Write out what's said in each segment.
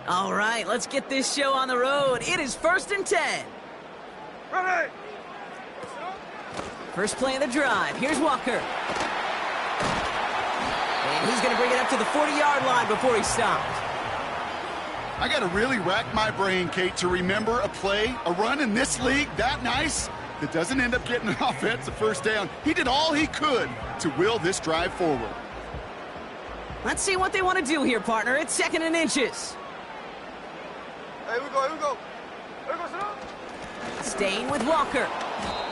All right, let's get this show on the road. It is 1st and 10. Ready. First play of the drive. Here's Walker. And he's going to bring it up to the 40-yard line before he stops. I got to really rack my brain, Kate, to remember a play, a run in this league that nice that doesn't end up getting an offensive first down. He did all he could to will this drive forward. Let's see what they want to do here, partner. It's 2nd and inches. Here we go, here we go. Here we go, sit up. Staying with Walker.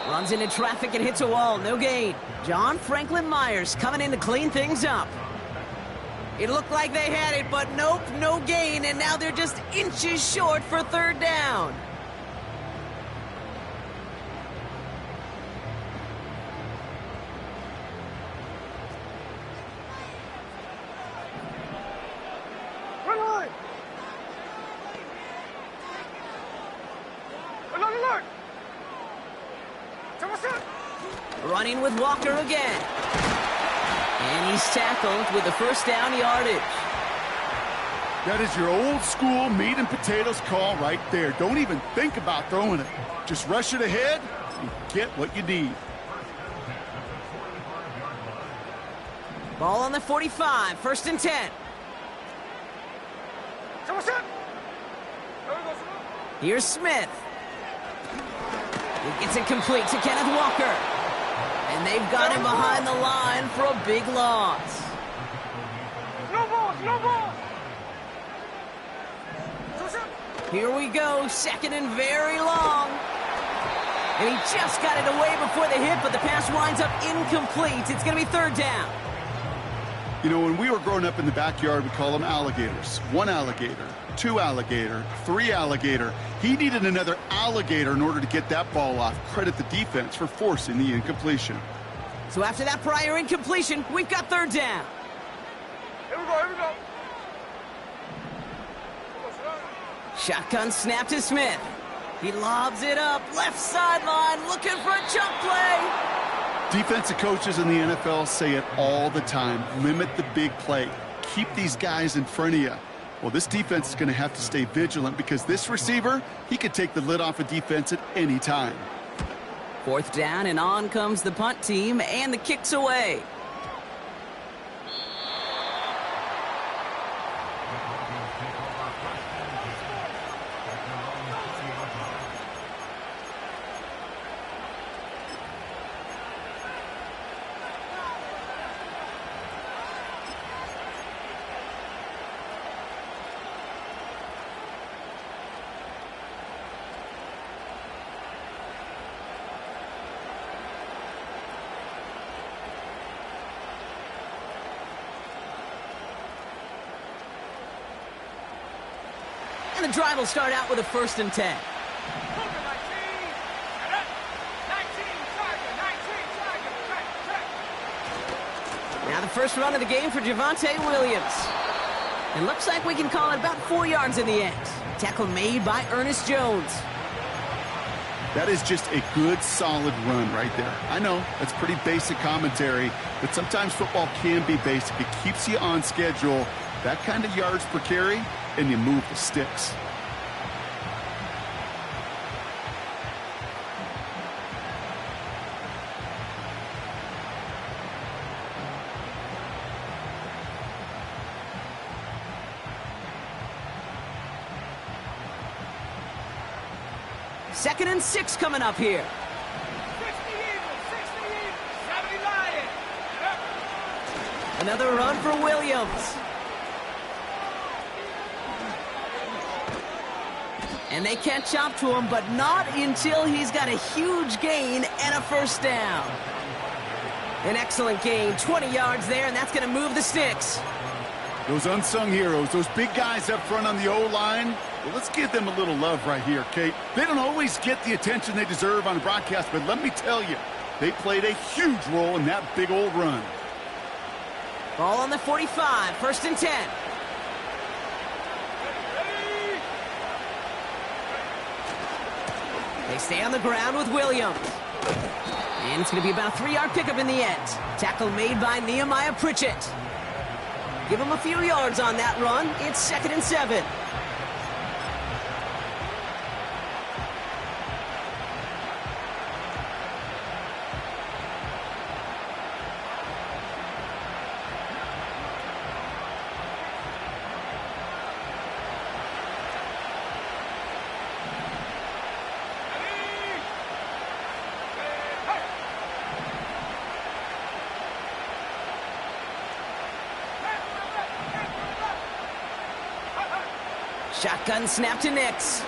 Runs into traffic and hits a wall. No gain. John Franklin Myers coming in to clean things up. It looked like they had it, but nope, no gain, and now they're just inches short for 3rd down. Run line. Look. Running with Walker again. And he's tackled with the first down yardage. That is your old school meat and potatoes call right there. Don't even think about throwing it. Just rush it ahead and get what you need. Ball on the 45, 1st and 10. Here's Smith. He gets it complete to Kenneth Walker. And they've got him behind the line for a big loss. No ball. Here we go, 2nd and very long. And he just got it away before the hit, but the pass winds up incomplete. It's going to be 3rd down. You know, when we were growing up in the backyard, we call them alligators. 1 alligator, 2 alligator, 3 alligator. He needed another alligator in order to get that ball off. Credit the defense for forcing the incompletion. So after that prior incompletion, we've got 3rd down. Here we go. Shotgun snap to Smith. He lobs it up, left sideline, looking for a jump play. Defensive coaches in the NFL say it all the time. Limit the big play. Keep these guys in front of you. Well, this defense is going to have to stay vigilant because this receiver, he could take the lid off a defense at any time. 4th down, and on comes the punt team, and the kick's away. And the drive will start out with a 1st and 10. Now the first run of the game for Javonte Williams. It looks like we can call it about 4 yards in the end. Tackle made by Ernest Jones. That is just a good, solid run right there. I know, that's pretty basic commentary, but sometimes football can be basic. It keeps you on schedule. That kind of yards per carry, and you move the sticks. Second and 6 coming up here. 60 Eagles, 70 Lions. Another run for Williams. And they catch up to him, but not until he's got a huge gain and a 1st down. An excellent gain, 20 yards there, and that's going to move the sticks. Those unsung heroes, those big guys up front on the O-line, well, let's give them a little love right here, Kate. They don't always get the attention they deserve on broadcast, but let me tell you, they played a huge role in that big old run. Ball on the 45, 1st and 10. They stay on the ground with Williams. And it's going to be about a 3-yard pickup in the end. Tackle made by Nehemiah Pritchett. Give him a few yards on that run. It's 2nd and 7. Shotgun snap to Nix.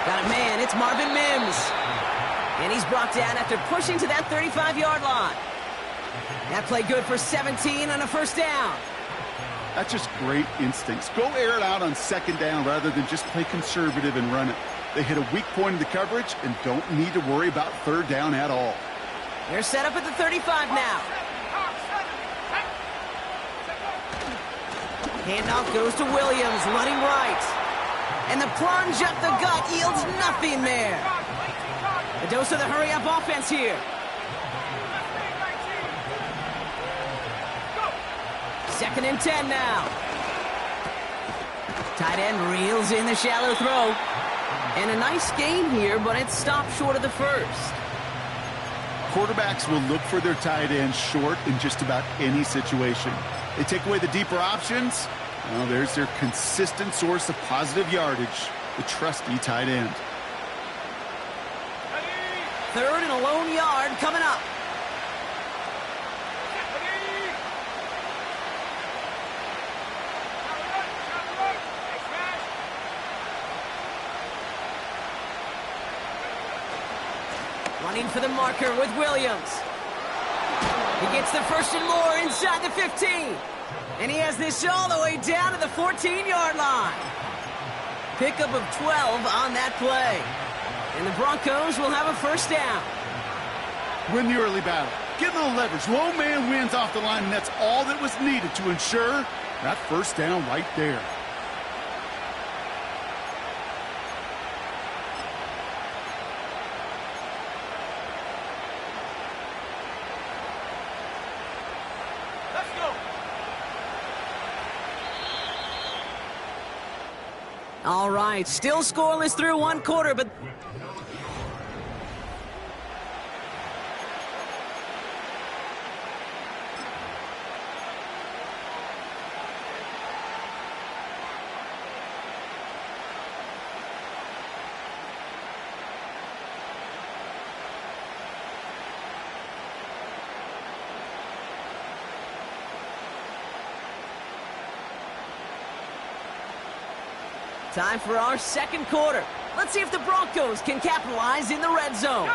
Got a man, it's Marvin Mims. And he's brought down after pushing to that 35-yard line. That play good for 17 on a first down. That's just great instincts. Go air it out on second down rather than just play conservative and run it. They hit a weak point in the coverage and don't need to worry about third down at all. They're set up at the 35 now. Handoff goes to Williams, running right. And the plunge up the gut yields nothing there. A dose of the hurry-up offense here. Second and 10 now. Tight end reels in the shallow throw. And a nice gain here, but it's stopped short of the first. Quarterbacks will look for their tight end short in just about any situation. They take away the deeper options. Well, there's their consistent source of positive yardage, the trusty tight end. Third and a lone yard coming up. Running for the marker with Williams. He gets the first and more inside the 15. And he has this all the way down to the 14-yard line. Pickup of 12 on that play. And the Broncos will have a first down. Win the early battle. Get a little leverage. Low man wins off the line, and that's all that was needed to ensure that first down right there. All right, still scoreless through one quarter, but time for our second quarter. Let's see if the Broncos can capitalize in the red zone.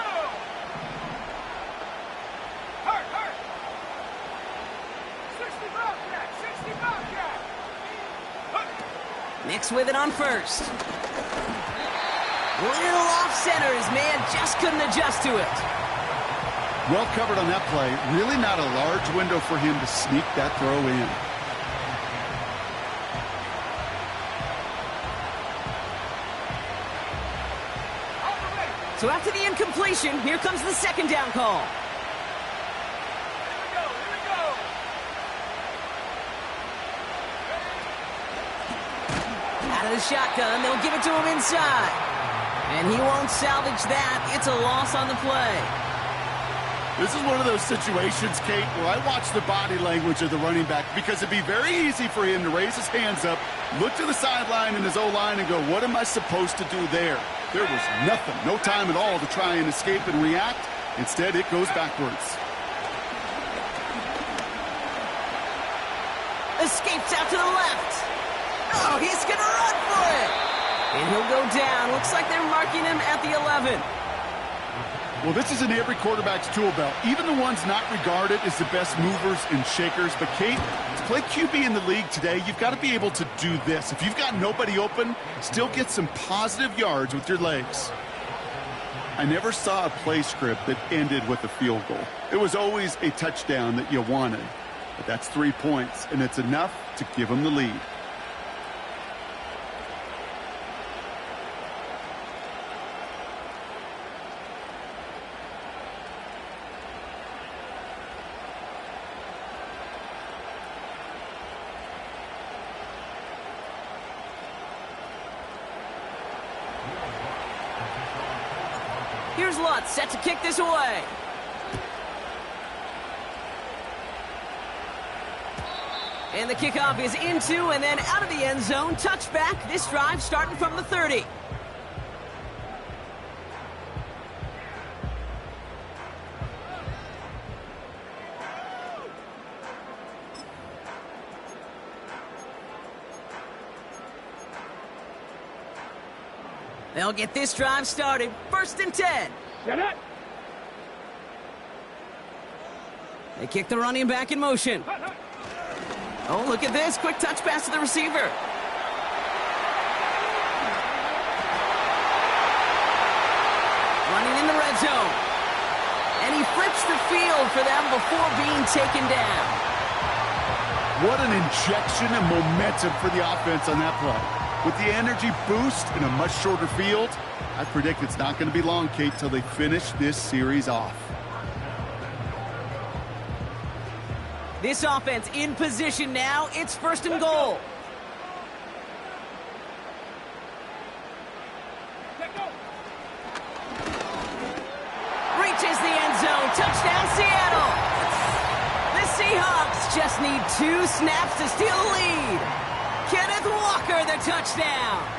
Nix with it on first. Little off center. His man just couldn't adjust to it. Well covered on that play. Really not a large window for him to sneak that throw in. So after the incompletion, here comes the second down call. Here we go. Out of the shotgun, they'll give it to him inside. And he won't salvage that. It's a loss on the play. This is one of those situations, Kate, where I watch the body language of the running back because it'd be very easy for him to raise his hands up, look to the sideline in his O-line and go, what am I supposed to do there? There was nothing, no time at all to try and escape and react. Instead, it goes backwards. Escapes out to the left. Oh, he's going to run for it. And he'll go down. Looks like they're marking him at the 11. Well, this is in every quarterback's tool belt, even the ones not regarded as the best movers and shakers. But, Kate, to play QB in the league today, you've got to be able to do this. If you've got nobody open, still get some positive yards with your legs. I never saw a play script that ended with a field goal. It was always a touchdown that you wanted. But that's 3 points, and it's enough to give them the lead. Here's Lutz, set to kick this away. And the kickoff is into and then out of the end zone. Touchback. This drive starting from the 30. They'll get this drive started. 1st and 10. They kick the running back in motion. Oh, look at this. Quick touch pass to the receiver. Running in the red zone. And he flips the field for them before being taken down. What an injection of momentum for the offense on that play. With the energy boost in a much shorter field, I predict it's not going to be long, Kate, till they finish this series off. This offense in position now. It's 1st and goal. Reaches the end zone. Touchdown, Seattle. The Seahawks just need 2 snaps to steal the lead. Kenneth Walker, the touchdown.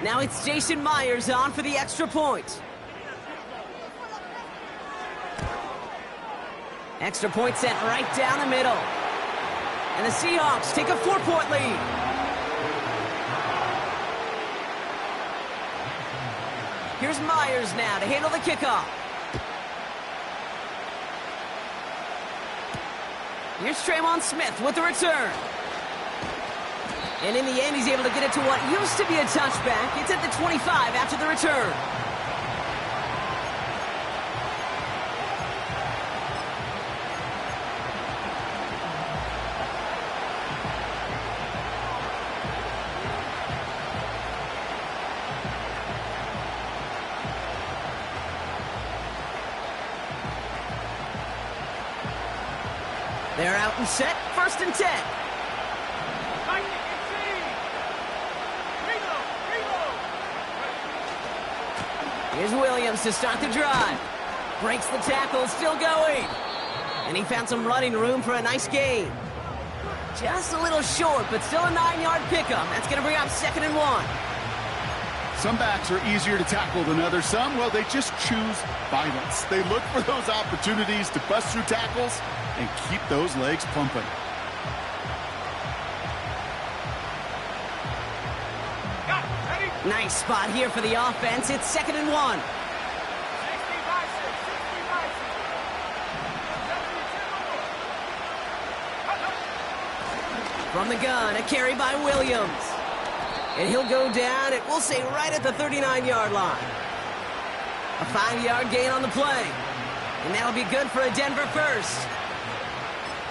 Now it's Jason Myers on for the extra point. Extra point sent right down the middle. And the Seahawks take a 4-point lead. Here's Myers now to handle the kickoff. Here's Traymon Smith with the return. And in the end, he's able to get it to what used to be a touchback. It's at the 25 after the return. They're out and set. 1st and 10. Here's Williams to start the drive. Breaks the tackle, still going. And he found some running room for a nice gain. Just a little short, but still a 9-yard pickup. That's going to bring up 2nd and 1. Some backs are easier to tackle than others. Some, well, they just choose violence. They look for those opportunities to bust through tackles and keep those legs pumping. Nice spot here for the offense. It's 2nd and 1. From the gun, a carry by Williams. And he'll go down, it will say right at the 39-yard line. A 5-yard gain on the play. And that'll be good for a Denver first.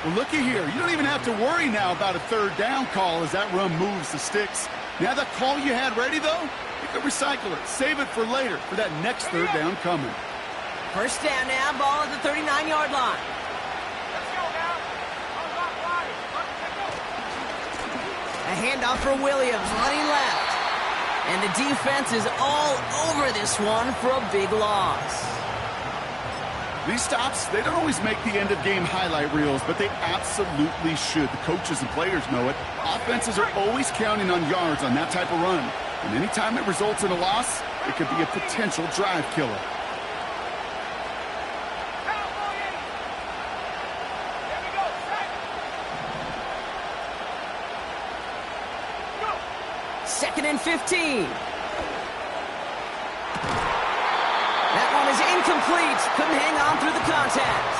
Well, looky here. You don't even have to worry now about a 3rd down call as that run moves the sticks. Now that call you had ready, though, you can recycle it. Save it for later for that next 3rd down coming. 1st down now, ball at the 39-yard line. A handoff for Williams, running left. And the defense is all over this one for a big loss. These stops, they don't always make the end-of-game highlight reels, but they absolutely should. The coaches and players know it. Offenses are always counting on yards on that type of run. And anytime it results in a loss, it could be a potential drive killer. Second and 15. That one is incomplete. Couldn't hang on through the contact.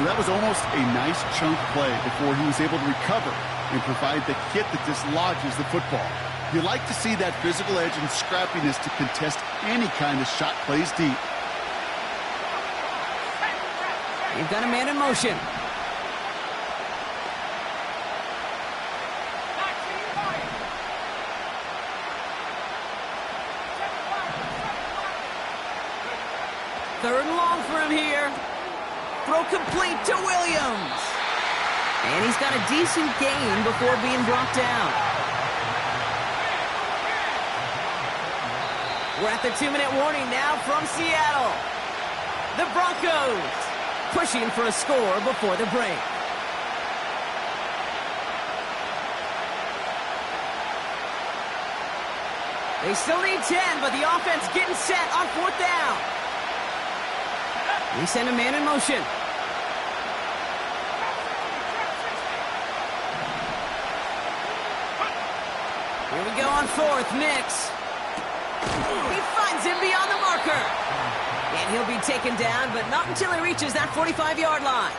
That was almost a nice chunk play before he was able to recover and provide the hit that dislodges the football. You like to see that physical edge and scrappiness to contest any kind of shot plays deep. You've got a man in motion. Third and long for him here. Throw complete to Williams. And he's got a decent gain before being brought down. We're at the 2-minute warning now from Seattle. The Broncos pushing for a score before the break. They still need 10, but the offense getting set on 4th down. They send a man in motion. Here we go on 4th, Nix. He finds him beyond the marker. And he'll be taken down, but not until he reaches that 45-yard line.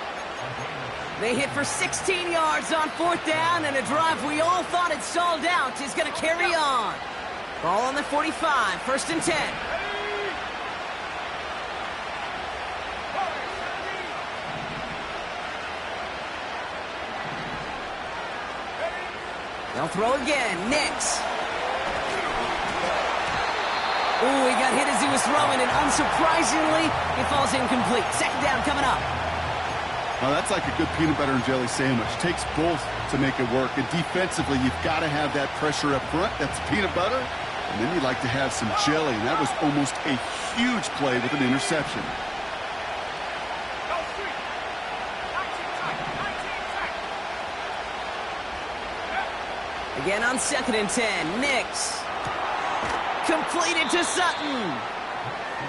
They hit for 16 yards on 4th down, and a drive we all thought had stalled out is going to carry on. Ball on the 45, 1st and 10. They'll throw again. Nix. Ooh, he got hit as he was throwing, and unsurprisingly, he falls incomplete. 2nd down coming up. Well, that's like a good peanut butter and jelly sandwich. Takes both to make it work. And defensively, you've got to have that pressure up front. That's peanut butter. And then you'd like to have some jelly. And that was almost a huge play with an interception. Again on 2nd and 10. Nix. Completed to Sutton.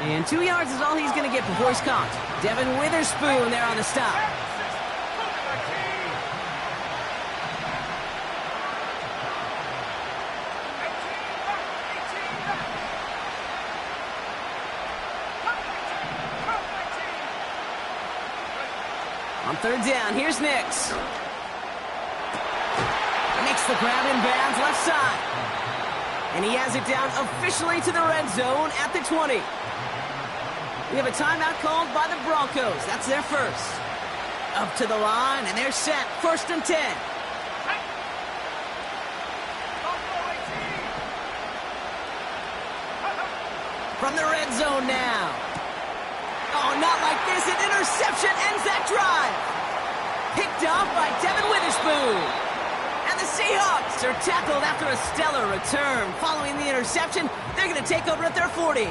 And 2 yards is all he's going to get before he's caught. Devin Witherspoon there on the stop. On 3rd down, here's Nix. Nix the grab in bounds left side. And he has it down officially to the red zone at the 20. We have a timeout called by the Broncos. That's their first. Up to the line, and they're set. 1st and 10. From the red zone now. Oh, not like this. An interception ends that drive. Picked off by Devin Witherspoon. And the Seahawks are tackled after a stellar return. Following the interception, they're going to take over at their 40.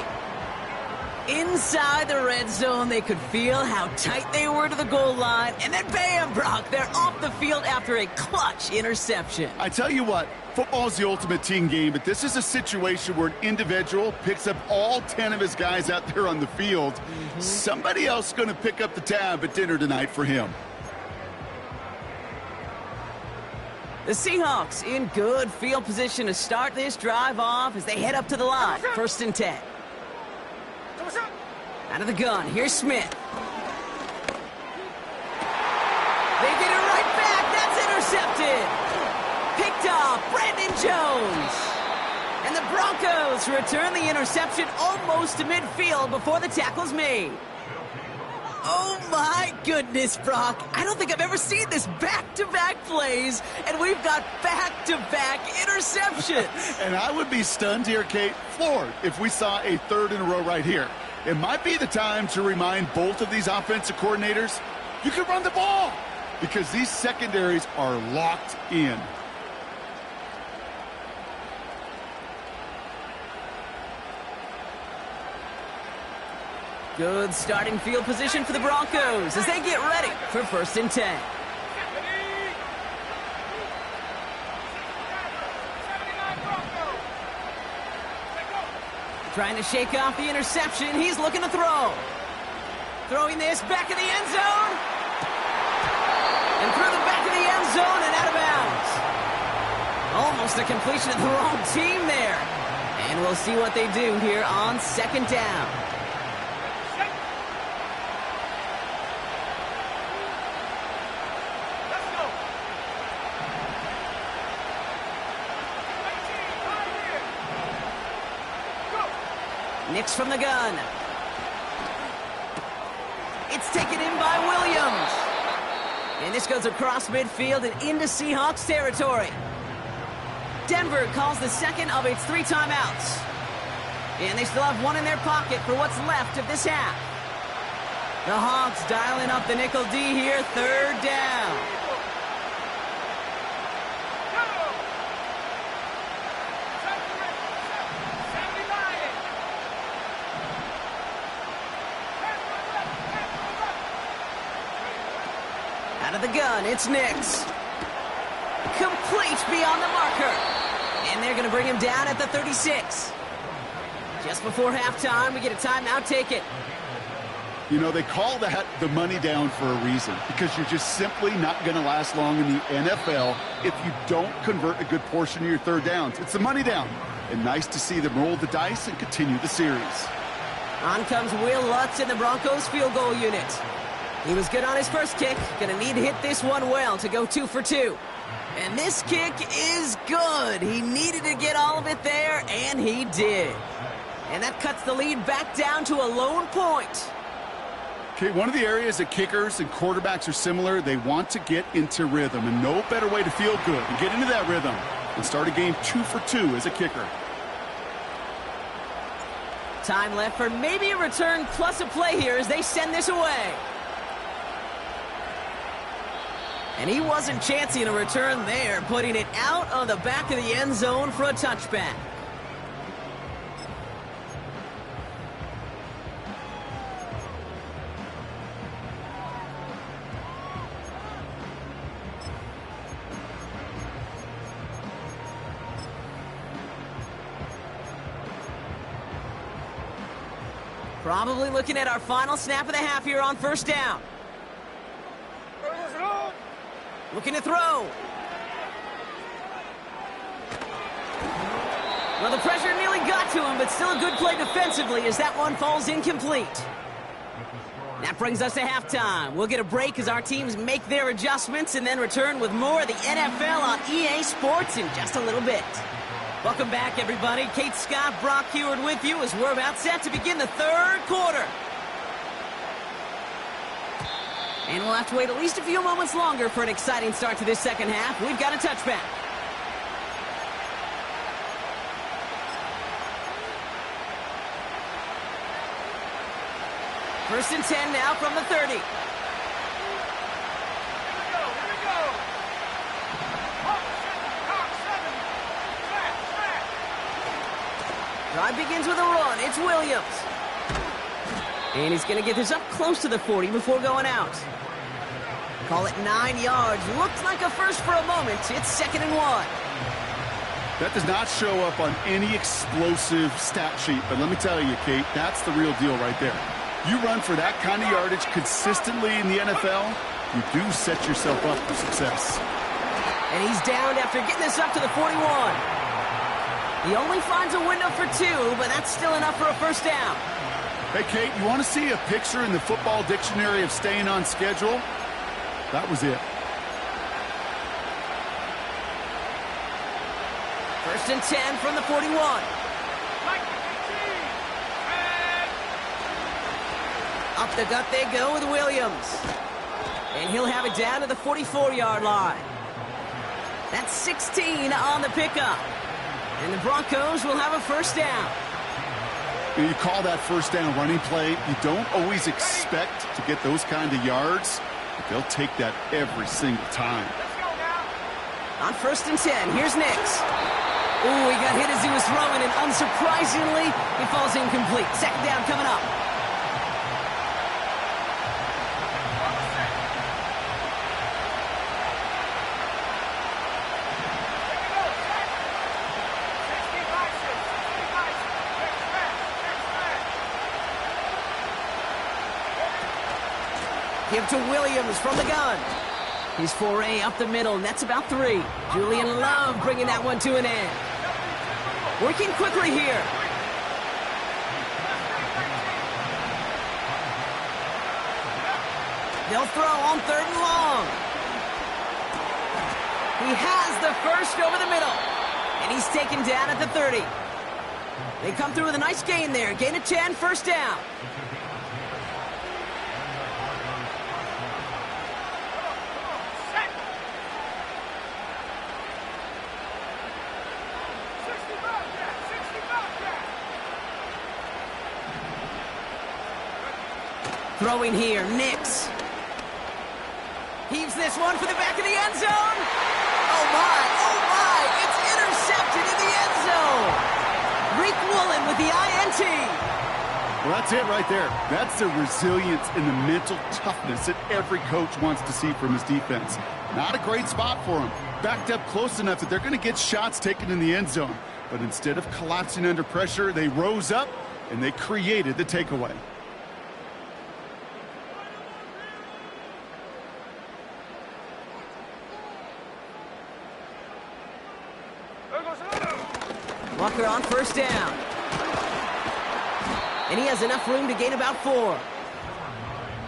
Inside the red zone, they could feel how tight they were to the goal line. And then bam, Brock, they're off the field after a clutch interception. I tell you what, football is the ultimate team game, but this is a situation where an individual picks up all 10 of his guys out there on the field. Somebody else is going to pick up the tab at dinner tonight for him. The Seahawks in good field position to start this drive off as they head up to the line. 1st and 10. Out of the gun, here's Smith. They get it right back. That's intercepted. Picked off Brandon Jones. And the Broncos return the interception almost to midfield before the tackle's made. Oh, my goodness, Brock. I don't think I've ever seen this back-to-back plays, and we've got back-to-back interceptions. And I would be stunned here, Kate, floored, if we saw a 3rd in a row right here. It might be the time to remind both of these offensive coordinators, you can run the ball, because these secondaries are locked in. Good starting field position for the Broncos as they get ready for 1st and 10. Trying to shake off the interception. He's looking to throw. Throwing this back in the end zone. And through the back of the end zone and out of bounds. Almost a completion of the wrong team there. And we'll see what they do here on 2nd down. Nix from the gun. It's taken in by Williams. And this goes across midfield and into Seahawks territory. Denver calls the second of its 3 timeouts. And they still have 1 in their pocket for what's left of this half. The Hawks dialing up the nickel D here, 3rd down. Out of the gun, it's Nix. Complete beyond the marker. And they're going to bring him down at the 36. Just before halftime, we get a timeout taken. You know, they call that the money down for a reason, because you're just simply not going to last long in the NFL if you don't convert a good portion of your third downs. It's the money down. And nice to see them roll the dice and continue the series. On comes Will Lutz in the Broncos field goal unit. He was good on his first kick. Going to need to hit this one well to go 2 for 2. And this kick is good. He needed to get all of it there, and he did. And that cuts the lead back down to a lone point. Okay, one of the areas that kickers and quarterbacks are similar, they want to get into rhythm. And no better way to feel good and get into that rhythm and start a game 2 for 2 as a kicker. Time left for maybe a return plus a play here as they send this away. And he wasn't chancing a return there, putting it out on the back of the end zone for a touchback. Probably looking at our final snap of the half here on first down. Looking to throw. Well, the pressure nearly got to him, but still a good play defensively as that one falls incomplete. That brings us to halftime. We'll get a break as our teams make their adjustments and then return with more of the NFL on EA Sports in just a little bit. Welcome back, everybody. Kate Scott, Brock Heward with you as we're about set to begin the third quarter. And we'll have to wait at least a few moments longer for an exciting start to this second half. We've got a touchback. First and 10 now from the 30. Drive begins with a run. It's Williams. And he's going to get this up close to the 40 before going out. Call it 9 yards. Looks like a first for a moment. It's 2nd and 1. That does not show up on any explosive stat sheet. But let me tell you, Kate, that's the real deal right there. You run for that kind of yardage consistently in the NFL, you do set yourself up for success. And he's down after getting this up to the 41. He only finds a window for 2, but that's still enough for a first down. Hey, Kate, you want to see a picture in the football dictionary of staying on schedule? That was it. First and 10 from the 41. Up the gut they go with Williams. And he'll have it down to the 44-yard line. That's 16 on the pickup. And the Broncos will have a first down. You call that first down running play. You don't always expect to get those kind of yards, but they'll take that every single time. On first and 10, here's Nix. Ooh, he got hit as he was throwing, and unsurprisingly, he falls incomplete. Second down coming up. Give to Williams from the gun. He's 4A up the middle, and that's about 3. Julian Love bringing that one to an end. Working quickly here. They'll throw on 3rd and long. He has the first over the middle, and he's taken down at the 30. They come through with a nice gain there. Gain of 10, first down. Throwing here, Nix. Heaves this one for the back of the end zone. Oh my, it's intercepted in the end zone. Reek Woolen with the INT. Well, that's it right there. That's the resilience and the mental toughness that every coach wants to see from his defense. Not a great spot for them. Backed up close enough that they're going to get shots taken in the end zone. But instead of collapsing under pressure, they rose up and they created the takeaway. Walker on first down. And he has enough room to gain about 4.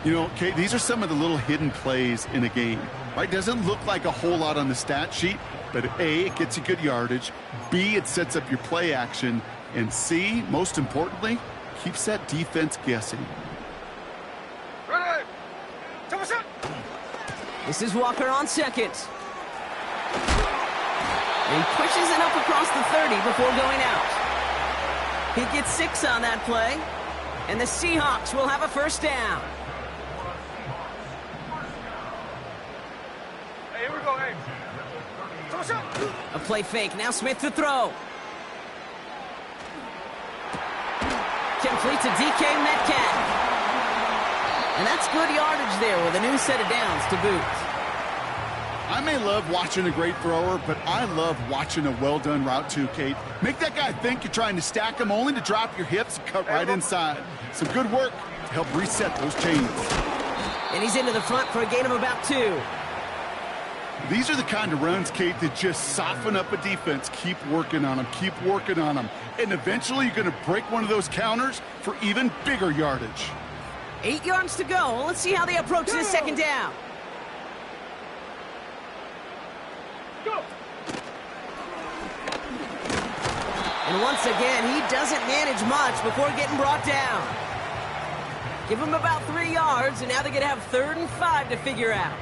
You know, Kate, these are some of the little hidden plays in a game, right? Doesn't look like a whole lot on the stat sheet, but A, it gets you good yardage. B, it sets up your play action. And C, most importantly, keeps that defense guessing. Ready. This is Walker on second. And he pushes it up across the 30 before going out. He gets 6 on that play. And the Seahawks will have a first down. Hey, here we go, hey. A play fake. Now Smith to throw. Complete to DK Metcalf. And that's good yardage there with a new set of downs to boot. I may love watching a great thrower, but I love watching a well-done route too, Kate. Make that guy think you're trying to stack him only to drop your hips and cut right inside. Some good work to help reset those chains. And he's into the front for a gain of about 2. These are the kind of runs, Kate, that just soften up a defense. Keep working on them, keep working on them. And eventually you're going to break one of those counters for even bigger yardage. 8 yards to go. Let's see how they approach this second down. And once again, he doesn't manage much before getting brought down. Give him about 3 yards, and now they're going to have 3rd and 5 to figure out.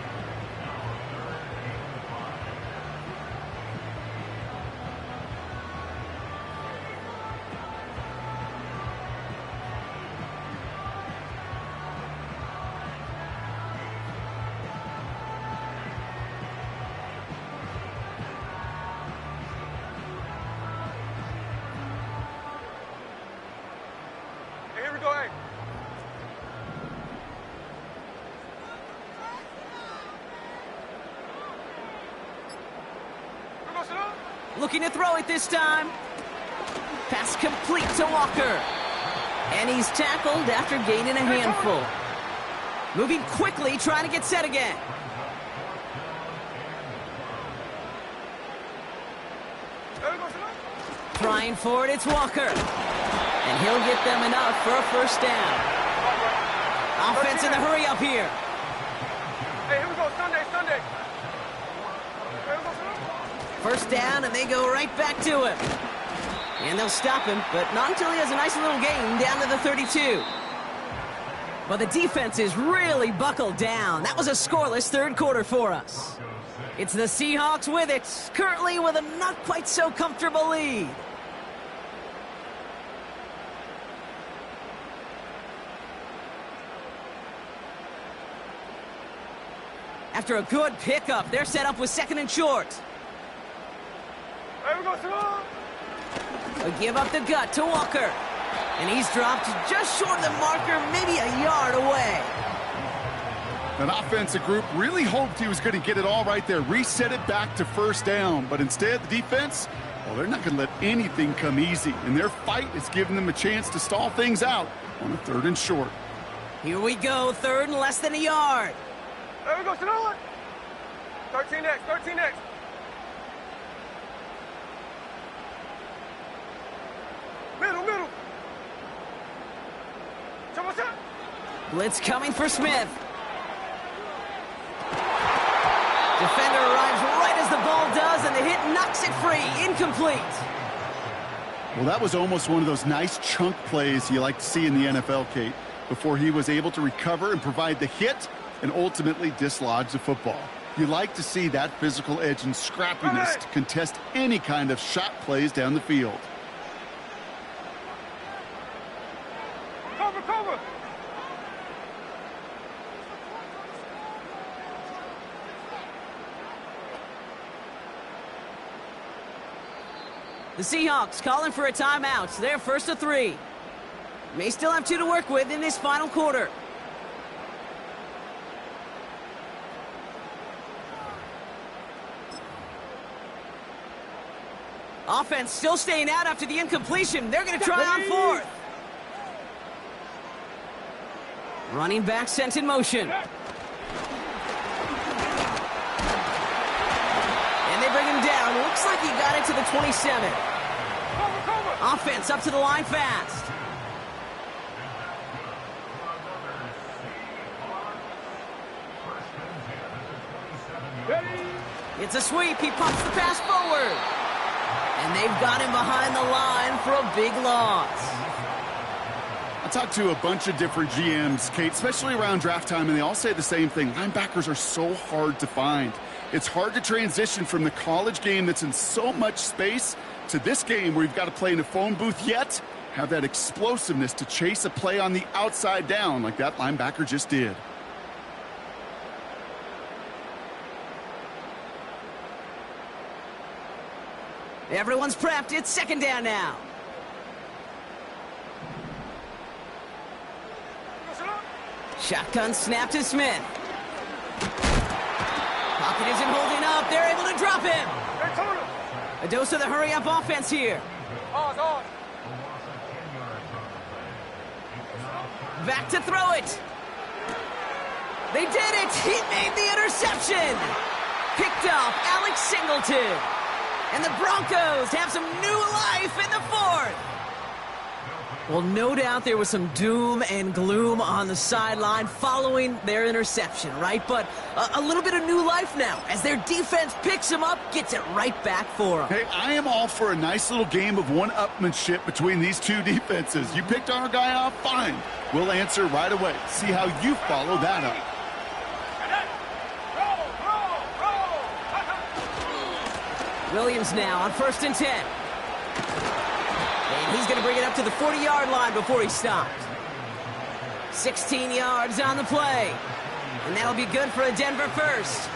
Here we go, hey. Looking to throw it this time. Pass complete to Walker. And he's tackled after gaining a handful. Moving quickly, trying to get set again. Trying for it, it's Walker. And he'll get them enough for a first down. Offense in the hurry up here. Hey, here we go, Sunday. First down, and they go right back to him. And they'll stop him, but not until he has a nice little gain down to the 32. But the defense is really buckled down. That was a scoreless third quarter for us. It's the Seahawks with it, currently with a not quite so comfortable lead. After a good pickup, they're set up with 2nd and short. Here we go, A give up the gut to Walker. And he's dropped just short of the marker, maybe a yard away. That offensive group really hoped he was going to get it all right there, reset it back to first down. But instead, the defense, well, they're not going to let anything come easy. And their fight is giving them a chance to stall things out on a 3rd and short. Here we go, 3rd and less than a yard. There we go, 13 next. Middle. Blitz coming for Smith. Defender arrives right as the ball does, and the hit knocks it free. Incomplete. Well, that was almost one of those nice chunk plays you like to see in the NFL, Kate, before he was able to recover and provide the hit and ultimately dislodge the football. You like to see that physical edge and scrappiness to contest any kind of shot plays down the field. Cover. The Seahawks calling for a timeout. They're 1st and 3. May still have two to work with in this final quarter. Offense still staying out after the incompletion. They're going to try on fourth. Running back sent in motion. And they bring him down. Looks like he got it to the 27. Offense up to the line fast. It's a sweep. He pumps the pass forward. And they've got him behind the line for a big loss. I talked to a bunch of different GMs, Kate, especially around draft time, and they all say the same thing. Linebackers are so hard to find. It's hard to transition from the college game that's in so much space to this game where you've got to play in a phone booth, yet have that explosiveness to chase a play on the outside down like that linebacker just did. Everyone's prepped. It's second down now. Shotgun snap to Smith. Pocket isn't holding up. They're able to drop him. A dose of the hurry-up offense here. Back to throw it. They did it. He made the interception. Picked off Alex Singleton. And the Broncos have some new life in the fourth. Well, no doubt there was some doom and gloom on the sideline following their interception, right? But a little bit of new life now as their defense picks them up, gets it right back for them. Hey, I am all for a nice little game of one-upmanship between these two defenses. You picked our guy off, fine. We'll answer right away. See how you follow that up. Williams now on 1st and 10. And he's going to bring it up to the 40-yard line before he stops. 16 yards on the play. And that'll be good for a Denver first.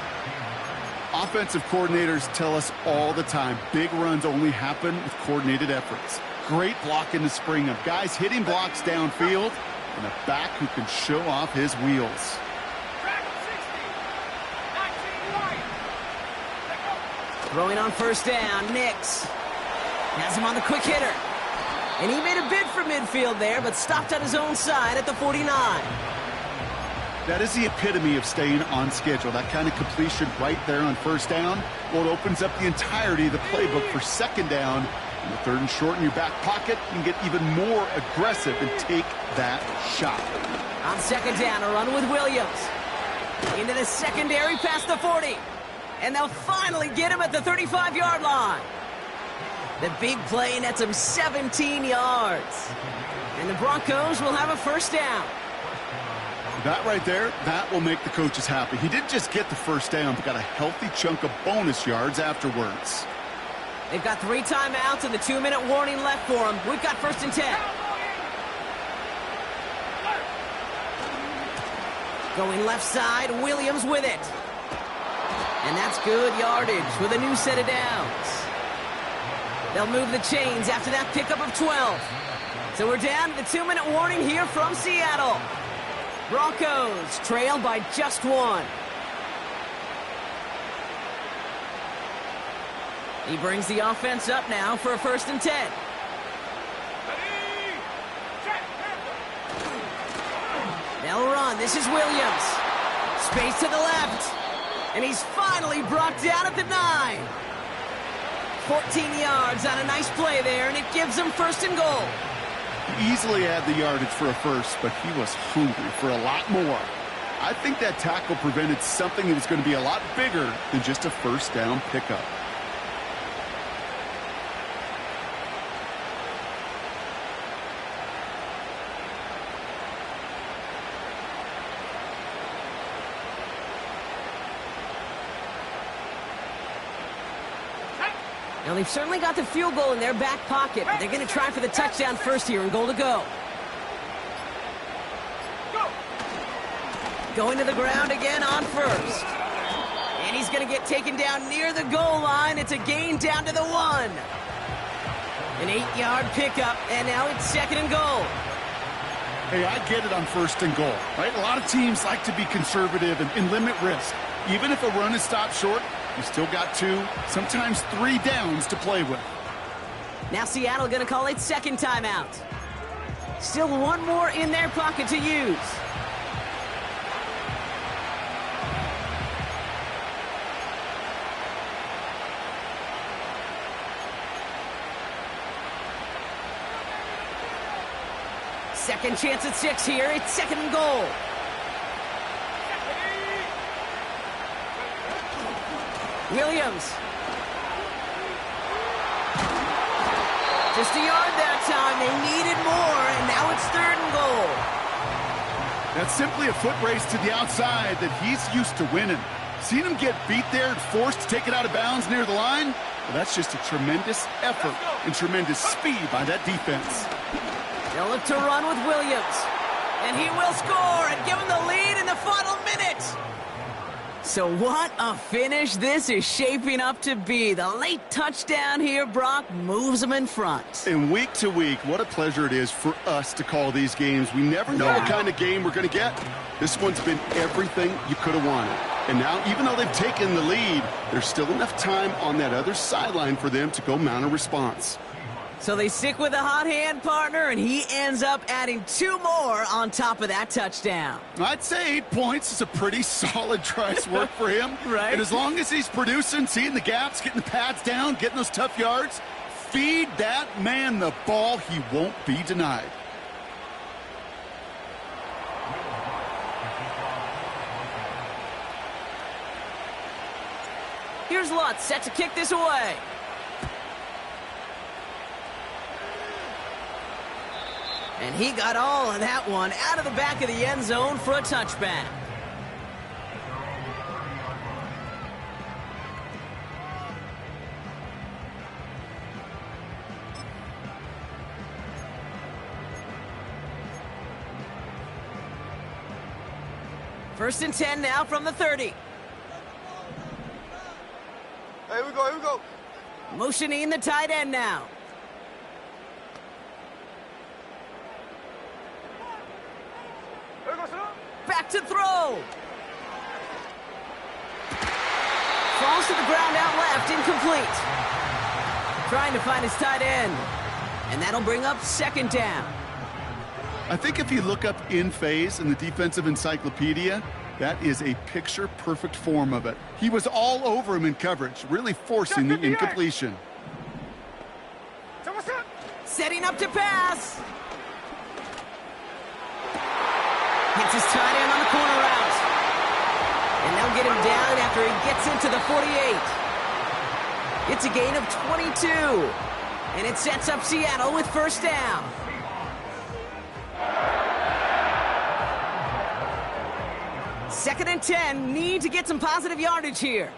Offensive coordinators tell us all the time, big runs only happen with coordinated efforts. Great block in the spring of guys hitting blocks downfield and a back who can show off his wheels. Throwing on 1st down, Nix has him on the quick hitter. And he made a bid for midfield there, but stopped on his own side at the 49. That is the epitome of staying on schedule. That kind of completion right there on 1st down. Well, it opens up the entirety of the playbook for 2nd down. In the 3rd and short in your back pocket, you can get even more aggressive and take that shot. On 2nd down, a run with Williams. Into the secondary past the 40. And they'll finally get him at the 35-yard line. The big play nets him 17 yards. And the Broncos will have a 1st down. That right there, that will make the coaches happy. He didn't just get the 1st down, but got a healthy chunk of bonus yards afterwards. They've got 3 timeouts and the 2-minute warning left for them. We've got 1st and 10. Going left side, Williams with it. And that's good yardage with a new set of downs. They'll move the chains after that pickup of 12. So we're down to the 2-minute warning here from Seattle. Broncos trail by just 1. He brings the offense up now for a 1st and 10. They'll run. This is Williams. Space to the left. And he's finally brought down at the 9. 14 yards on a nice play there, and it gives him 1st and goal. He easily had the yardage for a first, but he was hungry for a lot more. I think that tackle prevented something that was going to be a lot bigger than just a 1st down pickup. Now, they've certainly got the field goal in their back pocket, but they're going to try for the touchdown first here and goal to go. Going to the ground again on 1st. And he's going to get taken down near the goal line. It's a gain down to the 1. An 8-yard pickup, and now it's 2nd and goal. Hey, I get it on 1st and goal, right? A lot of teams like to be conservative and limit risk. Even if a run is stopped short, you still got 2, sometimes 3 downs to play with. Now Seattle going to call its second timeout. Still one more in their pocket to use. Second chance at 6 here. It's 2nd and goal. Williams. Just a yard that time. They needed more, and now it's 3rd and goal. That's simply a foot race to the outside that he's used to winning. Seen him get beat there and forced to take it out of bounds near the line? Well, that's just a tremendous effort and tremendous speed by that defense. They'll look to run with Williams. And he will score and give him the lead in the final minute. So what a finish this is shaping up to be. The late touchdown here, Brock, moves them in front. And week to week, what a pleasure it is for us to call these games. We never know what kind of game we're going to get. This one's been everything you could have wanted. And now, even though they've taken the lead, there's still enough time on that other sideline for them to go mount a response. So they stick with a hot hand partner, and he ends up adding 2 more on top of that touchdown. I'd say 8 points is a pretty solid try's work for him. Right. And as long as he's producing, seeing the gaps, getting the pads down, getting those tough yards, feed that man the ball, he won't be denied. Here's Lutz, set to kick this away. And he got all of that one out of the back of the end zone for a touchback. First and 10 now from the 30. Hey, here we go, here we go. Motioning the tight end now. Back to throw. Falls to the ground out left, incomplete. Trying to find his tight end. And that'll bring up 2nd down. I think if you look up in phase in the defensive encyclopedia, that is a picture-perfect form of it. He was all over him in coverage, really forcing the incompletion. Setting up to pass. Hits his tight end on the corner route. And they'll get him down after he gets into the 48. It's a gain of 22. And it sets up Seattle with 1st down. Second and 10, need to get some positive yardage here.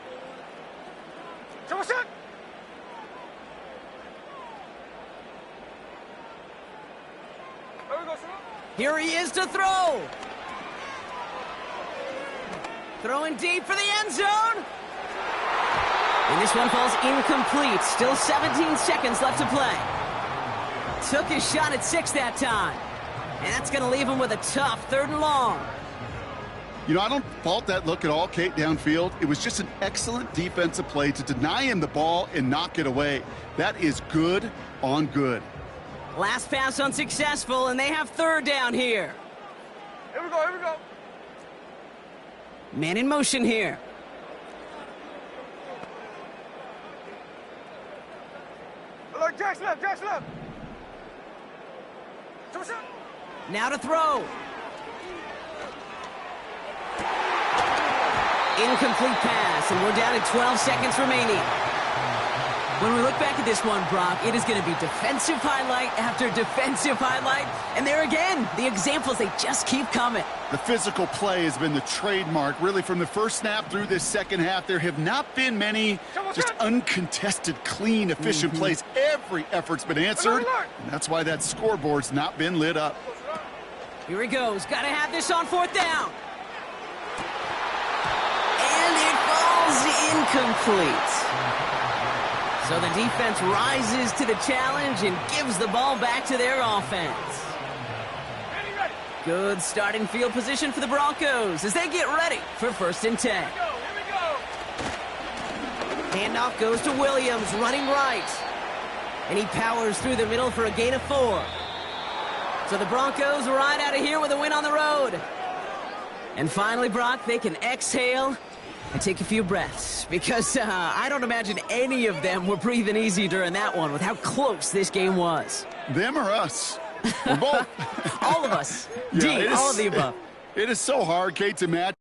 Here he is to throw. Throwing deep for the end zone. And this one falls incomplete. Still 17 seconds left to play. Took his shot at 6 that time. And that's going to leave him with a tough 3rd and long. You know, I don't fault that look at all, Kate, downfield. It was just an excellent defensive play to deny him the ball and knock it away. That is good on good. Last pass unsuccessful, and they have 3rd down here. Here we go, here we go. Man in motion here. Look, Jack's left, Jack's left. Now to throw. Incomplete pass, and we're down to 12 seconds remaining. When we look back at this one, Brock, it is going to be defensive highlight after defensive highlight. And there again, the examples, they just keep coming. The physical play has been the trademark, really, from the first snap through this second half. There have not been many just uncontested, clean, efficient plays. Every effort's been answered, and that's why that scoreboard's not been lit up. Here he goes. Got to have this on 4th down. And it falls incomplete. So the defense rises to the challenge and gives the ball back to their offense. Good starting field position for the Broncos as they get ready for 1st and 10. Handoff goes to Williams, running right. And he powers through the middle for a gain of 4. So the Broncos ride out of here with a win on the road. And finally, Brock, they can exhale and take a few breaths. Because I don't imagine any of them were breathing easy during that one with how close this game was. Them or us? We're both. All of us. Yeah, D, all of the above. It is so hard, Kate, to match.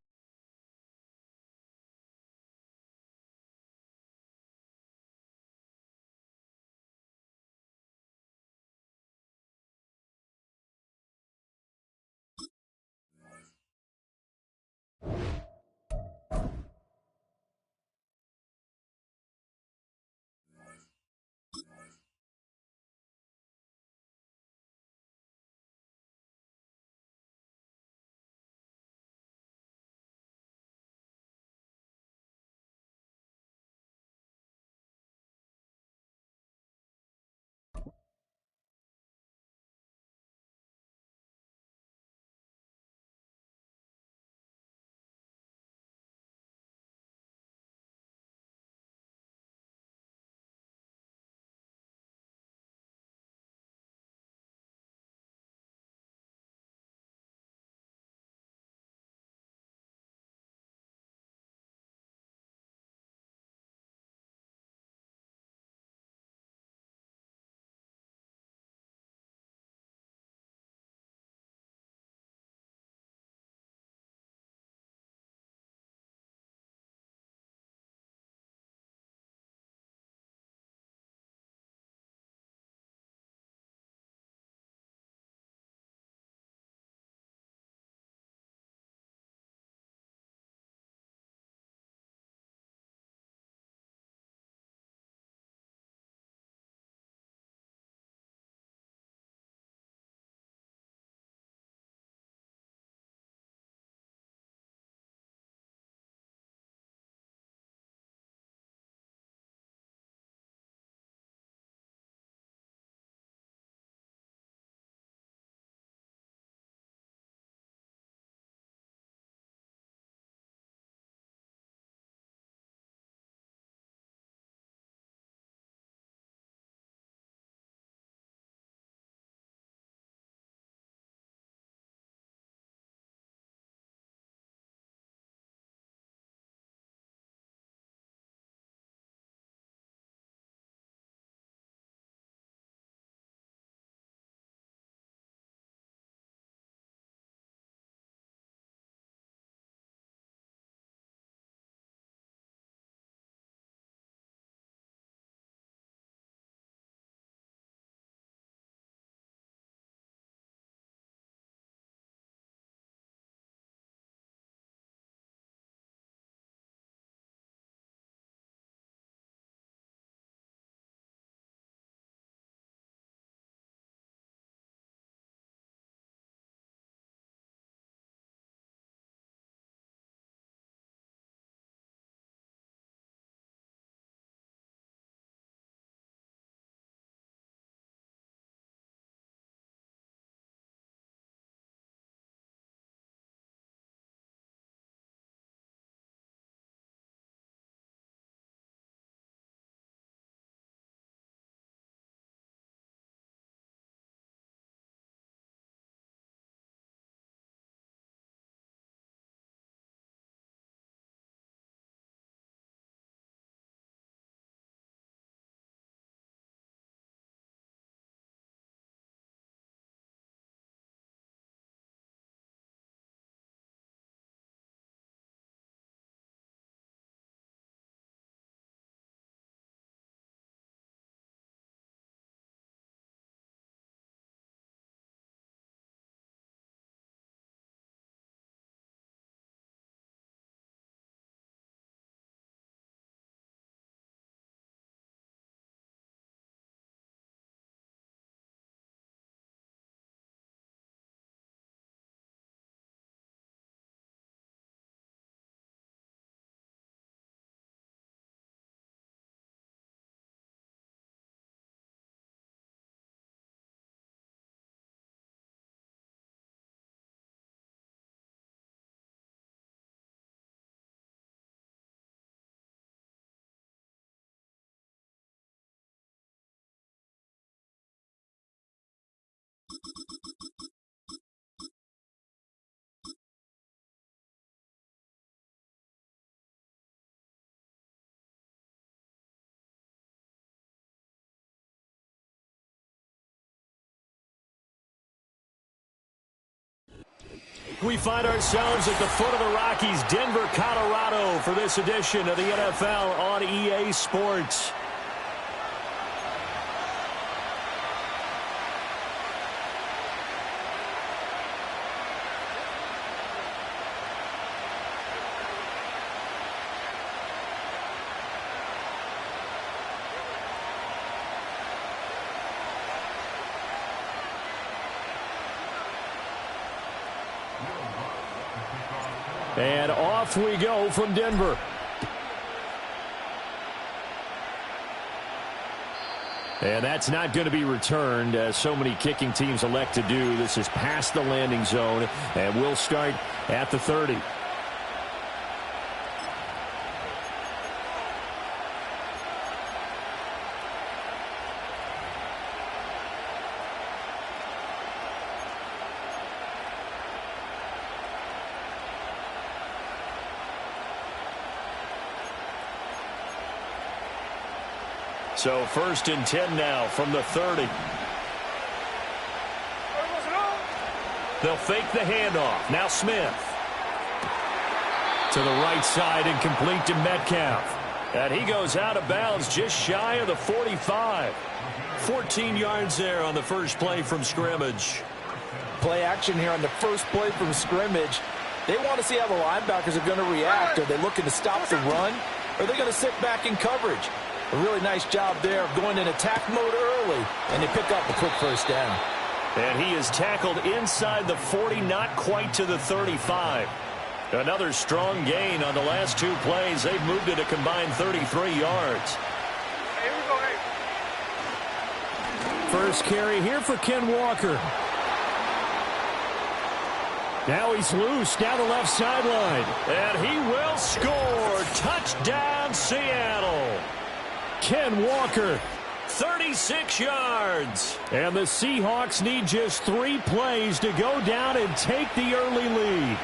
We find ourselves at the foot of the Rockies, Denver, Colorado, for this edition of the NFL on EA Sports. And off we go from Denver. And that's not going to be returned, as so many kicking teams elect to do. This is past the landing zone, and we'll start at the 30. So 1st and 10 now from the 30. They'll fake the handoff. Now Smith. To the right side and complete to Metcalf. And he goes out of bounds just shy of the 45. 14 yards there on the first play from scrimmage. Play action here on the first play from scrimmage. They want to see how the linebackers are going to react. Are they looking to stop the run? Or are they going to sit back in coverage? A really nice job there of going in attack mode early, and they pick up a quick first down. And he is tackled inside the 40, not quite to the 35. Another strong gain on the last 2 plays. They've moved it a combined 33 yards. Here we go, First carry here for Ken Walker. Now he's loose down the left sideline. And he will score. Touchdown, Seattle. Ken Walker, 36 yards. And the Seahawks need just 3 plays to go down and take the early lead.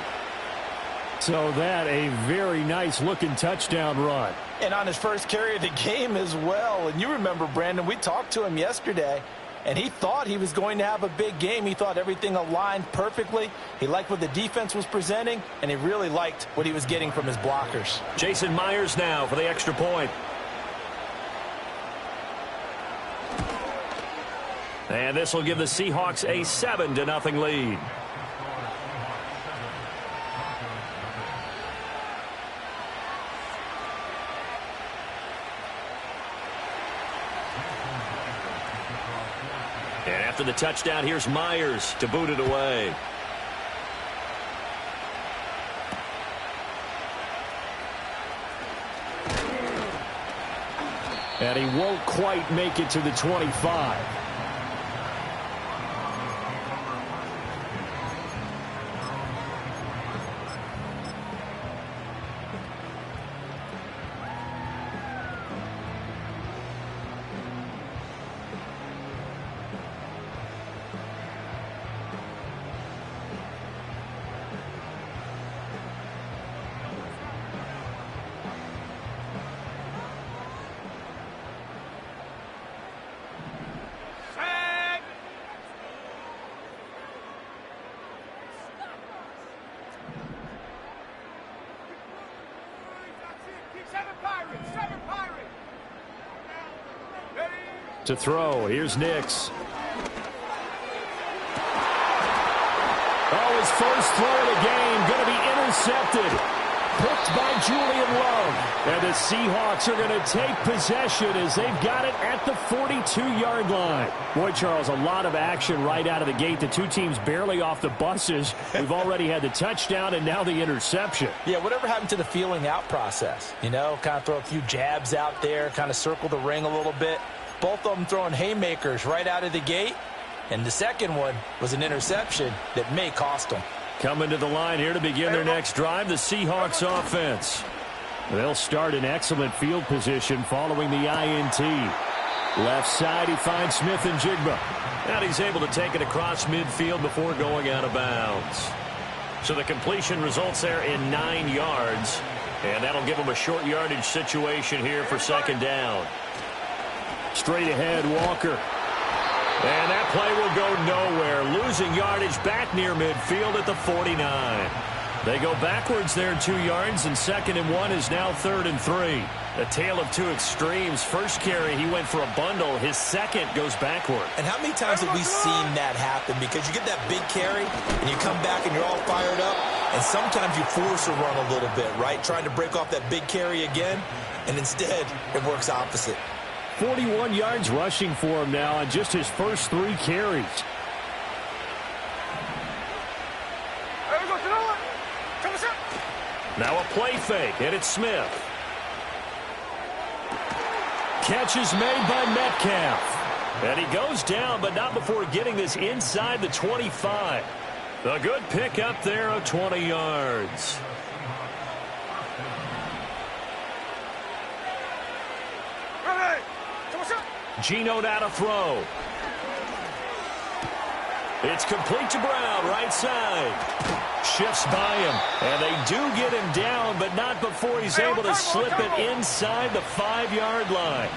So that a very nice-looking touchdown run. And on his first carry of the game as well. And you remember, Brandon, we talked to him yesterday, and he thought he was going to have a big game. He thought everything aligned perfectly. He liked what the defense was presenting, and he really liked what he was getting from his blockers. Jason Myers now for the extra point. And this will give the Seahawks a 7-0 lead. And after the touchdown, here's Myers to boot it away. And he won't quite make it to the 25. To throw, here's Nix. Oh, his first throw of the game going to be intercepted. Picked by Julian Love. And the Seahawks are going to take possession as they've got it at the 42-yard line. Boy, Charles, a lot of action right out of the gate. The 2 teams barely off the buses. We've already had the touchdown and now the interception. Yeah, whatever happened to the feeling out process? You know, kind of throw a few jabs out there, kind of circle the ring a little bit. Both of them throwing haymakers right out of the gate. And the second one was an interception that may cost them. Coming to the line here to begin their next drive, the Seahawks offense. They'll start in excellent field position following the INT. Left side, he finds Smith and Jigba. And he's able to take it across midfield before going out of bounds. So the completion results there in 9 yards. And that'll give him a short yardage situation here for 2nd down. Straight ahead, Walker. And that play will go nowhere, losing yardage back near midfield at the 49. They go backwards there 2 yards, and 2nd and 1 is now 3rd and 3. A tale of two extremes. First carry, he went for a bundle. His second goes backward. And how many times have we seen that happen? Because you get that big carry, and you come back and you're all fired up, and sometimes you force a run a little bit, right? Trying to break off that big carry again, and instead it works opposite. 41 yards rushing for him now on just his first 3 carries. Now a play fake, and it's Smith. Catch is made by Metcalf. And he goes down, but not before getting this inside the 25. A good pickup there of 20 yards. Geno now to throw. It's complete to Brown, right side. Shifts by him, and they do get him down, but not before he's able to slip it inside the 5-yard line.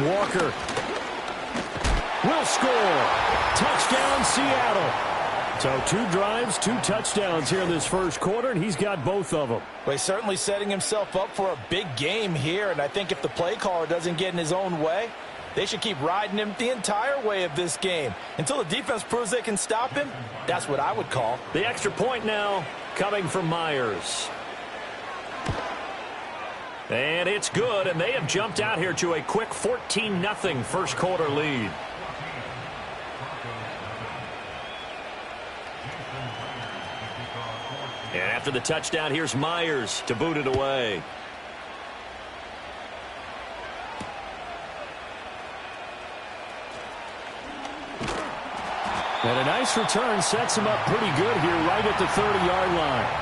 Walker will score. Touchdown, Seattle. So 2 drives, 2 touchdowns here in this first quarter, and he's got both of them. Well, he's certainly setting himself up for a big game here, and I think if the play caller doesn't get in his own way, they should keep riding him the entire way of this game. Until the defense proves they can stop him, that's what I would call. The extra point now coming from Myers. And it's good, and they have jumped out here to a quick 14-0 first quarter lead. And after the touchdown, here's Myers to boot it away. And a nice return sets him up pretty good here right at the 30-yard line.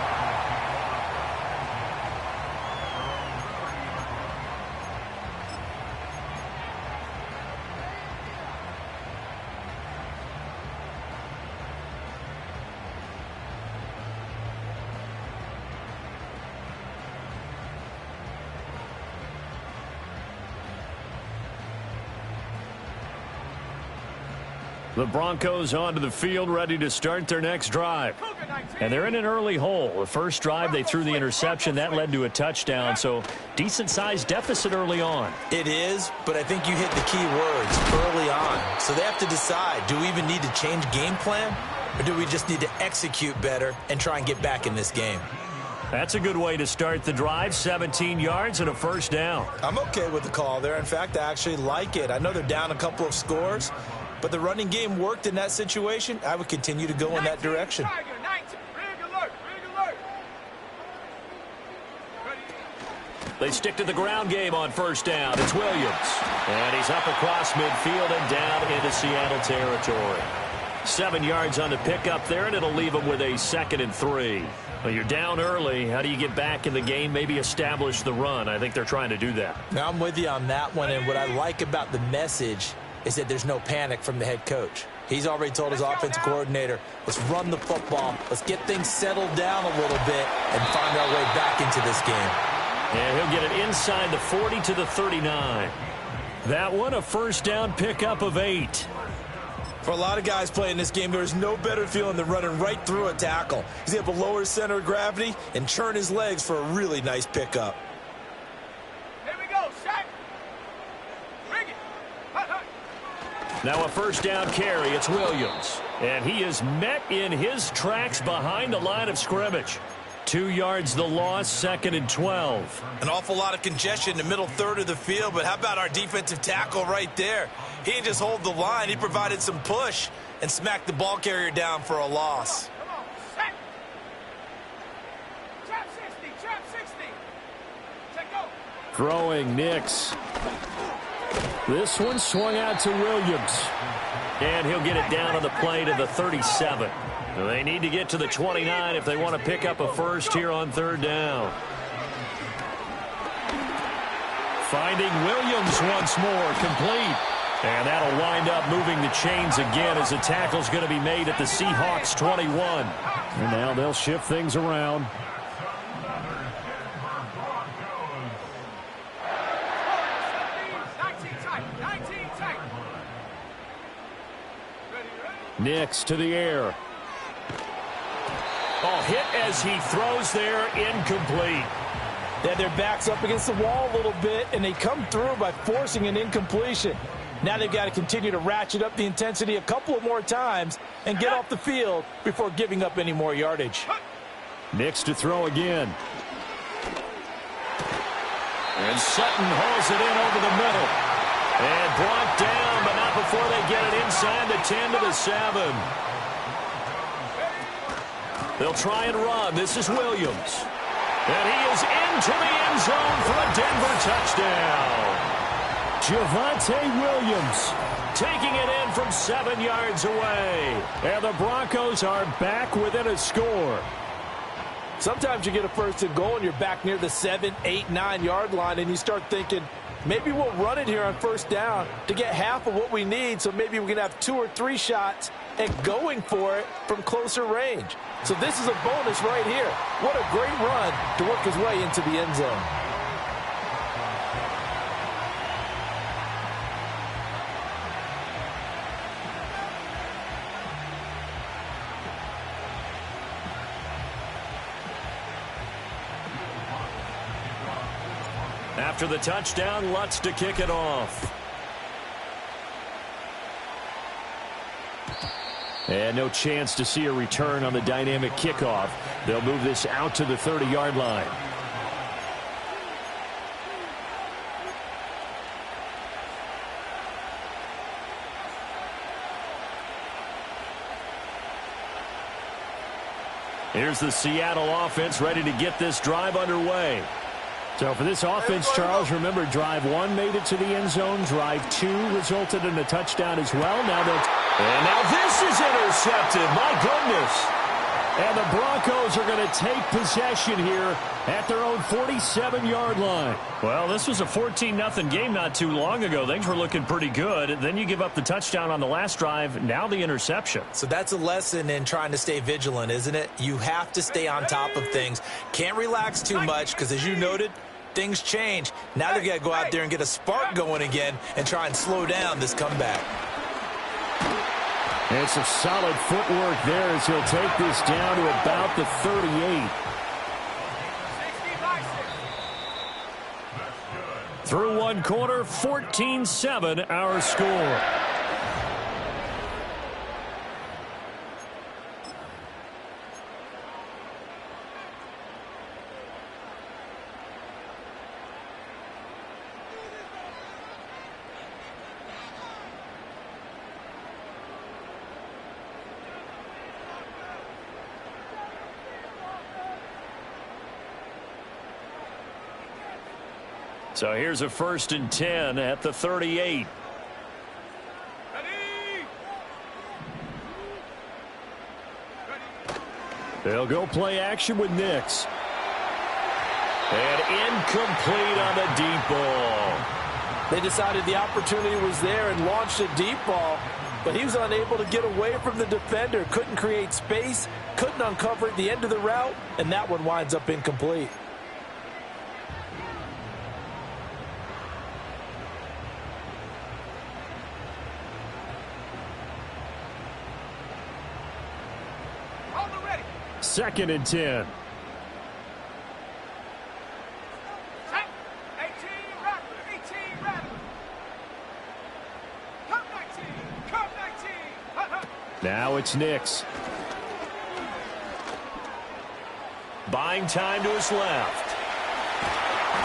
The Broncos onto the field, ready to start their next drive. And they're in an early hole. The first drive, they threw the interception. That led to a touchdown, so decent-sized deficit early on. It is, but I think you hit the key words, early on. So they have to decide, do we even need to change game plan, or do we just need to execute better and try and get back in this game? That's a good way to start the drive, 17 yards and a first down. I'm okay with the call there. In fact, I actually like it. I know they're down a couple of scores, but the running game worked in that situation. I would continue to go in that direction. They stick to the ground game on first down. It's Williams. And he's up across midfield and down into Seattle territory. 7 yards on the pickup there, and it'll leave him with a 2nd and 3. Well, you're down early. How do you get back in the game, maybe establish the run? I think they're trying to do that. Now, I'm with you on that one, and what I like about the message is that there's no panic from the head coach. He's already told his offensive coordinator, let's run the football, let's get things settled down a little bit and find our way back into this game. And he'll get it inside the 40 to the 39. That one, a first down pickup of 8. For a lot of guys playing this game, there is no better feeling than running right through a tackle. He's able to lower his center of gravity and turn his legs for a really nice pickup. Here we go, Shaq. Bring it. Now a first down carry. It's Williams. And he is met in his tracks behind the line of scrimmage. 2 yards the loss, 2nd and 12. An awful lot of congestion in the middle third of the field, but how about our defensive tackle right there? He didn't just hold the line. He provided some push and smacked the ball carrier down for a loss. Come on, Shaq. Trap 60, trap 60. Check go. Throwing Nix. This one swung out to Williams. And he'll get it down on the play to the 37. They need to get to the 29 if they want to pick up a first here on 3rd down. Finding Williams once more, complete. And that'll wind up moving the chains again as the tackle's going to be made at the Seahawks 21. And now they'll shift things around. Nix to the air. Oh, hit as he throws there, incomplete. Yeah, their back's up against the wall a little bit, and they come through by forcing an incompletion. Now they've got to continue to ratchet up the intensity a couple of more times and get off the field before giving up any more yardage. Nix to throw again. And Sutton hauls it in over the middle. And brought down, but not before they get it inside the 10 to the 7. They'll try and run. This is Williams. And he is into the end zone for a Denver touchdown. Javonte Williams taking it in from 7 yards away. And the Broncos are back within a score. Sometimes you get a first and goal and you're back near the 7, 8, 9-yard line, and you start thinking, maybe we'll run it here on first down to get half of what we need, so maybe we can have 2 or 3 shots and going for it from closer range. So this is a bonus right here. What a great run to work his way into the end zone. After the touchdown, Lutz to kick it off. And no chance to see a return on the dynamic kickoff. They'll move this out to the 30-yard line. Here's the Seattle offense ready to get this drive underway. So for this offense, Charles, remember, drive 1 made it to the end zone. Drive 2 resulted in a touchdown as well. And now this is intercepted. My goodness. And the Broncos are going to take possession here at their own 47-yard line. Well, this was a 14-0 game not too long ago. Things were looking pretty good. Then you give up the touchdown on the last drive. Now the interception. So that's a lesson in trying to stay vigilant, isn't it? You have to stay on top of things. Can't relax too much because, as you noted, things change. Now they've got to go out there and get a spark going again and try and slow down this comeback. And some solid footwork there as he'll take this down to about the 38. Through one quarter, 14-7 our score. So here's a 1st and 10 at the 38. They'll go play action with Nix. And incomplete on the deep ball. They decided the opportunity was there and launched a deep ball, but he was unable to get away from the defender. Couldn't create space, couldn't uncover at the end of the route, and that one winds up incomplete. Second and 10. Now it's Nix. Buying time to his left.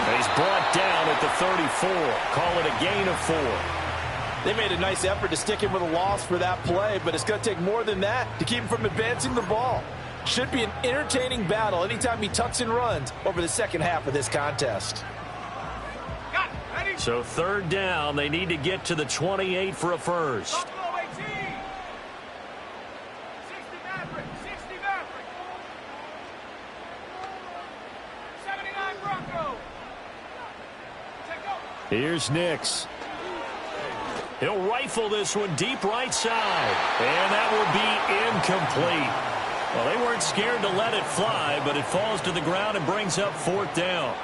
And he's brought down at the 34. Call it a gain of 4. They made a nice effort to stick him with a loss for that play, but it's going to take more than that to keep him from advancing the ball. Should be an entertaining battle anytime he tucks and runs over the second half of this contest. So 3rd down, they need to get to the 28 for a first. Here's Nix. He'll rifle this one deep right side. And that will be incomplete. Well, they weren't scared to let it fly, but it falls to the ground and brings up 4th down.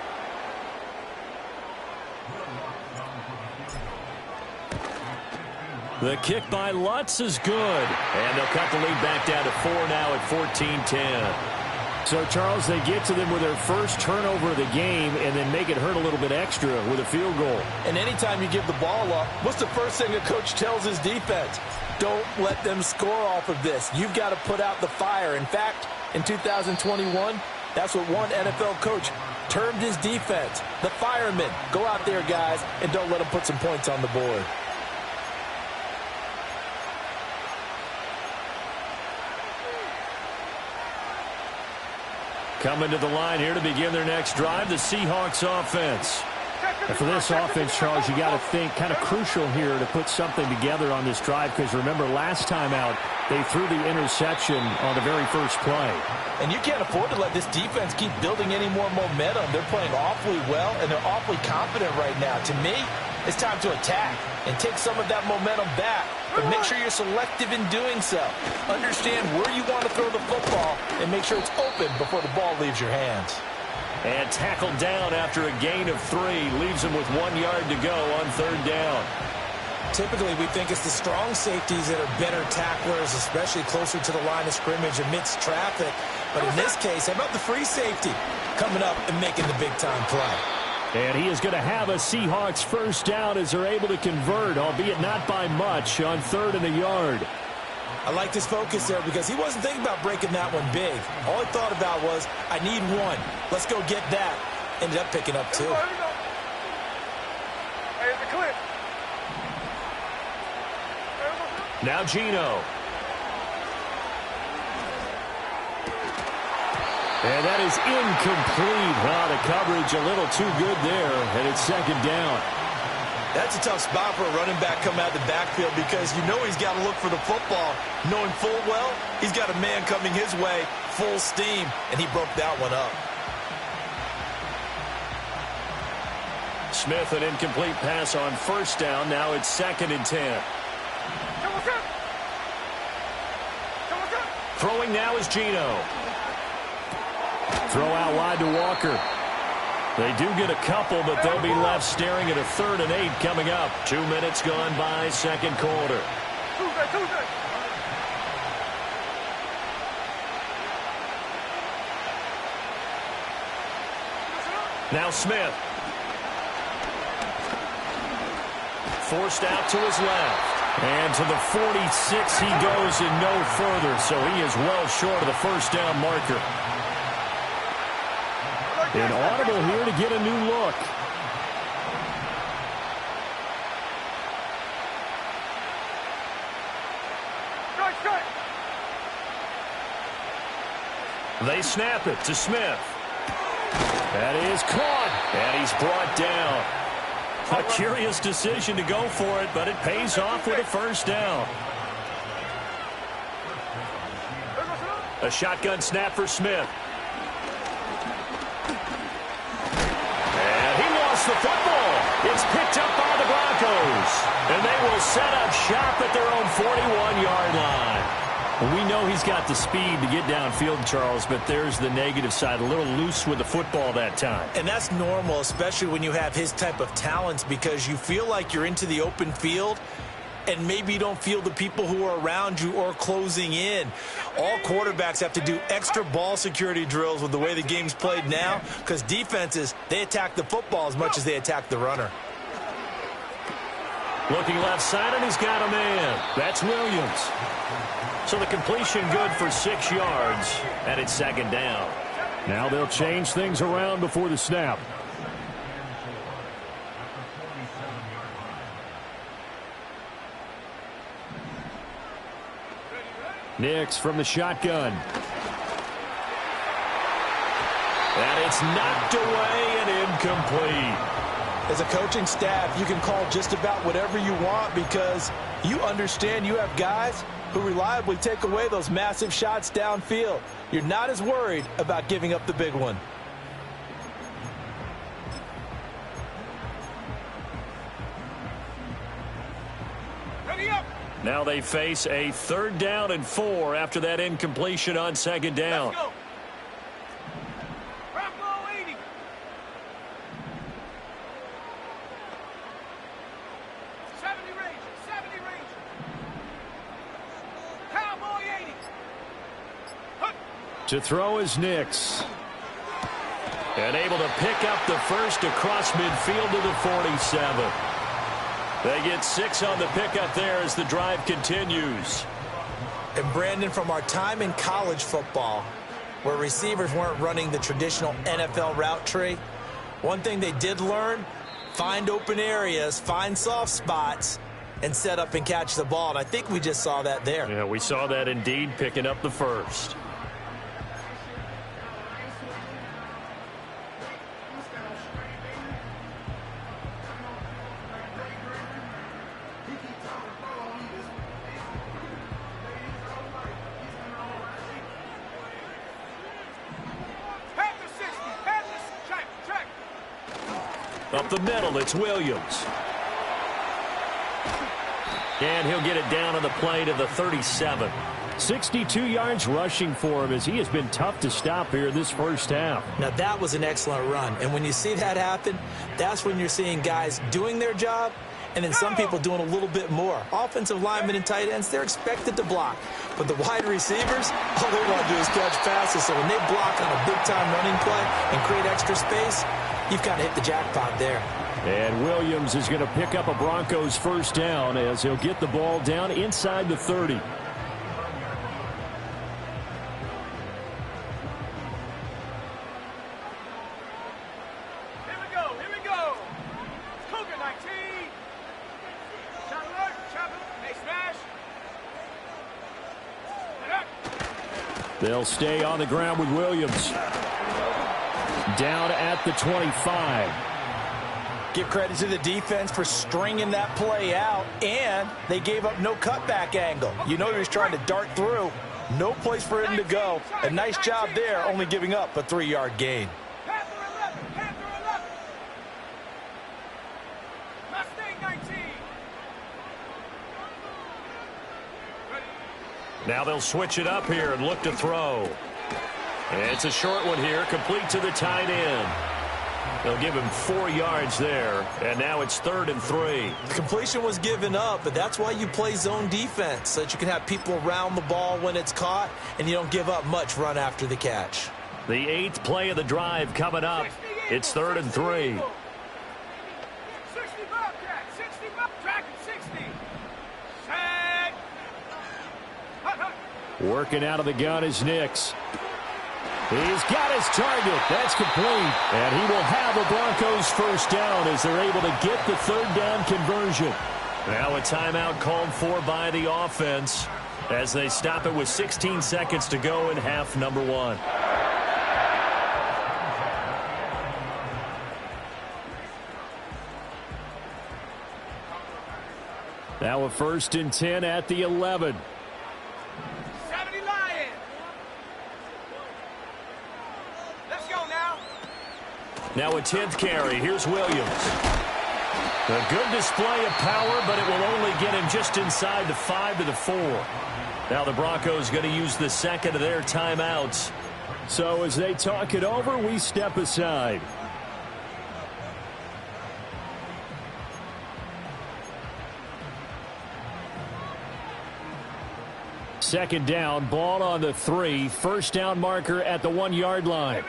The kick by Lutz is good. And they'll cut the lead back down to 4 now at 14-10. So, Charles, they get to them with their first turnover of the game and then make it hurt a little bit extra with a field goal. And anytime you give the ball up, what's the first thing a coach tells his defense? Don't let them score off of this. You've got to put out the fire. In fact, in 2021, that's what one NFL coach termed his defense. The firemen. Go out there, guys, and don't let them put some points on the board. Coming to the line here to begin their next drive, the Seahawks offense. And for this offense, Charles, you got to think kind of crucial here to put something together on this drive, because remember last time out, they threw the interception on the very first play. And you can't afford to let this defense keep building any more momentum. They're playing awfully well, and they're awfully confident right now. To me, it's time to attack and take some of that momentum back. But make sure you're selective in doing so. Understand where you want to throw the football and make sure it's open before the ball leaves your hands. And tackled down after a gain of 3. Leaves him with 1 yard to go on 3rd down. Typically, we think it's the strong safeties that are better tacklers, especially closer to the line of scrimmage amidst traffic. But in this case, how about the free safety coming up and making the big-time play? And he is going to have a Seahawks first down as they're able to convert, albeit not by much, on 3rd and a yard. I liked his focus there because he wasn't thinking about breaking that one big. All he thought about was, I need one. Let's go get that. Ended up picking up 2. Hey, it's a clip. Now Gino. And that is incomplete. Wow, the coverage a little too good there, and it's 2nd down. That's a tough spot for a running back coming out of the backfield because you know he's got to look for the football, knowing full well he's got a man coming his way, full steam, and he broke that one up. Smith, an incomplete pass on 1st down. Now it's 2nd and 10. Throwing now is Gino. Throw out wide to Walker. They do get a couple, but they'll be left staring at a 3rd and 8 coming up. 2 minutes gone by, 2nd quarter. Now Smith. Forced out to his left. And to the 46 he goes and no further, so he is well short of the 1st down marker. An audible here to get a new look. They snap it to Smith. That is caught, and he's brought down. A curious decision to go for it, but it pays off with a 1st down. A shotgun snap for Smith. And he lost the football. It's picked up by the Broncos. And they will set up shop at their own 41-yard line. We know he's got the speed to get downfield, Charles, but there's the negative side. A little loose with the football that time. And that's normal, especially when you have his type of talents, because you feel like you're into the open field and maybe you don't feel the people who are around you or closing in. All quarterbacks have to do extra ball security drills with the way the game's played now, because defenses, they attack the football as much as they attack the runner. Looking left side, and he's got a man. That's Williams. So the completion good for 6 yards, and it's 2nd down. Now they'll change things around before the snap. Nix from the shotgun. And it's knocked away and incomplete. As a coaching staff, you can call just about whatever you want because you understand you have guys who reliably take away those massive shots downfield. You're not as worried about giving up the big one. Now they face a 3rd down and 4 after that incompletion on 2nd down. Let's go. Bravo 80. To throw is Nix. And able to pick up the first across midfield to the 47. They get 6 on the pickup there as the drive continues. And Brandon, from our time in college football, where receivers weren't running the traditional NFL route tree, one thing they did learn, find open areas, find soft spots, and set up and catch the ball. And I think we just saw that there. Yeah, we saw that indeed, picking up the first. Up the middle, it's Williams. And he'll get it down on the play to the 37. 62 yards rushing for him as he has been tough to stop here this first half. Now, that was an excellent run. And when you see that happen, that's when you're seeing guys doing their job and then some people doing a little bit more. Offensive linemen and tight ends, they're expected to block. But the wide receivers, all they want to do is catch passes. So when they block on a big-time running play and create extra space, you've kind of hit the jackpot there. And Williams is going to pick up a Broncos first down as he'll get the ball down inside the 30. They'll stay on the ground with Williams. Down at the 25. Give credit to the defense for stringing that play out, and they gave up no cutback angle. You know he was trying to dart through. No place for him to go. A nice job there, only giving up a 3-yard gain. Now they'll switch it up here and look to throw. And it's a short one here, complete to the tight end. They'll give him 4 yards there, and now it's 3rd and 3. The completion was given up, but that's why you play zone defense, so that you can have people around the ball when it's caught, and you don't give up much run after the catch. The 8th play of the drive coming up. It's 3rd and 3. Working out of the gun is Nix. He's got his target. That's complete. And he will have a Broncos first down as they're able to get the 3rd down conversion. Now a timeout called for by the offense as they stop it with 16 seconds to go in half number 1. Now a 1st and 10 at the 11. Now a 10th carry. Here's Williams. A good display of power, but it will only get him just inside the 5 to the 4. Now the Broncos going to use the second of their timeouts. So as they talk it over, we step aside. Second down, ball on the 3. First down marker at the 1-yard line.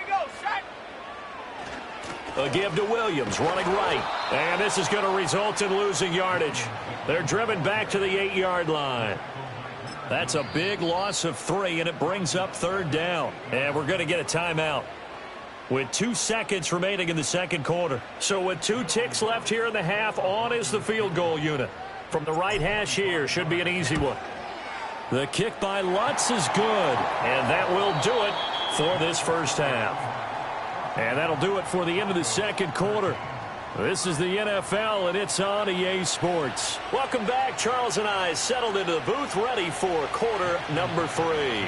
A give to Williams, running right. And this is going to result in losing yardage. They're driven back to the 8-yard line. That's a big loss of 3, and it brings up 3rd down. And we're going to get a timeout with 2 seconds remaining in the second quarter. So with 2 ticks left here in the half, on is the field goal unit. From the right hash here, should be an easy one. The kick by Lutz is good, and that will do it for this first half. And that'll do it for the end of the second quarter. This is the NFL, and it's on EA Sports. Welcome back. Charles and I settled into the booth, ready for quarter number 3.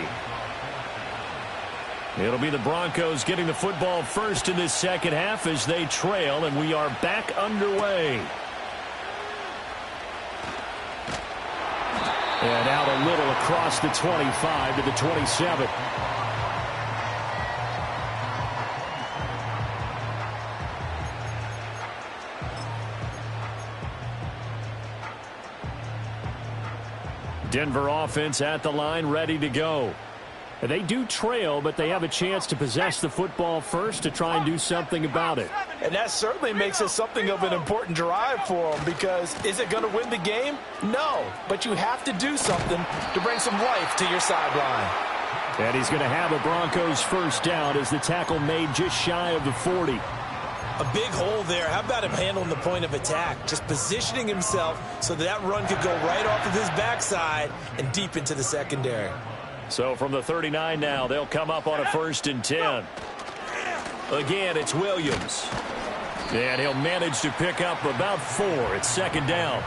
It'll be the Broncos getting the football first in this second half as they trail, and we are back underway. And out a little across the 25 to the 27. Denver offense at the line, ready to go. They do trail, but they have a chance to possess the football first to try and do something about it. And that certainly makes it something of an important drive for them, because is it going to win the game? No, but you have to do something to bring some life to your sideline. And he's going to have a Broncos first down as the tackle made just shy of the 40. A big hole there. How about him handling the point of attack? Just positioning himself so that run could go right off of his backside and deep into the secondary. So from the 39 now, they'll come up on a 1st and 10. Again, it's Williams. And he'll manage to pick up about 4. It's 2nd down.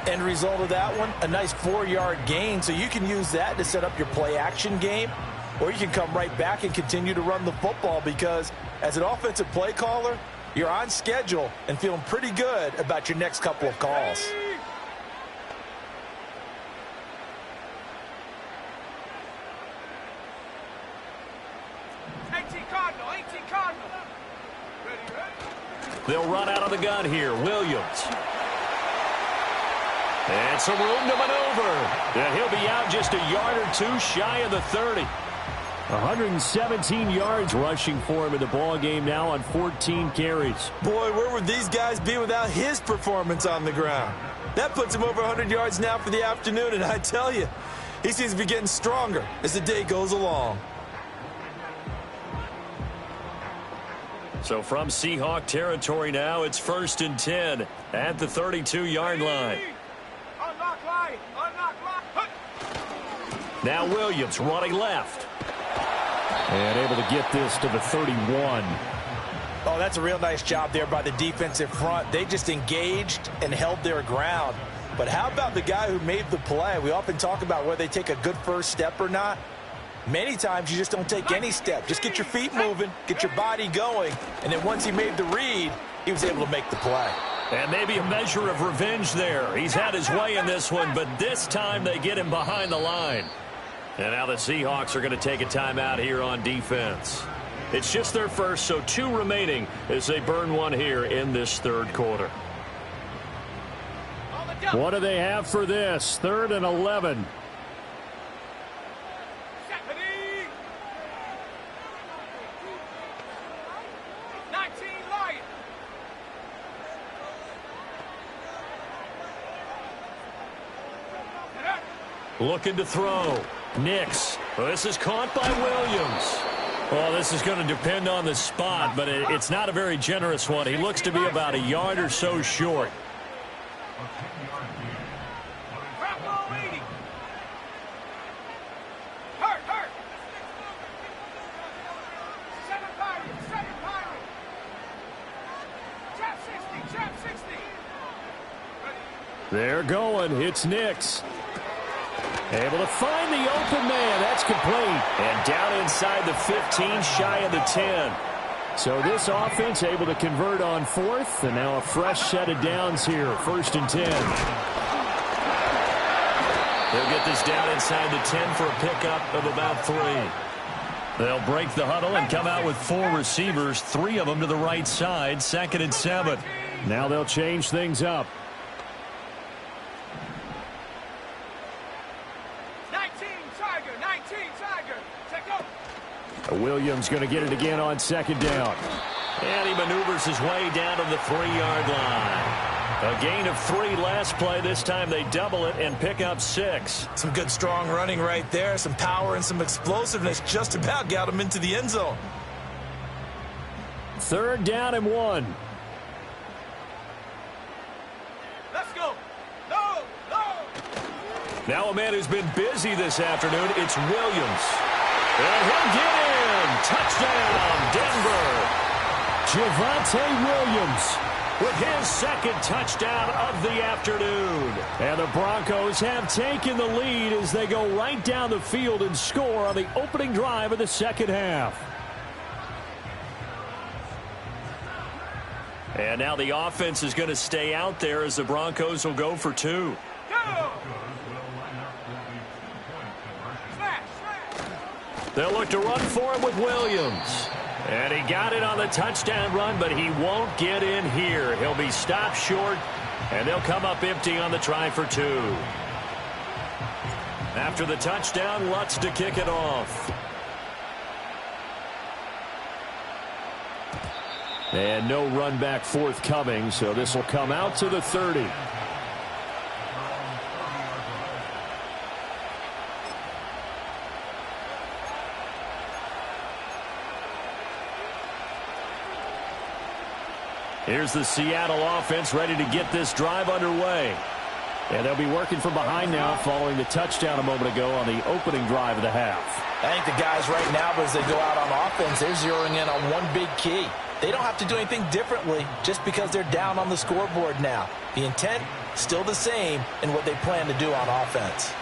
End result of that one, a nice 4-yard gain. So you can use that to set up your play-action game, or you can come right back and continue to run the football, because as an offensive play caller, you're on schedule and feeling pretty good about your next couple of calls. They'll run out of the gun here. Williams. And some room to maneuver. And he'll be out just a yard or 2 shy of the 30. 117 yards rushing for him in the ball game now on 14 carries. Boy, where would these guys be without his performance on the ground? That puts him over 100 yards now for the afternoon, and I tell you, he seems to be getting stronger as the day goes along. So from Seahawk territory now, it's 1st and 10 at the 32-yard line. Now Williams running left. And able to get this to the 31. Oh, that's a real nice job there by the defensive front. They just engaged and held their ground. But how about the guy who made the play? We often talk about whether they take a good first step or not. Many times you just don't take any step. Just get your feet moving, get your body going, and then once he made the read, he was able to make the play. And maybe a measure of revenge there. He's had his way in this one, but this time they get him behind the line. And now the Seahawks are going to take a timeout here on defense. It's just their first, so 2 remaining as they burn one here in this 3rd quarter. What do they have for this? 3rd and 11. Looking to throw. Nix. Well, this is caught by Williams. Well, this is going to depend on the spot, but it's not a very generous one. He looks to be about a yard or so short. They're going. It's Nix. Able to find the open man. That's complete. And down inside the 15, shy of the 10. So this offense able to convert on 4th, and now a fresh set of downs here. 1st and 10. They'll get this down inside the 10 for a pickup of about 3. They'll break the huddle and come out with 4 receivers, 3 of them to the right side. 2nd and 7. Now they'll change things up. Williams going to get it again on 2nd down. And he maneuvers his way down to the 3-yard line. A gain of 3 last play. This time they double it and pick up 6. Some good strong running right there. Some power and some explosiveness just about got him into the end zone. 3rd down and 1. Let's go. No, no. Now a man who's been busy this afternoon, it's Williams. And he'll get in. Touchdown, Denver. Javonte Williams with his 2nd touchdown of the afternoon. And the Broncos have taken the lead as they go right down the field and score on the opening drive of the 2nd half. And now the offense is going to stay out there as the Broncos will go for 2. Go. They'll look to run for him with Williams. And he got it on the touchdown run, but he won't get in here. He'll be stopped short, and they'll come up empty on the try for 2. After the touchdown, Lutz to kick it off. And no run back forthcoming, so this will come out to the 30. Here's the Seattle offense ready to get this drive underway. And they'll be working from behind now following the touchdown a moment ago on the opening drive of the half. I think the guys right now, as they go out on offense, they're zeroing in on one big key. They don't have to do anything differently just because they're down on the scoreboard now. The intent, still the same in what they plan to do on offense.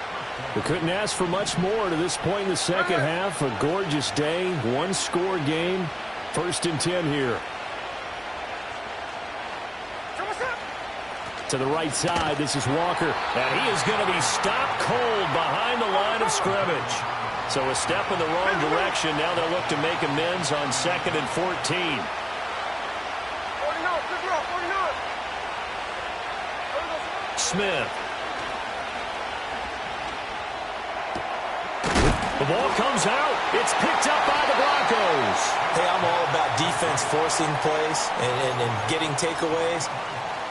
We couldn't ask for much more to this point in the second half. A gorgeous day, one-score game. 1st and 10 here. To the right side, this is Walker. And he is going to be stopped cold behind the line of scrimmage. So a step in the wrong direction. Now they'll look to make amends on 2nd and 14. 49, Smith. The ball comes out. It's picked up by the Broncos. Hey, I'm all about defense forcing plays and getting takeaways.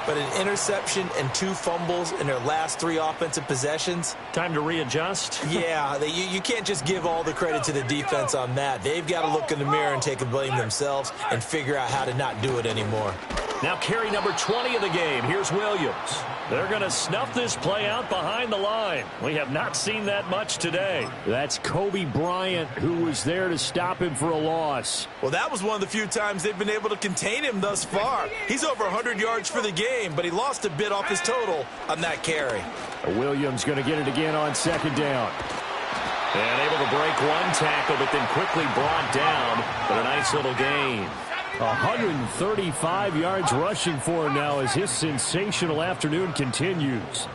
But an interception and 2 fumbles in their last 3 offensive possessions. Time to readjust. Yeah, you can't just give all the credit to the defense on that. They've got to look in the mirror and take a blame themselves and figure out how to not do it anymore. Now carry number 20 of the game. Here's Williams. They're going to snuff this play out behind the line. We have not seen that much today. That's Kobe Bryant, who was there to stop him for a loss. Well, that was one of the few times they've been able to contain him thus far. He's over 100 yards for the game, but he lost a bit off his total on that carry. Williams going to get it again on 2nd down. And able to break one tackle, but then quickly brought down. But a nice little gain. 135 yards rushing for him now as his sensational afternoon continues.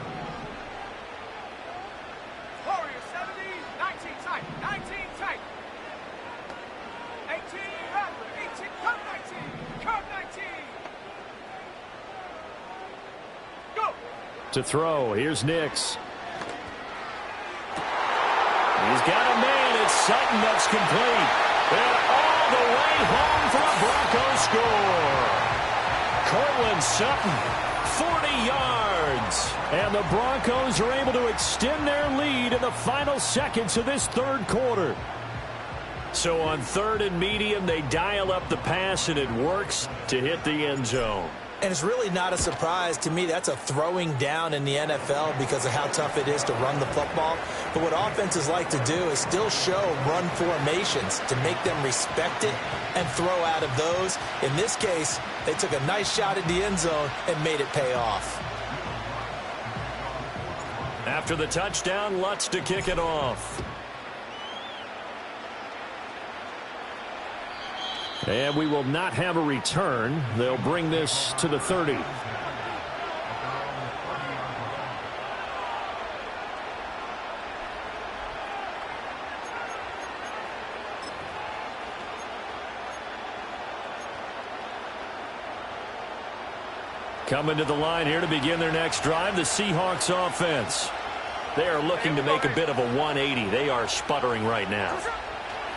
Warrior 70, 19 tight, 19 tight. 18, 18, come 19, come 19. Go. To throw, here's Nix. He's got a man, it's Sutton, that's complete. And all the way home for a Broncos score. Cortland Sutton, 40 yards. And the Broncos are able to extend their lead in the final seconds of this 3rd quarter. So on 3rd and medium, they dial up the pass, and it works to hit the end zone. And it's really not a surprise to me. That's a throwing down in the NFL because of how tough it is to run the football. But what offenses like to do is still show run formations to make them respect it and throw out of those. In this case, they took a nice shot at the end zone and made it pay off. After the touchdown, Lutz to kick it off. And we will not have a return. They'll bring this to the 30. Coming to the line here to begin their next drive, the Seahawks offense. They are looking to make a bit of a 180. They are sputtering right now.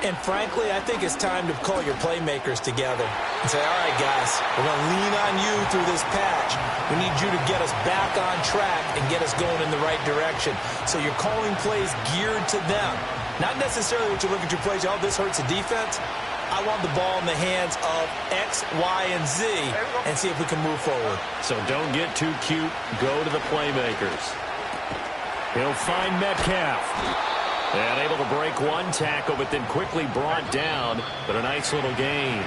And frankly, I think it's time to call your playmakers together and say, all right, guys, we're going to lean on you through this patch. We need you to get us back on track and get us going in the right direction. So you're calling plays geared to them. Not necessarily what you look at your plays, oh, this hurts the defense. I want the ball in the hands of X, Y, and Z and see if we can move forward. So don't get too cute. Go to the playmakers. He'll find Metcalf. And able to break one tackle, but then quickly brought down. But a nice little gain.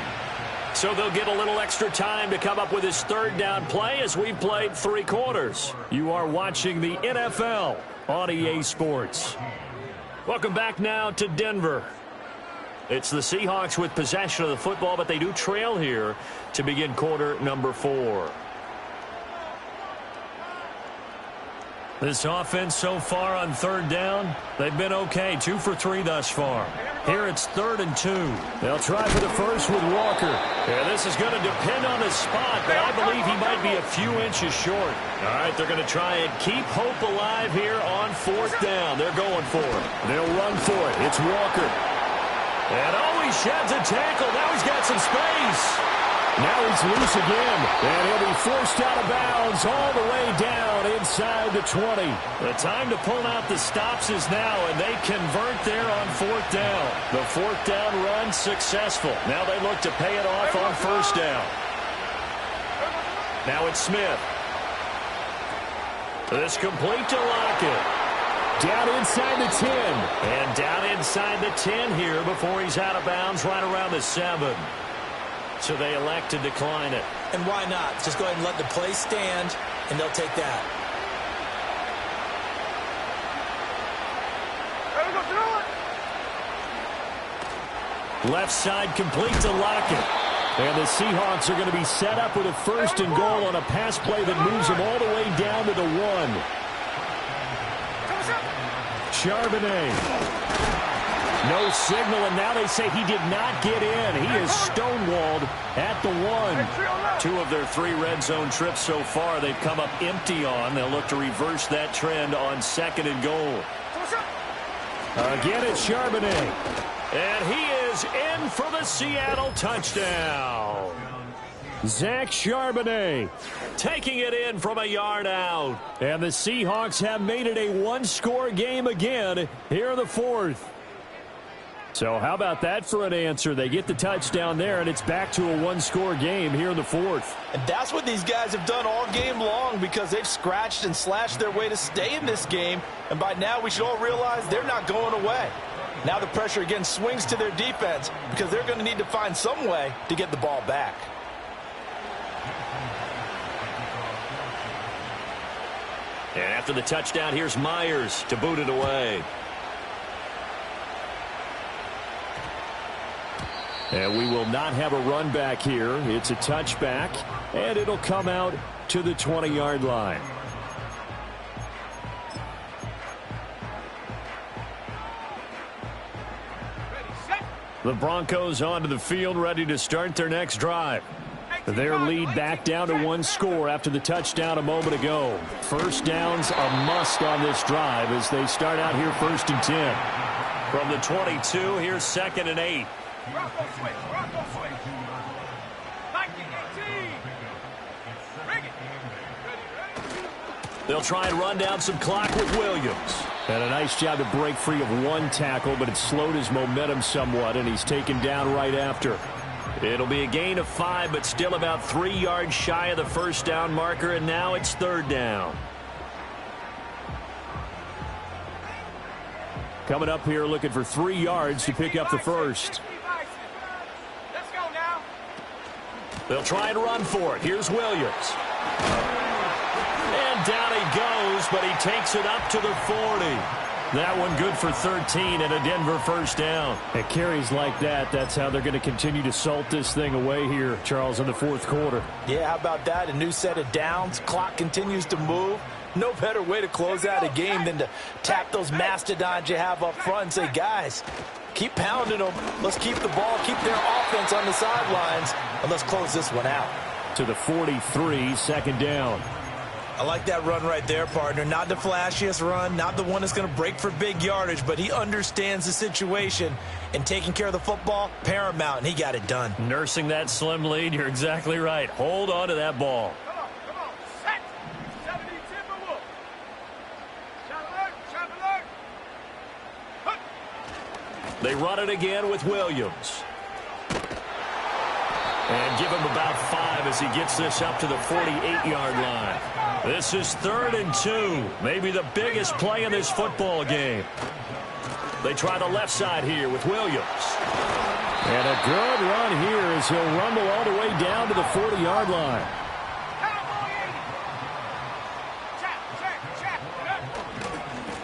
So they'll get a little extra time to come up with his 3rd down play as we've played 3 quarters. You are watching the NFL on EA Sports. Welcome back now to Denver. It's the Seahawks with possession of the football, but they do trail here to begin quarter number 4. This offense so far on third down, they've been okay. 2 for 3 thus far. Here it's 3rd and 2. They'll try for the first with Walker. Yeah, this is going to depend on his spot, but I believe he might be a few inches short. All right, they're going to try and keep hope alive here on 4th down. They're going for it. They'll run for it. It's Walker. And he sheds a tackle. Now he's got some space. Now he's loose again, and he'll be forced out of bounds all the way down inside the 20. The time to pull out the stops is now, and they convert there on 4th down. The 4th down run successful. Now they look to pay it off on 1st down. Now it's Smith. This complete to Lockett. Down inside the 10. And down inside the 10 here before he's out of bounds right around the 7. So they elect to decline it. And why not? Just go ahead and let the play stand, and they'll take that. Left side complete to Lockett. And the Seahawks are going to be set up with a 1st and goal on a pass play that moves them all the way down to the 1. Charbonnet. No signal, and now they say he did not get in. He is stonewalled at the 1. 2 of their 3 red zone trips so far they've come up empty on. They'll look to reverse that trend on 2nd and goal. Again, it's Charbonnet. And he is in for the Seattle touchdown. Zach Charbonnet taking it in from a yard out. And the Seahawks have made it a 1-score game again here in the 4th. So how about that for an answer? They get the touchdown there, and it's back to a 1-score game here in the 4th. And that's what these guys have done all game long, because they've scratched and slashed their way to stay in this game. And by now we should all realize they're not going away. Now the pressure again swings to their defense, because they're going to need to find some way to get the ball back. And after the touchdown, here's Myers to boot it away. And we will not have a run back here. It's a touchback, and it'll come out to the 20-yard line. The Broncos onto the field, ready to start their next drive. Their lead back down to 1 score after the touchdown a moment ago. 1st down's a must on this drive as they start out here 1st and 10. From the 22, here's 2nd and 8. Bronco switch, Bronco switch. 1918. Bring it. Ready. They'll try and run down some clock with Williams. And a nice job to break free of 1 tackle, but it slowed his momentum somewhat, and he's taken down right after. It'll be a gain of 5, but still about 3 yards shy of the 1st down marker, and now it's 3rd down. Coming up here looking for 3 yards to pick up the 1st. Let's go now. They'll try and run for it. Here's Williams. And down he goes, but he takes it up to the 40. That one good for 13 and a Denver 1st down. At carries like that, that's how they're going to continue to salt this thing away here, Charles, in the 4th quarter. Yeah, how about that? A new set of downs. Clock continues to move. No better way to close out a game than to tap those mastodons you have up front and say, guys, keep pounding them. Let's keep the ball, keep their offense on the sidelines, and let's close this one out. To the 43, 2nd down. I like that run right there, partner. Not the flashiest run, not the one that's going to break for big yardage, but he understands the situation, and taking care of the football, paramount, and he got it done. Nursing that slim lead, you're exactly right. Hold on to that ball. Come on, set. 70 Timberwolves. Shot alert, shot alert. They run it again with Williams. And give him about 5 as he gets this up to the 48-yard line. This is 3rd and 2. Maybe the biggest play in this football game. They try the left side here with Williams. And a good run here as he'll rumble all the way down to the 40-yard line.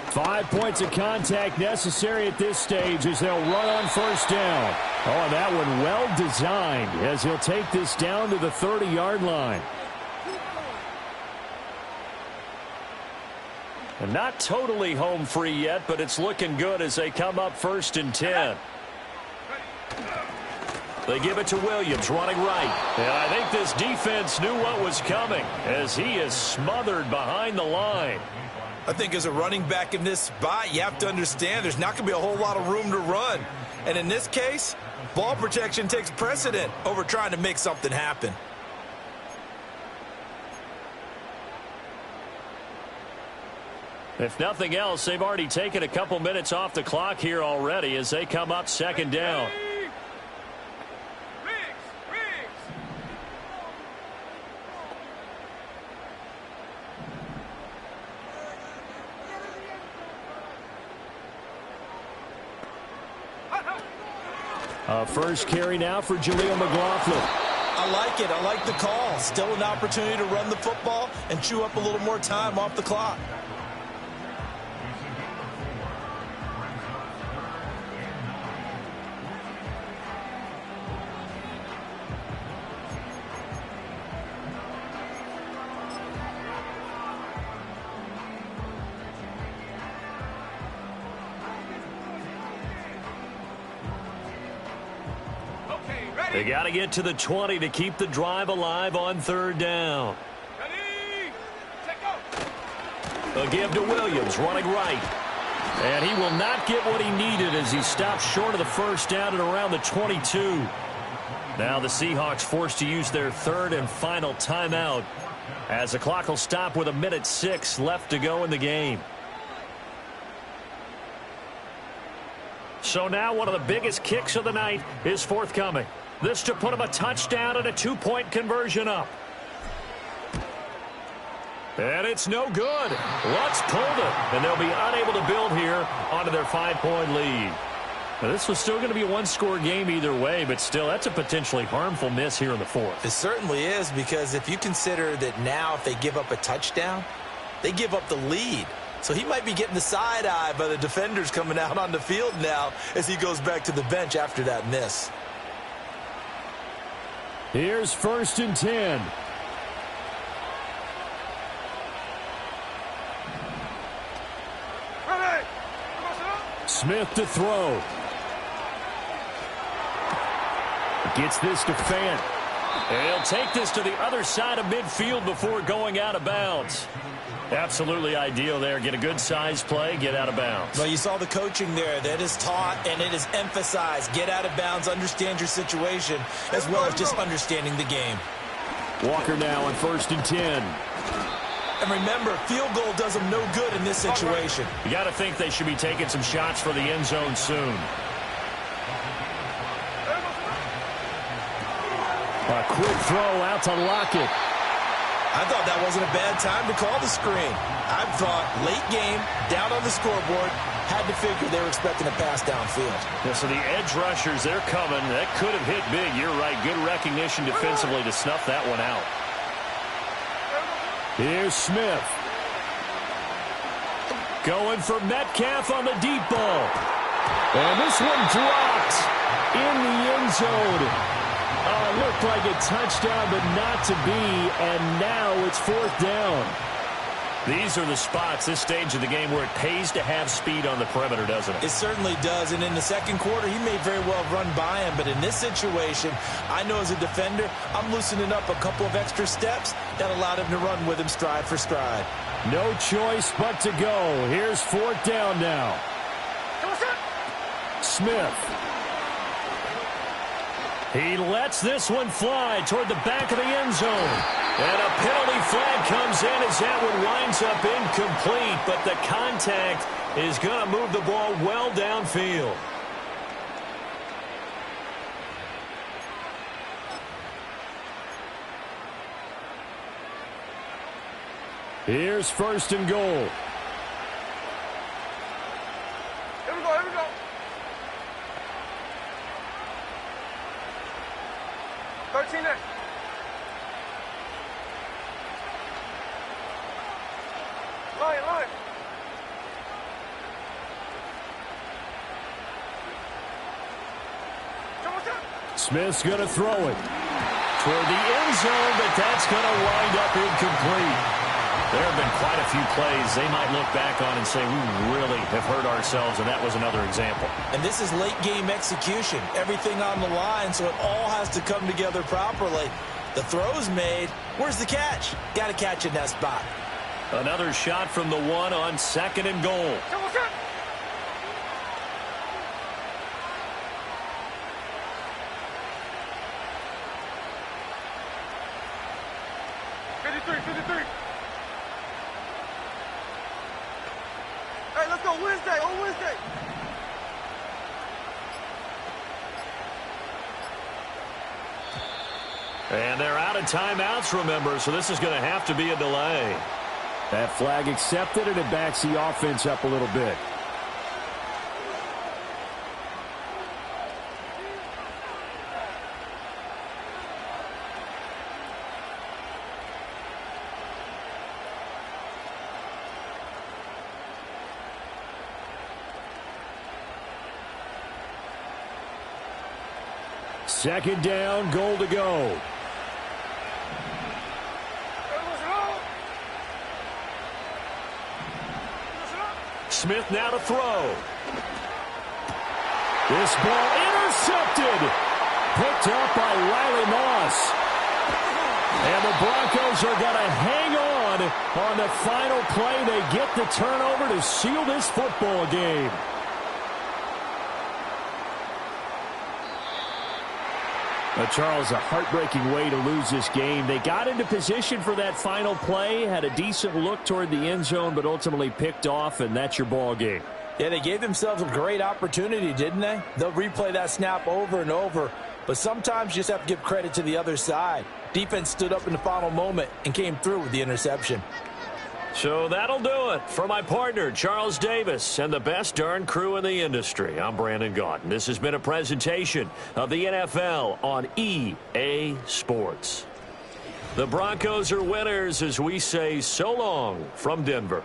5 points of contact necessary at this stage as they'll run on 1st down. Oh, and that one well designed as he'll take this down to the 30-yard line. And not totally home free yet, but it's looking good as they come up 1st and 10. They give it to Williams, running right. And I think this defense knew what was coming as he is smothered behind the line. I think as a running back in this spot, you have to understand there's not going to be a whole lot of room to run. And in this case, ball protection takes precedent over trying to make something happen. If nothing else, they've already taken a couple minutes off the clock here already as they come up 2nd down. First carry now for Jaleel McLaughlin. I like it. I like the call. Still an opportunity to run the football and chew up a little more time off the clock. They got to get to the 20 to keep the drive alive on 3rd down. A give to Williams, running right. And he will not get what he needed as he stops short of the 1st down at around the 22. Now the Seahawks forced to use their 3rd and final timeout as the clock will stop with 1:06 left to go in the game. So now one of the biggest kicks of the night is forthcoming. This to put him a touchdown and a 2-point conversion up. And it's no good. Lutz pulled it, and they'll be unable to build here onto their 5-point lead. Now, this was still going to be a one-score game either way, but still, that's a potentially harmful miss here in the 4th. It certainly is, because if you consider that now if they give up a touchdown, they give up the lead. So he might be getting the side eye by the defenders coming out on the field now as he goes back to the bench after that miss. Here's 1st and 10. Smith to throw. Gets this to Fant. And he'll take this to the other side of midfield before going out of bounds. Absolutely ideal there. Get a good size play, get out of bounds. Well, you saw the coaching there. That is taught and it is emphasized. Get out of bounds, understand your situation, as well as just understanding the game. Walker now on 1st and 10. And remember, field goal does them no good in this situation. You got to think they should be taking some shots for the end zone soon. A quick throw out to Lockett. I thought that wasn't a bad time to call the screen. I thought late game, down on the scoreboard, had to figure they were expecting a pass downfield. Yeah, so the edge rushers, they're coming. That could have hit big. You're right. Good recognition defensively to snuff that one out. Here's Smith. Going for Metcalf on the deep ball. And this one dropped in the end zone. Looked like a touchdown, but not to be, and now it's 4th down. These are the spots, this stage of the game, where it pays to have speed on the perimeter, doesn't it? It certainly does, and in the second quarter, he may very well run by him, but in this situation, I know as a defender, I'm loosening up a couple of extra steps that allowed him to run with him stride for stride. No choice but to go. Here's 4th down now. Smith. He lets this one fly toward the back of the end zone. And a penalty flag comes in as that one winds up incomplete. But the contact is going to move the ball well downfield. Here's 1st and goal. Here we go, here we go. 13 next. Line. Smith's going to throw it toward the end zone, but that's going to wind up incomplete. There have been quite a few plays they might look back on and say, we really have hurt ourselves, and that was another example. And this is late-game execution. Everything on the line, so it all has to come together properly. The throw's made. Where's the catch? Got to catch in that spot. Another shot from the one on 2nd and goal. Hey, let's go Wednesday, on Wednesday. And they're out of timeouts, remember, so this is going to have to be a delay. That flag accepted, and it backs the offense up a little bit. Second down, goal to go. Smith now to throw. This ball intercepted. Picked up by Riley Moss. And the Broncos are going to hang on the final play. They get the turnover to seal this football game. Charles, a heartbreaking way to lose this game. They got into position for that final play, had a decent look toward the end zone, but ultimately picked off, and that's your ball game. Yeah, they gave themselves a great opportunity, didn't they? They'll replay that snap over and over, but sometimes you just have to give credit to the other side. Defense stood up in the final moment and came through with the interception. So that'll do it. For my partner, Charles Davis, and the best darn crew in the industry, I'm Brandon Gaudin. This has been a presentation of the NFL on EA Sports. The Broncos are winners as we say so long from Denver.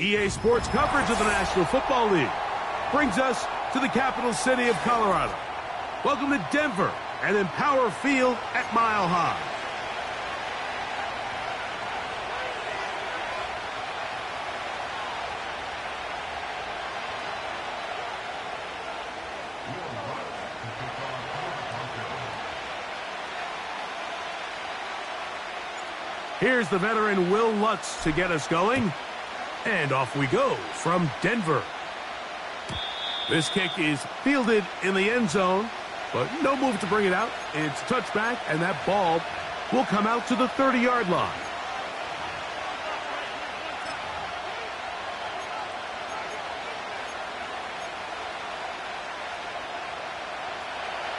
EA Sports coverage of the National Football League brings us to the capital city of Colorado. Welcome to Denver and Empower Field at Mile High. Here's the veteran Will Lutz to get us going. And off we go from Denver. This kick is fielded in the end zone, but no move to bring it out. It's touchback, and that ball will come out to the 30-yard line.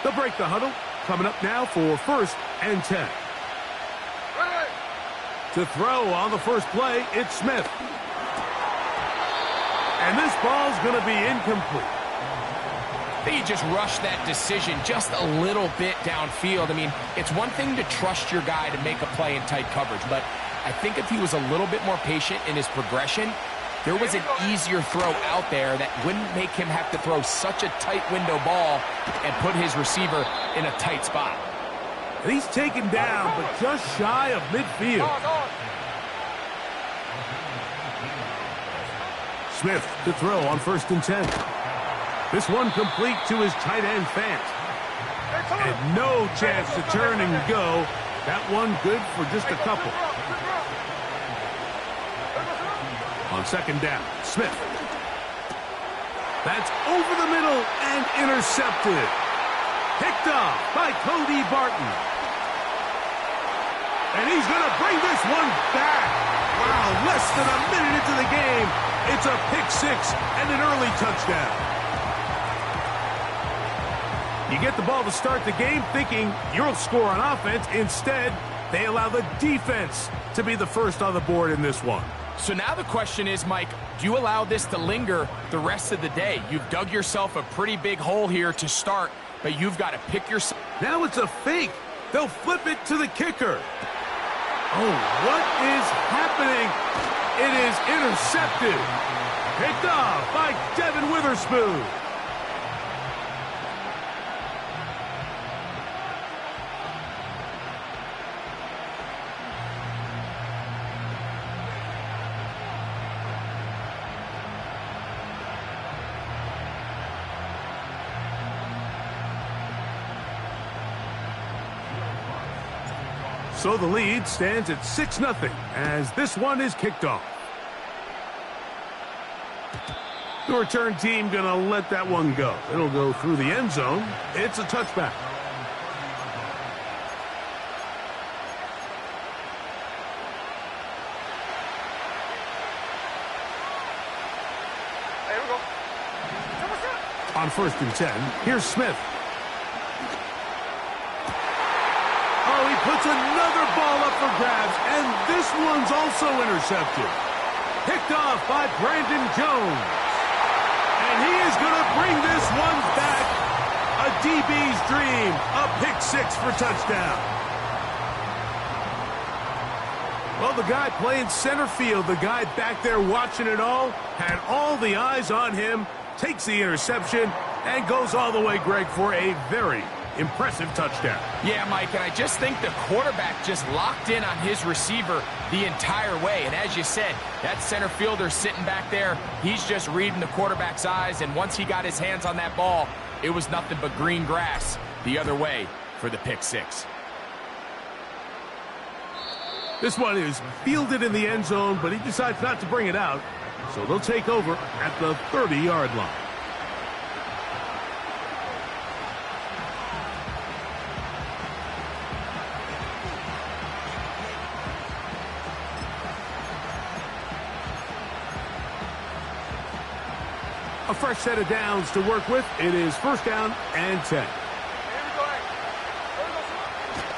They'll break the huddle. Coming up now for 1st and 10. To throw on the first play, it's Smith. And this ball's going to be incomplete. I think he just rushed that decision just a little bit downfield. I mean, it's one thing to trust your guy to make a play in tight coverage, but I think if he was a little bit more patient in his progression, there was an easier throw out there that wouldn't make him have to throw such a tight window ball and put his receiver in a tight spot. And he's taken down, but just shy of midfield. Smith to throw on 1st and 10. This one complete to his tight end, Fant. And no chance to turn and go. That one good for just a couple. On 2nd down, Smith. That's over the middle and intercepted. Picked off by Cody Barton. And he's going to bring this one back. Wow, less than a minute into the game. It's a pick 6 and an early touchdown. You get the ball to start the game thinking you'll score on offense. Instead, they allow the defense to be the first on the board in this one. So now the question is, Mike, do you allow this to linger the rest of the day? You've dug yourself a pretty big hole here to start, but you've got to pick yourself. Now it's a fake. They'll flip it to the kicker. Oh, what is happening? It is intercepted. Picked off by Devin Witherspoon. So the lead stands at 6-0 as this one is kicked off. The return team going to let that one go. It'll go through the end zone. It's a touchback. Here we go. On 1st and 10, here's Smith. Oh, he puts another ball up for grabs, and this one's also intercepted. Picked off by Brandon Jones. And he is going to bring this one back. A DB's dream. A pick 6 for touchdown. Well, the guy playing center field, the guy back there watching it all, had all the eyes on him, takes the interception, and goes all the way, Greg, for a very impressive touchdown. Yeah, Mike, and I just think the quarterback just locked in on his receiver the entire way. And as you said, that center fielder sitting back there, he's just reading the quarterback's eyes. And once he got his hands on that ball, it was nothing but green grass the other way for the pick 6. This one is fielded in the end zone, but he decides not to bring it out. So they'll take over at the 30-yard line. A fresh set of downs to work with. It is 1st down and 10.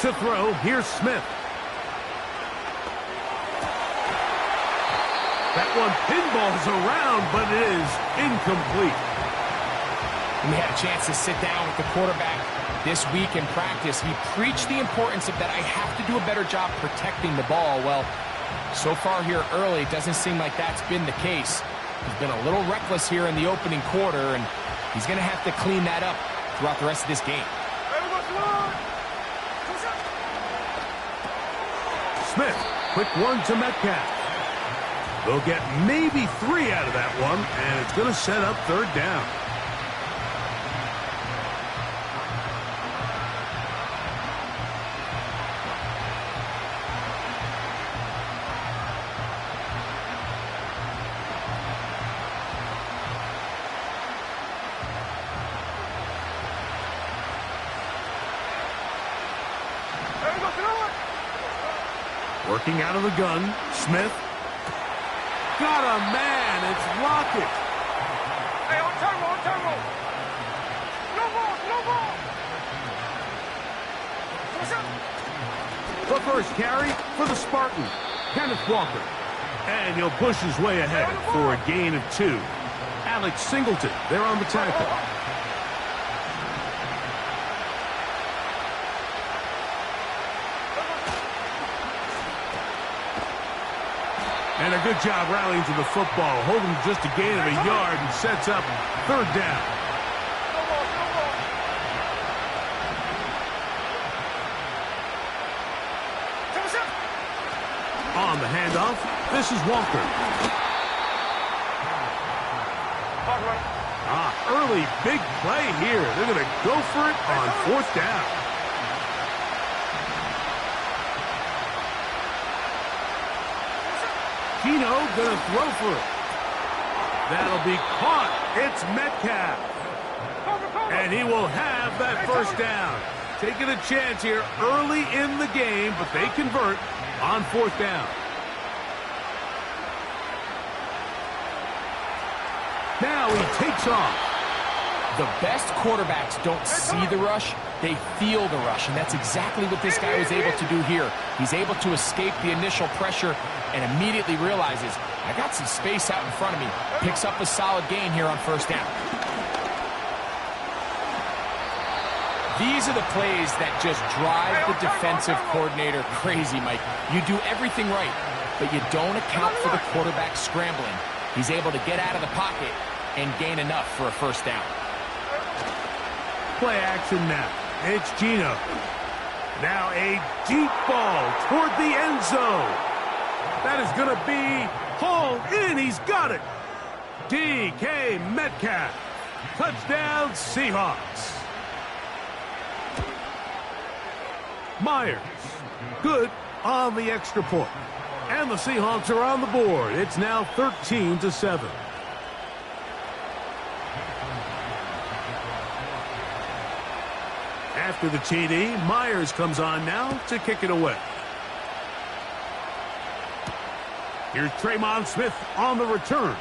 To throw, here's Smith. That one pinballs around, but it is incomplete. We had a chance to sit down with the quarterback this week in practice. He preached the importance of that I have to do a better job protecting the ball. Well, so far here early, it doesn't seem like that's been the case. He's been a little reckless here in the opening quarter, and he's going to have to clean that up throughout the rest of this game. Smith, quick one to Metcalf. They'll get maybe 3 out of that one, and it's going to set up 3rd down. Working out of the gun, Smith. Got a man, it's Lockett. Hey, on turbo. No ball. The first carry for the Spartan, Kenneth Walker. And he'll push his way ahead for a gain of 2. Alex Singleton, they're on the tackle. And a good job rallying to the football, holding just a gain of a yard and sets up third down. On the handoff, this is Walker. Early big play here. They're going to go for it on fourth down. Gino going to throw for it. That'll be caught. It's Metcalf. And he will have that first down. Taking a chance here early in the game, but they convert on fourth down. Now he takes off. The best quarterbacks don't see the rush, they feel the rush, and that's exactly what this guy was able to do here. He's able to escape the initial pressure and immediately realizes, I got some space out in front of me. Picks up a solid gain here on first down. These are the plays that just drive the defensive coordinator crazy, Mike. You do everything right, but you don't account for the quarterback scrambling. He's able to get out of the pocket and gain enough for a first down. Play action now. It's Gino. Now a deep ball toward the end zone. That is going to be hauled in. He's got it. DK Metcalf. Touchdown, Seahawks. Myers. Good on the extra point. And the Seahawks are on the board. It's now 13-7. After the TD, Myers comes on now to kick it away. Here's Tremon Smith on the return.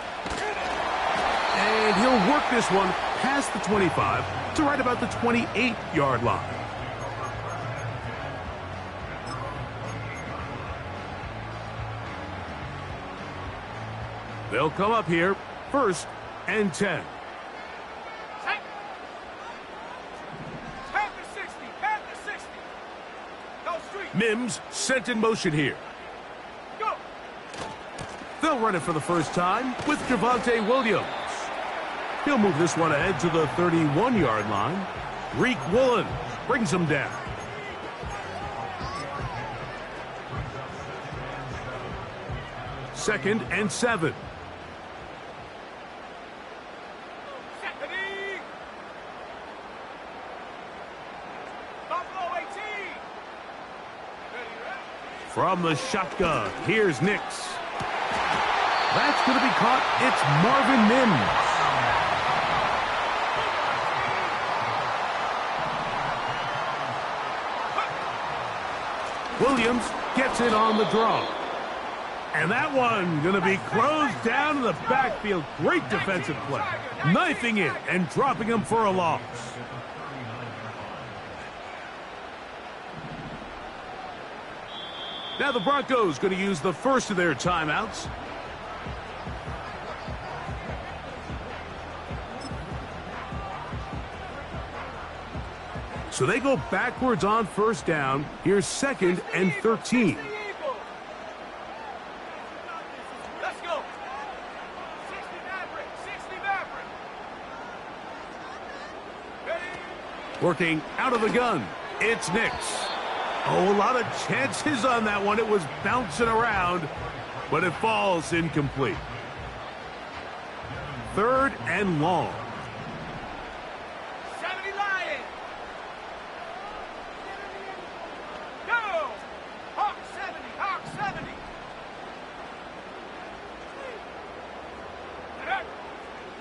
And he'll work this one past the 25 to right about the 28-yard line. They'll come up here, 1st and 10. Mims sent in motion here. Go. They'll run it for the first time with Javonte Williams. He'll move this one ahead to the 31-yard line. Reek Woolen brings him down. Second and 7. From the shotgun, here's Nix. That's going to be caught. It's Marvin Mims. Williams gets it on the draw. And that one going to be closed down in the backfield. Great defensive play. Knifing it and dropping him for a loss. Now the Broncos going to use the first of their timeouts. So they go backwards on first down. Here's 2nd and 13. Let's go. 60 Maverick. Working out of the gun. It's Nix. Oh, a lot of chances on that one. It was bouncing around, but it falls incomplete. 3rd and long. 70 Lions. Go. Hawk 70.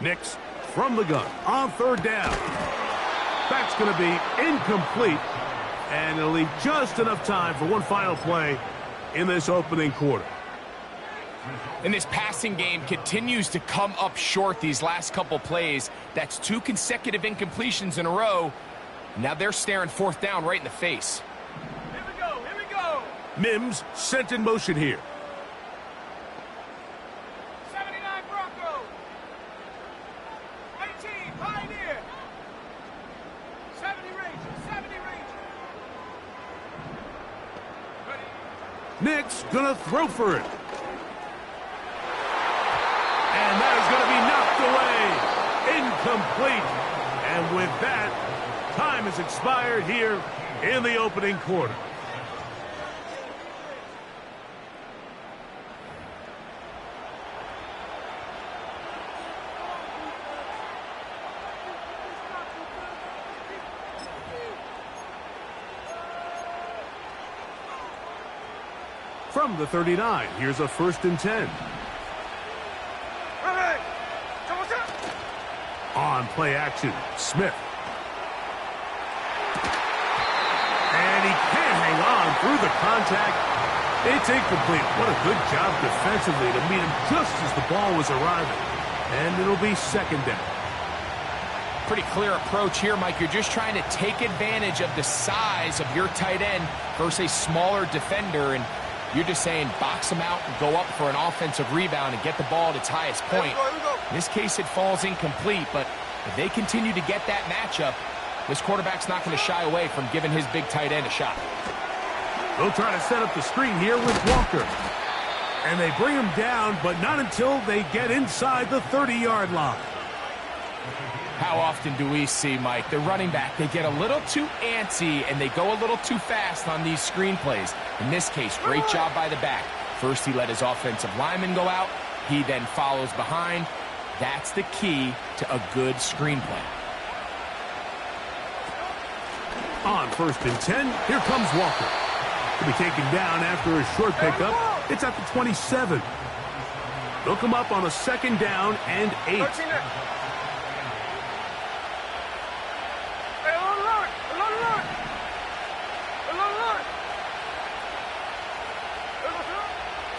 Nix from the gun on 3rd down. That's going to be incomplete. And it'll leave just enough time for one final play in this opening quarter. And this passing game continues to come up short these last couple plays. That's 2 consecutive incompletions in a row. Now they're staring 4th down right in the face. Here we go. Mims sent in motion here. 79 Broncos. 18 Pioneer. 70 Rangers. Nix gonna throw for it. incomplete. And with that, time has expired here in the opening quarter. From the 39, here's a 1st and 10. On play action, Smith. And he can't hang on through the contact. It's incomplete. What a good job defensively to meet him just as the ball was arriving. And it'll be 2nd down. Pretty clear approach here, Mike. You're just trying to take advantage of the size of your tight end versus a smaller defender, and you're just saying box him out and go up for an offensive rebound and get the ball at its highest point. In this case, it falls incomplete, but if they continue to get that matchup, this quarterback's not going to shy away from giving his big tight end a shot. They'll try to set up the screen here with Walker. And they bring him down, but not until they get inside the 30-yard line. How often do we see, Mike, the running back, they get a little too antsy and they go a little too fast on these screen plays. In this case, great job by the back. First, he let his offensive lineman go out. He then follows behind. That's the key to a good screen play. On 1st and 10, here comes Walker. He'll be taken down after a short pickup. It's at the 27. They'll come up on a 2nd down and 8.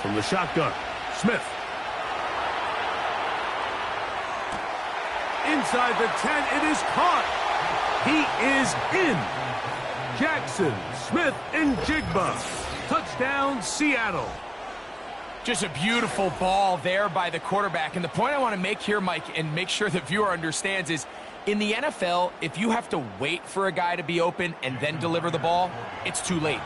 From the shotgun, Smith. Inside the 10, it is caught. He is in. Jackson, Smith, and Jigba. Touchdown, Seattle. Just a beautiful ball there by the quarterback. And the point I want to make here, Mike, and make sure the viewer understands is, in the NFL, if you have to wait for a guy to be open and then deliver the ball, it's too late.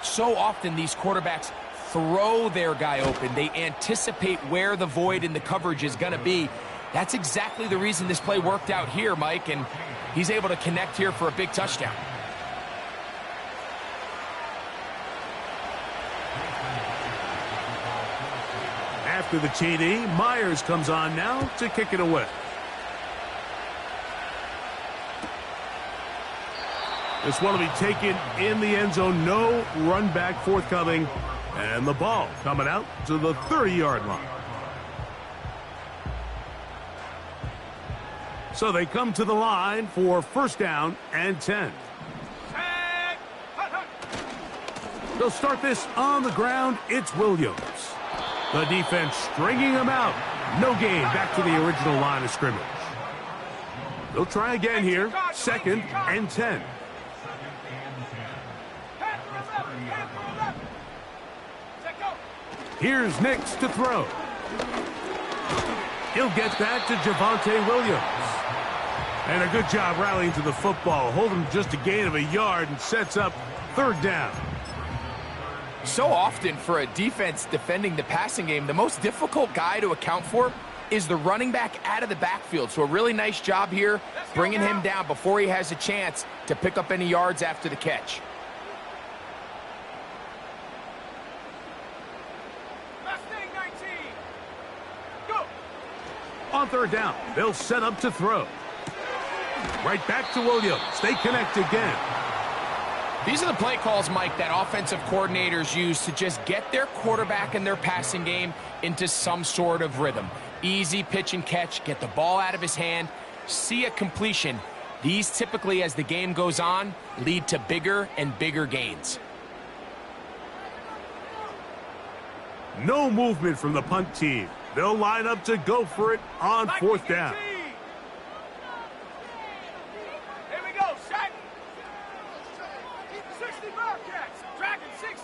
So often these quarterbacks throw their guy open. They anticipate where the void in the coverage is going to be. That's exactly the reason this play worked out here, Mike, and he's able to connect here for a big touchdown. After the TD, Myers comes on now to kick it away. This one will be taken in the end zone. No run back forthcoming. And the ball coming out to the 30-yard line. So they come to the line for 1st down and 10. They'll start this on the ground. It's Williams. The defense stringing him out. No gain back to the original line of scrimmage. They'll try again here. 2nd and 10. Here's Nix to throw. He'll get that to Javonte Williams. And a good job rallying to the football. Holding just a gain of a yard and sets up 3rd down. So often for a defense defending the passing game, the most difficult guy to account for is the running back out of the backfield. So a really nice job here bringing him down before he has a chance to pick up any yards after the catch. On 3rd down, they'll set up to throw. Right back to Williams. They connect again. These are the play calls, Mike, that offensive coordinators use to just get their quarterback and their passing game into some sort of rhythm. Easy pitch and catch, get the ball out of his hand, see a completion. These typically, as the game goes on, lead to bigger and bigger gains. No movement from the punt team. They'll line up to go for it on 4th down. Here we go, set. 60 Bearcats, Dragon 60.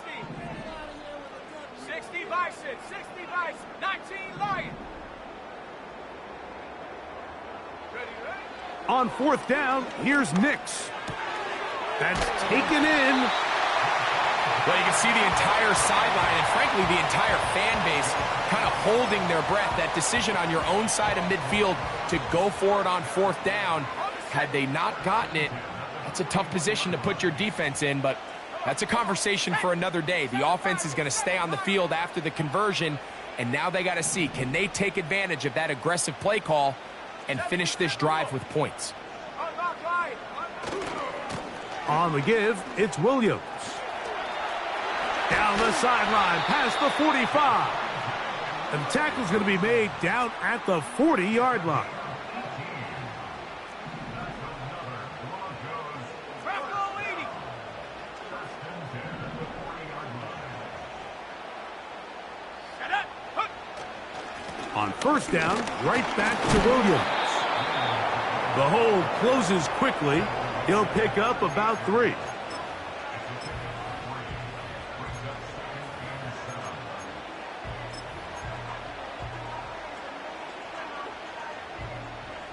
60 Bison, 60 Bison, 19 Lion. Ready? On 4th down, here's Nix. That's taken in. Well, you can see the entire sideline and, frankly, the entire fan base kind of holding their breath. That decision on your own side of midfield to go for it on 4th down, had they not gotten it, that's a tough position to put your defense in, but that's a conversation for another day. The offense is going to stay on the field after the conversion, and now they got to see, can they take advantage of that aggressive play call and finish this drive with points? On the give, it's Williams. Down the sideline, past the 45. And the tackle's going to be made down at the 40-yard line. On 1st down, right back to Williams. The hold closes quickly. He'll pick up about 3.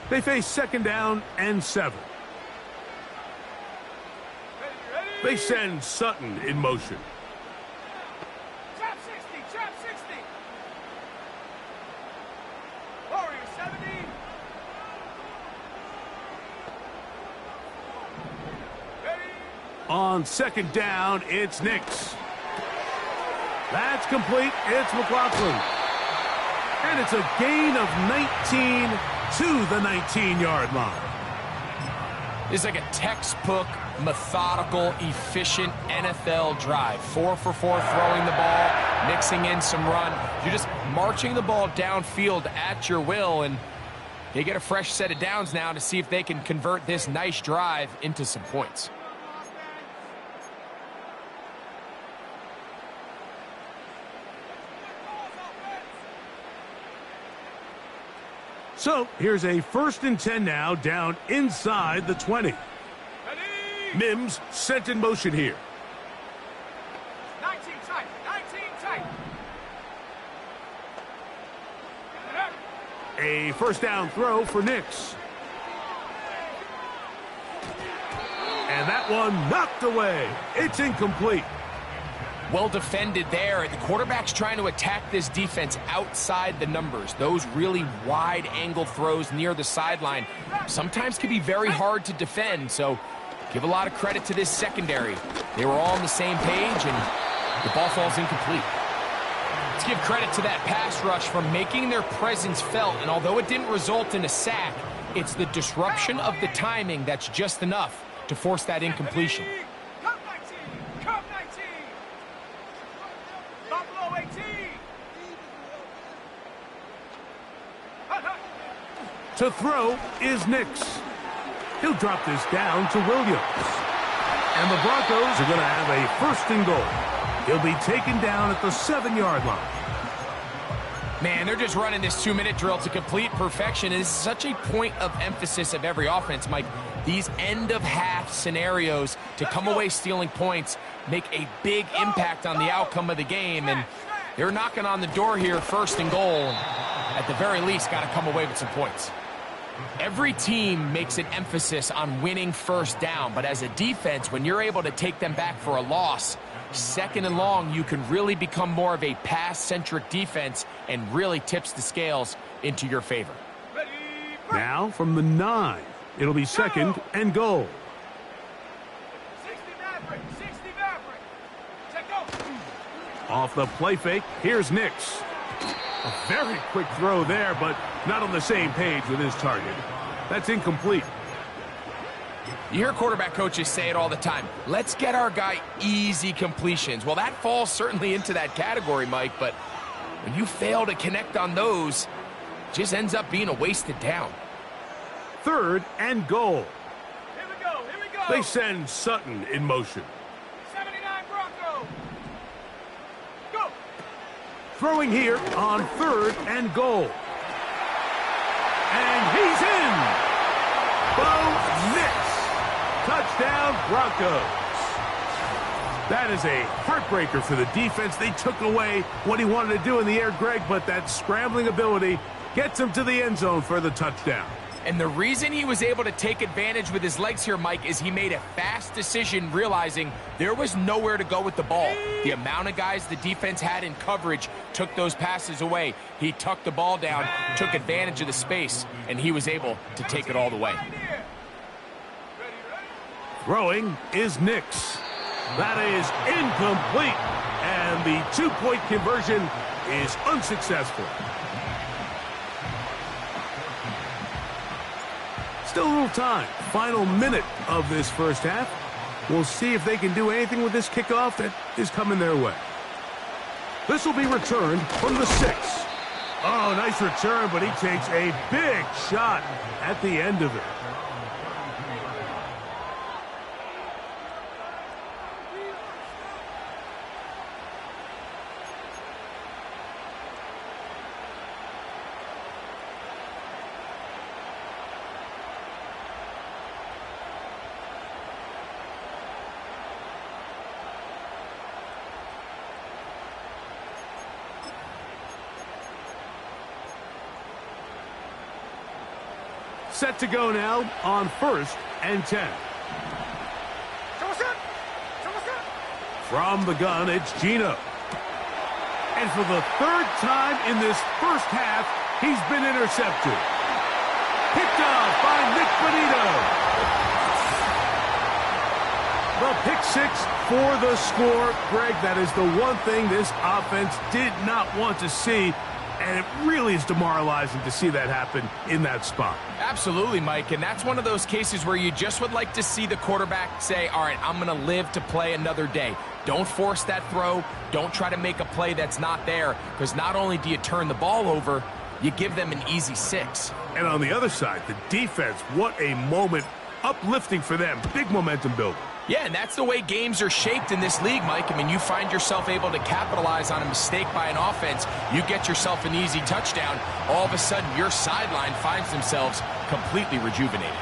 They face 2nd down and 7. They send Sutton in motion. Trap 60, trap 60. Warrior 70. Ready. On 2nd down, it's Nix. That's complete. It's McLaughlin. And it's a gain of 19 to the 19-yard line. It's like a textbook, methodical, efficient NFL drive. 4 for 4 throwing the ball, mixing in some run. You're just marching the ball downfield at your will, and they get a fresh set of downs now to see if they can convert this nice drive into some points. So here's a 1st and 10 now, down inside the 20. Ready. Mims sent in motion here. 19 tight, 19 tight. A 1st down throw for Nix. And that one knocked away. It's incomplete. Well defended there. The quarterback's trying to attack this defense outside the numbers. Those really wide angle throws near the sideline sometimes can be very hard to defend, so give a lot of credit to this secondary. They were all on the same page, and the ball falls incomplete. Let's give credit to that pass rush for making their presence felt, and although it didn't result in a sack, it's the disruption of the timing that's just enough to force that incompletion. Cup 19, Cup 19. Buffalo 18. To throw is Nix. He'll drop this down to Williams. And the Broncos are going to have a 1st and goal. He'll be taken down at the 7-yard line. Man, they're just running this 2-minute drill to complete perfection. It is such a point of emphasis of every offense, Mike. These end-of-half scenarios to come away stealing points make a big impact on the outcome of the game. And they're knocking on the door here, 1st and goal. At the very least, got to come away with some points. Every team makes an emphasis on winning 1st down, but as a defense, when you're able to take them back for a loss, 2nd and long, you can really become more of a pass-centric defense and really tips the scales into your favor. Now from the 9, it'll be 2nd and goal. 60 Maverick, 60 Maverick. Check go. Off the play fake, here's Nix. A very quick throw there, but not on the same page with his target. That's incomplete. You hear quarterback coaches say it all the time. Let's get our guy easy completions. Well, that falls certainly into that category, Mike, but when you fail to connect on those, it just ends up being a wasted down. 3rd and goal. Here we go, here we go. They send Sutton in motion. 79 Bronco. Go. Throwing here on 3rd and goal. And he's in. Bo Nix. Touchdown, Broncos. That is a heartbreaker for the defense. They took away what he wanted to do in the air, Greg, but that scrambling ability gets him to the end zone for the touchdown. And the reason he was able to take advantage with his legs here, Mike, is he made a fast decision realizing there was nowhere to go with the ball. The amount of guys the defense had in coverage took those passes away. He tucked the ball down, took advantage of the space, and he was able to take it all the way. Throwing is Nix. That is incomplete. And the two-point conversion is unsuccessful. Still a little time. Final minute of this first half. We'll see if they can do anything with this kickoff that is coming their way. This will be returned from the 6. Oh, nice return, but he takes a big shot at the end of it. Set to go now on 1st and 10. From the gun, it's Gino. And for the 3rd time in this first half, he's been intercepted. Picked off by Nick Bonito. The pick 6 for the score. Greg, that is the one thing this offense did not want to see. And it really is demoralizing to see that happen in that spot. Absolutely, Mike, and that's one of those cases where you just would like to see the quarterback say, all right, I'm going to live to play another day. Don't force that throw. Don't try to make a play that's not there, because not only do you turn the ball over, you give them an easy 6. And on the other side, the defense, what a moment. Uplifting for them. Big momentum building. Yeah, and that's the way games are shaped in this league, Mike. I mean, you find yourself able to capitalize on a mistake by an offense. You get yourself an easy touchdown. All of a sudden, your sideline finds themselves completely rejuvenated.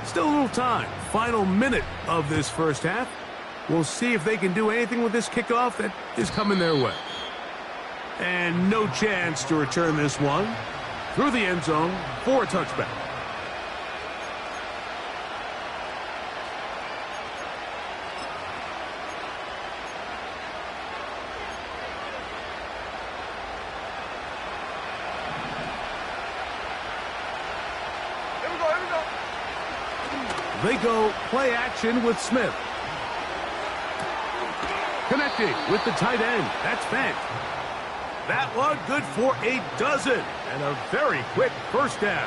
Still a little time. Final minute of this first half. We'll see if they can do anything with this kickoff that is coming their way. And no chance to return this one. Through the end zone for a touchback. They go play action with Smith. Connecting with the tight end. That's Fant. That one good for a dozen. And a very quick first down.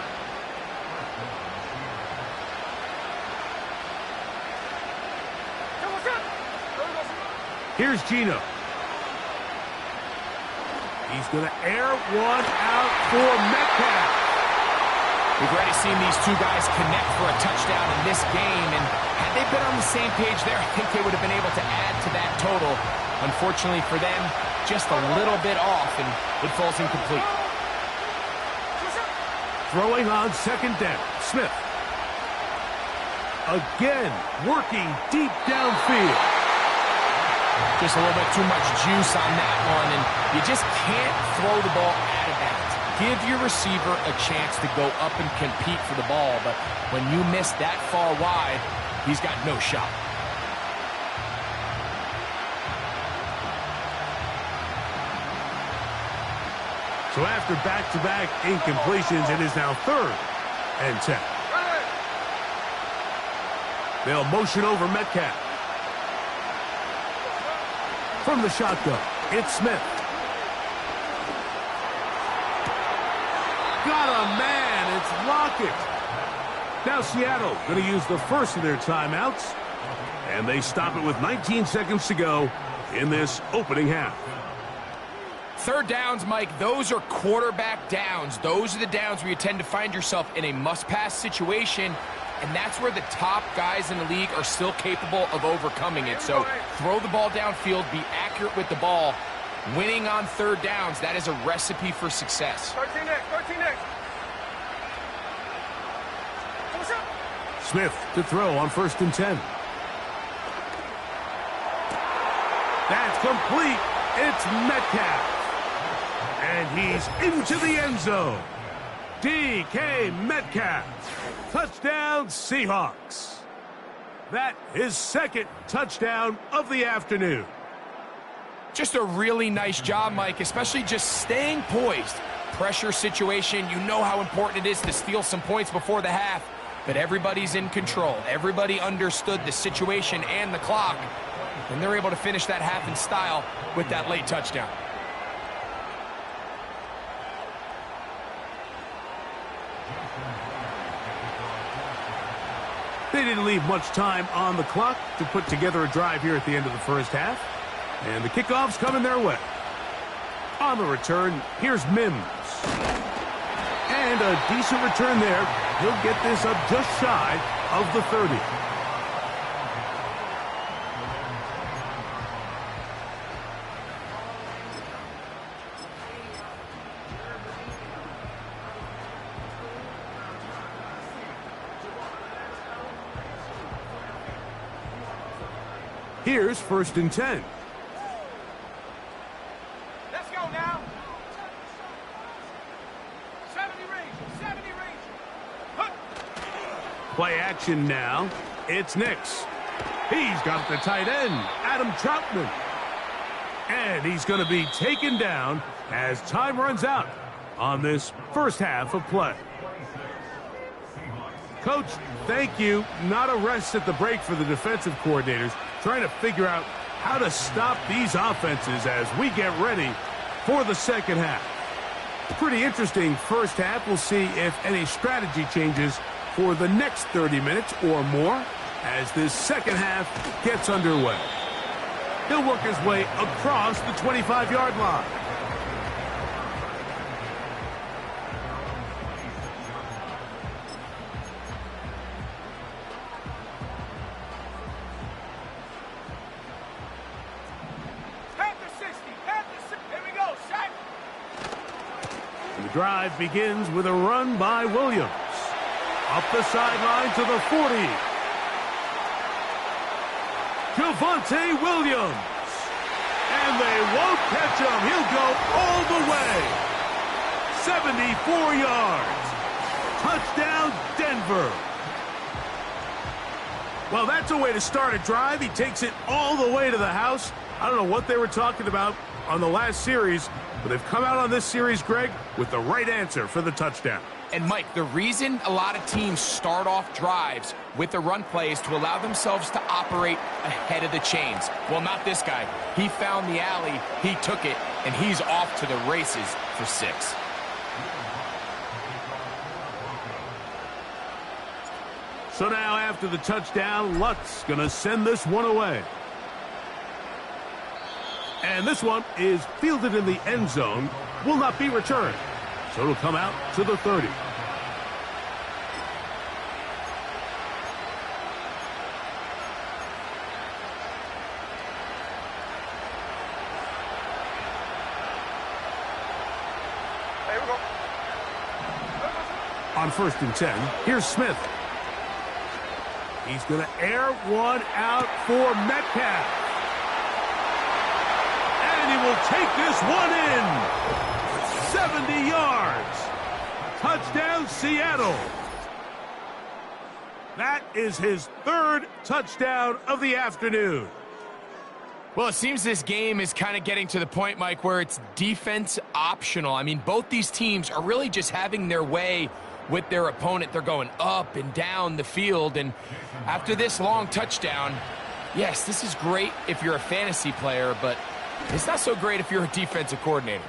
Here's Gino. He's going to air one out for Metcalf. We've already seen these two guys connect for a touchdown in this game, and had they been on the same page there, I think they would have been able to add to that total. Unfortunately for them, just a little bit off, and it falls incomplete. Throwing on 2nd down, Smith. Again, working deep downfield. Just a little bit too much juice on that one, and you just can't throw the ball out of bounds. Give your receiver a chance to go up and compete for the ball, but when you miss that far wide, he's got no shot. So after back-to-back incompletions, it is now 3rd and 10. They'll motion over Metcalf. From the shotgun, it's Smith. Got a man, it's Lockett. Now Seattle going to use the first of their timeouts, and they stop it with 19 seconds to go in this opening half. 3rd downs, Mike, those are quarterback downs. Those are the downs where you tend to find yourself in a must-pass situation, and that's where the top guys in the league are still capable of overcoming it. So throw the ball downfield, be accurate with the ball. Winning on 3rd downs, that is a recipe for success. 13 next, 13 next. Smith to throw on 1st and 10. That's complete. It's Metcalf. And he's into the end zone. DK Metcalf. Touchdown, Seahawks. That is second touchdown of the afternoon. Just a really nice job, Mike, especially just staying poised. Pressure situation, you know how important it is to steal some points before the half, but everybody's in control. Everybody understood the situation and the clock, and they're able to finish that half in style with that late touchdown. They didn't leave much time on the clock to put together a drive here at the end of the first half. And the kickoff's coming their way. On the return, here's Mims. And a decent return there. He'll get this up just shy of the 30. Here's 1st and 10. Let's go now. 70 range. 70 range. Huh. Play action now. It's Nix. He's got the tight end, Adam Troutman. And he's going to be taken down as time runs out on this first half of play. Coach, thank you. Not a rest at the break for the defensive coordinators, trying to figure out how to stop these offenses as we get ready for the second half. Pretty interesting first half. We'll see if any strategy changes for the next 30 minutes or more as this second half gets underway. He'll work his way across the 25-yard line. The drive begins with a run by Williams. Up the sideline to the 40. Javonte Williams. And they won't catch him. He'll go all the way. 74 yards. Touchdown, Denver. Well, that's a way to start a drive. He takes it all the way to the house. I don't know what they were talking about on the last series, but they've come out on this series, Greg, with the right answer for the touchdown. And, Mike, the reason a lot of teams start off drives with the run play is to allow themselves to operate ahead of the chains. Well, not this guy. He found the alley, he took it, and he's off to the races for 6. So now after the touchdown, Lutz going to send this one away. And this one is fielded in the end zone, will not be returned. So it'll come out to the 30. There we go. On 1st and 10, here's Smith. He's going to air one out for Metcalf. And he will take this one in. 70 yards. Touchdown, Seattle. That is his 3rd touchdown of the afternoon. Well, it seems this game is kind of getting to the point, Mike, where it's defense optional. I mean, both these teams are really just having their way with their opponent. They're going up and down the field, and after this long touchdown, yes, this is great if you're a fantasy player, but it's not so great if you're a defensive coordinator.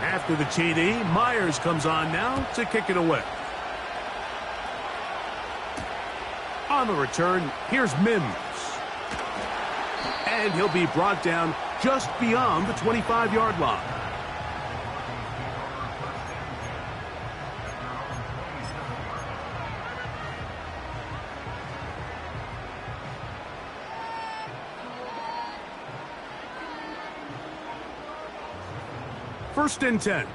After the TD, Myers comes on now to kick it away. On the return, here's Mims. And he'll be brought down just beyond the 25-yard line. First and 10.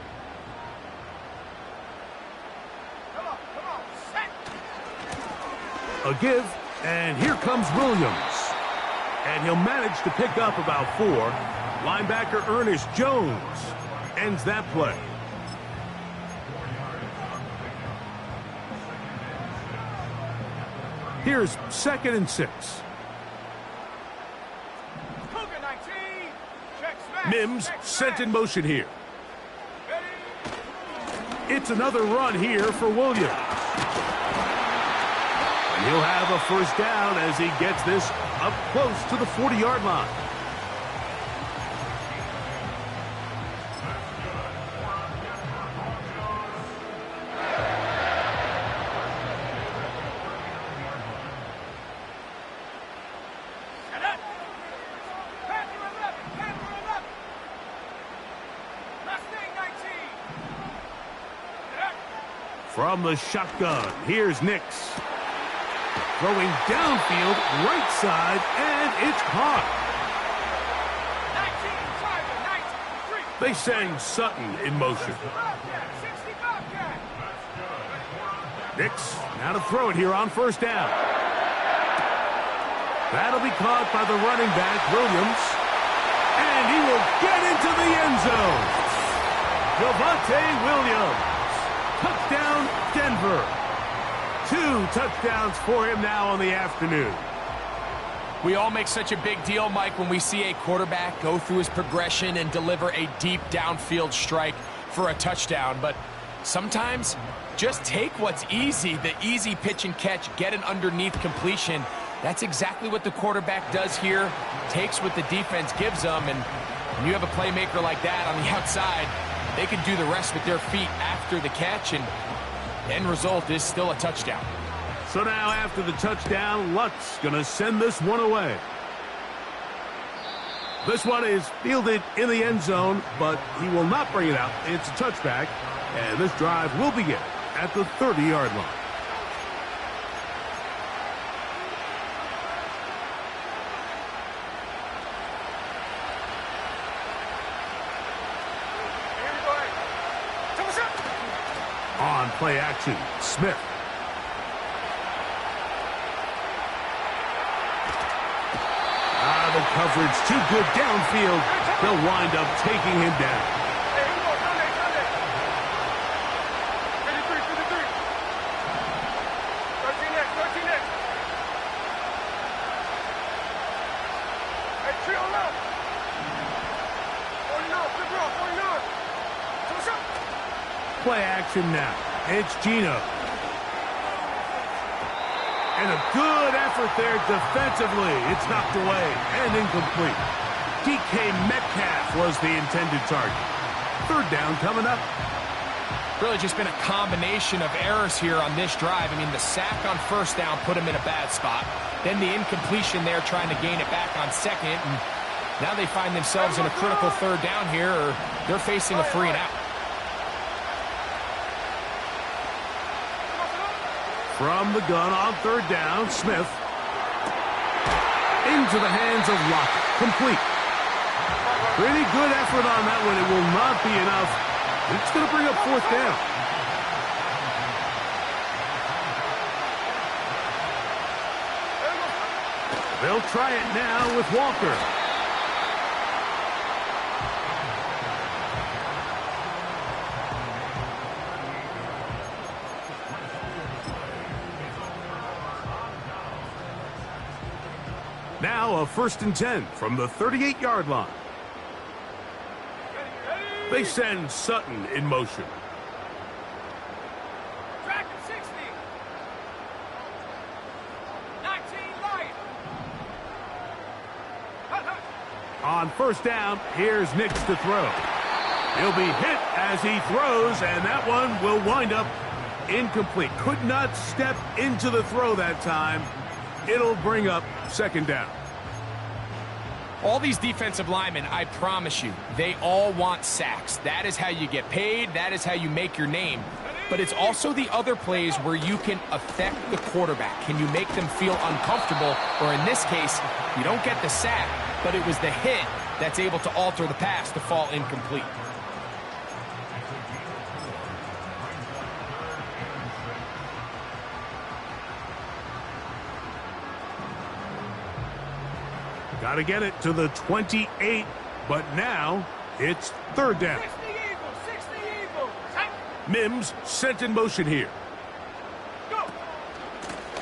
A give, and here comes Williams. And he'll manage to pick up about 4. Linebacker Ernest Jones ends that play. Here's 2nd and 6. Cougar 19. Check smash. Mims Check sent smash. in motion here. Ready. It's another run here for Williams. And he'll have a first down as he gets this up close to the 40-yard line. Set up. Panther 11. Panther 11. Mustang 19. Set up. From the shotgun, here's Nix. Throwing downfield, right side, and it's caught. 19, Tiger, 19, 3. They send Sutton in motion. Bobcat, 60 Bobcat. Nix now to throw it here on first down. That'll be caught by the running back, Williams. And he will get into the end zone. Javonte Williams. Touchdown, Denver. 2 touchdowns for him now on the afternoon. We all make such a big deal, Mike, when we see a quarterback go through his progression and deliver a deep downfield strike for a touchdown. But sometimes just take what's easy, the easy pitch and catch, get an underneath completion. That's exactly what the quarterback does here, takes what the defense gives them, and when you have a playmaker like that on the outside, they can do the rest with their feet after the catch, and end result is still a touchdown. So now after the touchdown, Lutz going to send this one away. This one is fielded in the end zone, but he will not bring it out. It's a touchback, and this drive will begin at the 30-yard line. On play action, Smith. The coverage too good downfield. They'll wind up taking him down. Hey, here we go. Sunday. 53. 13 next. Hey, trio left. 49, flip rock, 49. What's up? Play action now. It's Gino. And a good effort there defensively. It's knocked away and incomplete. DK Metcalf was the intended target. Third down coming up. Really just been a combination of errors here on this drive. I mean, the sack on first down put him in a bad spot. Then the incompletion there trying to gain it back on second. And now they find themselves in a critical third down here, or they're facing a 3 and out. From the gun on third down, Smith. Into the hands of Lockett. Complete. Pretty good effort on that one. It will not be enough. It's going to bring up fourth down. They'll try it now with Walker. Now a 1st and 10 from the 38-yard line. They send Sutton in motion. Track at 60. 19 Lion. On first down, here's Nix to throw. He'll be hit as he throws, and that one will wind up incomplete. Could not step into the throw that time. It'll bring up second down. All these defensive linemen, I promise you, they all want sacks. That is how you get paid. That is how you make your name. But it's also the other plays where you can affect the quarterback. Can you make them feel uncomfortable? Or in this case, you don't get the sack, but it was the hit that's able to alter the pass to fall incomplete. Got to get it to the 28, but now it's third down. 60 Eagles, 60 Eagles. Hey, Mims sent in motion here. go.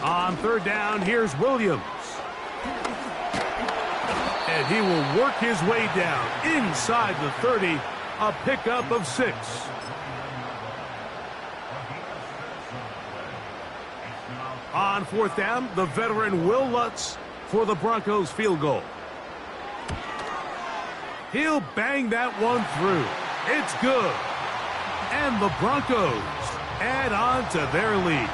On third down, here's Williams. And he will work his way down inside the 30, a pickup of 6. On fourth down, the veteran Will Lutz for the Broncos field goal. He'll bang that one through. It's good. And the Broncos add on to their lead.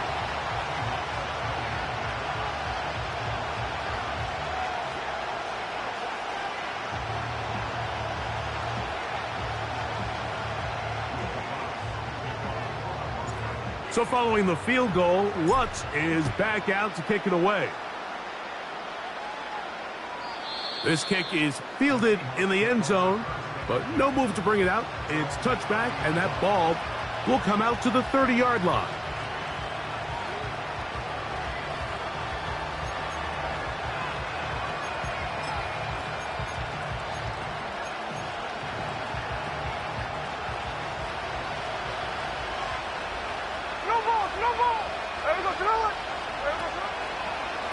So following the field goal, Lutz is back out to kick it away. This kick is fielded in the end zone, but no move to bring it out. It's touchback, and that ball will come out to the 30-yard line.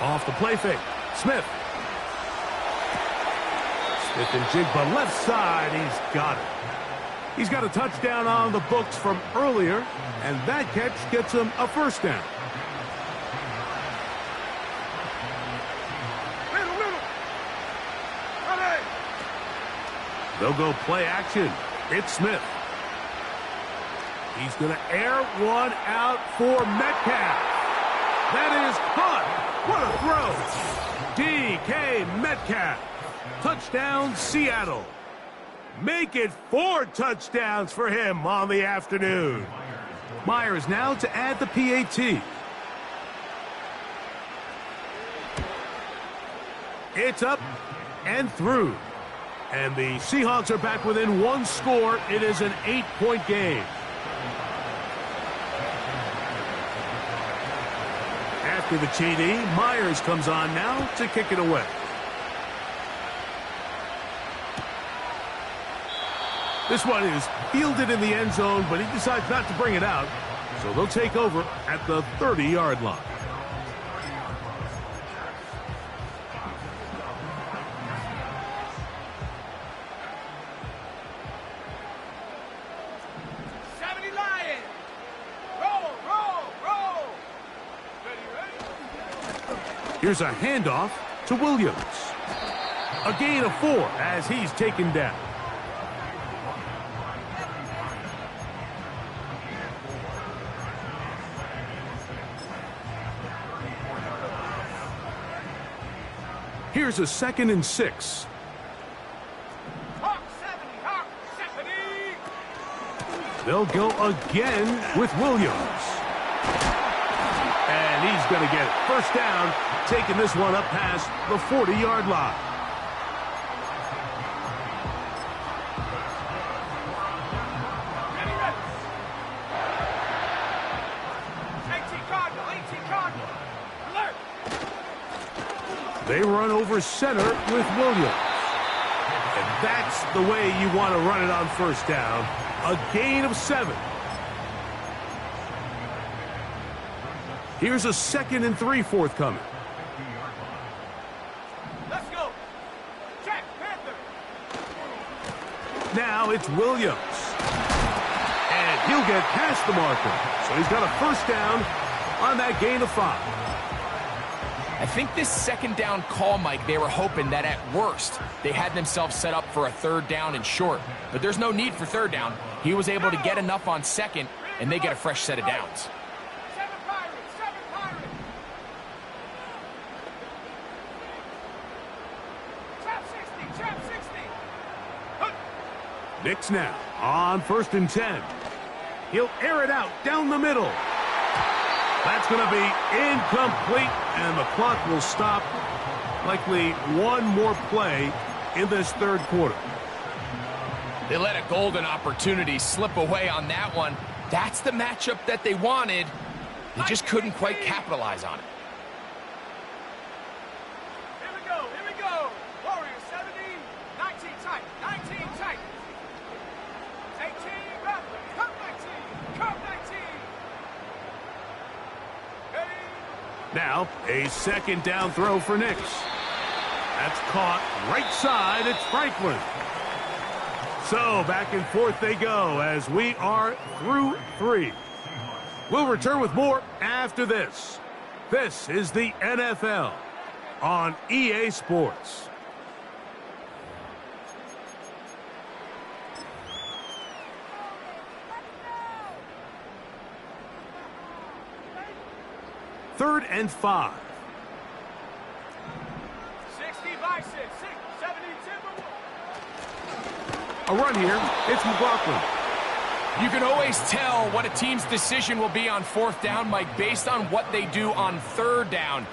Off the play fake. Smith. Smith and Jigba left side. He's got it. He's got a touchdown on the books from earlier, and that catch gets him a first down. They'll go play action. It's Smith. He's going to air one out for Metcalf. That is caught. What a throw. DK Metcalf. Touchdown, Seattle. Make it 4 touchdowns for him on the afternoon. Myers now to add the PAT. It's up and through. And the Seahawks are back within 1 score. It is an 8-point game. After the TD, Myers comes on now to kick it away. This one is fielded in the end zone, but he decides not to bring it out. So they'll take over at the 30-yard line. Here's a handoff to Williams. A gain of 4 as he's taken down. Here's a 2nd and 6. Hawk 70, Hawk 70. They'll go again with Williams. And he's going to get it. First down, taking this one up past the 40-yard line. They run over center with Williams. And that's the way you want to run it on first down. A gain of 7. Here's a 2nd and 3 forthcoming. Let's go. Jack Panther. Now it's Williams. And he'll get past the marker. So he's got a first down on that gain of 5. I think this 2nd down call, Mike, they were hoping that at worst they had themselves set up for a 3rd down and short. But there's no need for 3rd down. He was able to get enough on 2nd, and they get a fresh set of downs. 7 Pirates, 7 Pirates. Trap 60, trap 60. Knicks now on 1st and 10. He'll air it out down the middle. That's going to be incomplete, and the clock will stop. Likely one more play in this 3rd quarter. They let a golden opportunity slip away on that one. That's the matchup that they wanted. They just couldn't quite capitalize on it. Here we go, here we go. Warriors. Now, a second down throw for Nix. That's caught right side. It's Franklin. So back and forth they go as we are through 3. We'll return with more after this. This is the NFL on EA Sports. Third and 5. 60 by 6, 70 Timberwolves. A run here. It's McLaughlin. You can always tell what a team's decision will be on 4th down, Mike, based on what they do on 3rd down.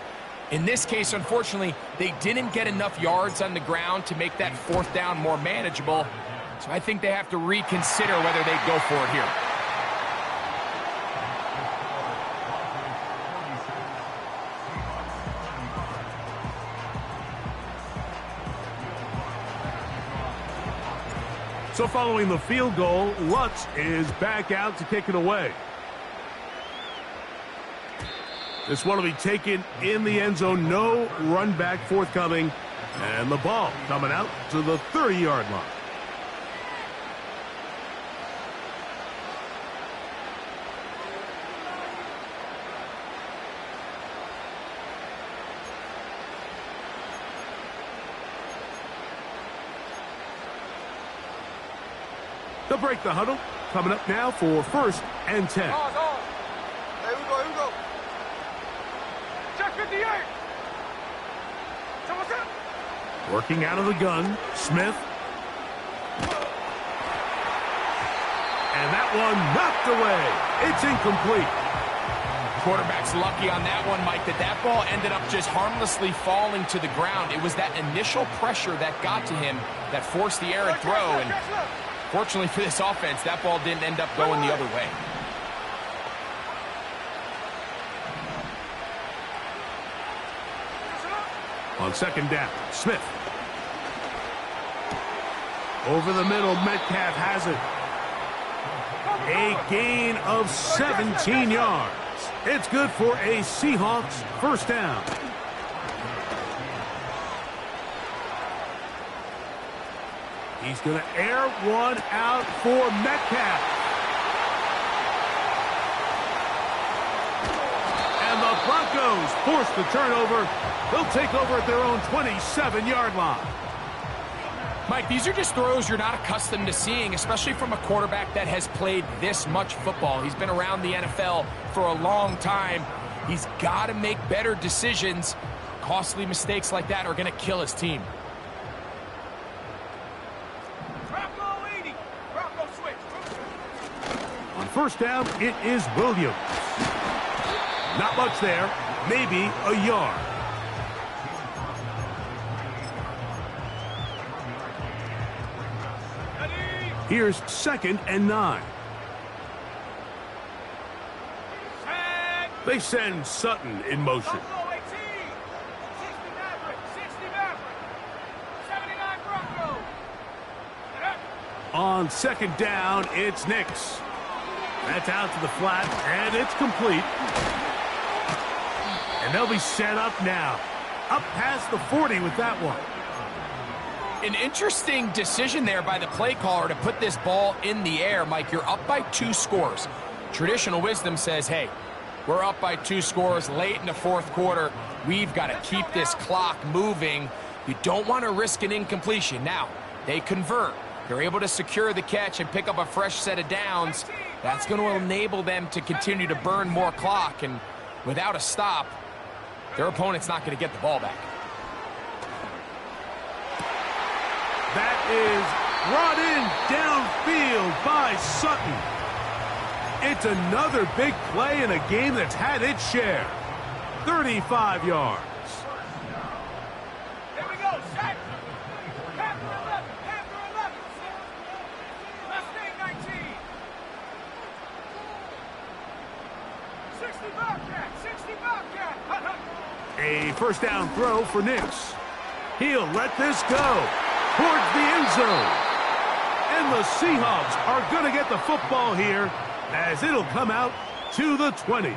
In this case, unfortunately, they didn't get enough yards on the ground to make that 4th down more manageable. So I think they have to reconsider whether they go for it here. So following the field goal, Lutz is back out to kick it away. This one will be taken in the end zone. No run back forthcoming. And the ball coming out to the 30-yard line. They'll break the huddle. Coming up now for 1st and 10. Here we go. Check 58. Someone's up. Working out of the gun, Smith. And that one knocked away. It's incomplete. Quarterback's lucky on that one, Mike, that ball ended up just harmlessly falling to the ground. It was that initial pressure that got to him that forced the errant throw, and fortunately for this offense, that ball didn't end up going the other way. On 2nd down, Smith. Over the middle, Metcalf has it. A gain of 17 yards. It's good for a Seahawks 1st down. He's going to air one out for Metcalf. And the Broncos force the turnover. They'll take over at their own 27-yard line. Mike, these are just throws you're not accustomed to seeing, especially from a quarterback that has played this much football. He's been around the NFL for a long time. He's got to make better decisions. Costly mistakes like that are going to kill his team. On 1st down, it is Williams. Not much there, maybe a yard. Here's 2nd and 9. They send Sutton in motion. On 2nd down, it's Nix. That's out to the flat, and it's complete. And they'll be set up now. Up past the 40 with that one. An interesting decision there by the play caller to put this ball in the air. Mike, you're up by 2 scores. Traditional wisdom says, hey, we're up by 2 scores late in the 4th quarter. We've got to keep this clock moving. You don't want to risk an incompletion. Now, they convert. They're able to secure the catch and pick up a fresh set of downs. That's going to enable them to continue to burn more clock. And without a stop, their opponent's not going to get the ball back. That is brought in downfield by Sutton. It's another big play in a game that's had its share. 35 yards. Here we go, set. After 11, after 11. Last thing, 19. 60 Bobcat, 60 Bobcat. A 1st down throw for Nix. He'll let this go towards the end zone. And the Seahawks are going to get the football here as it'll come out to the 20.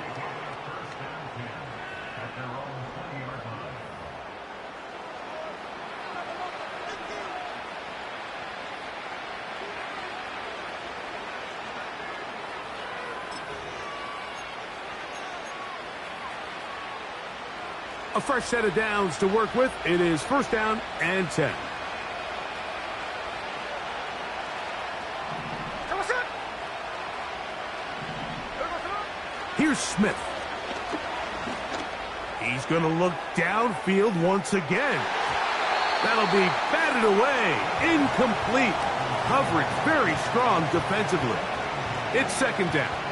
A fresh set of downs to work with. It is first down and 10. Here's Smith. He's going to look downfield once again. That'll be batted away. Incomplete. Coverage very strong defensively. It's second down.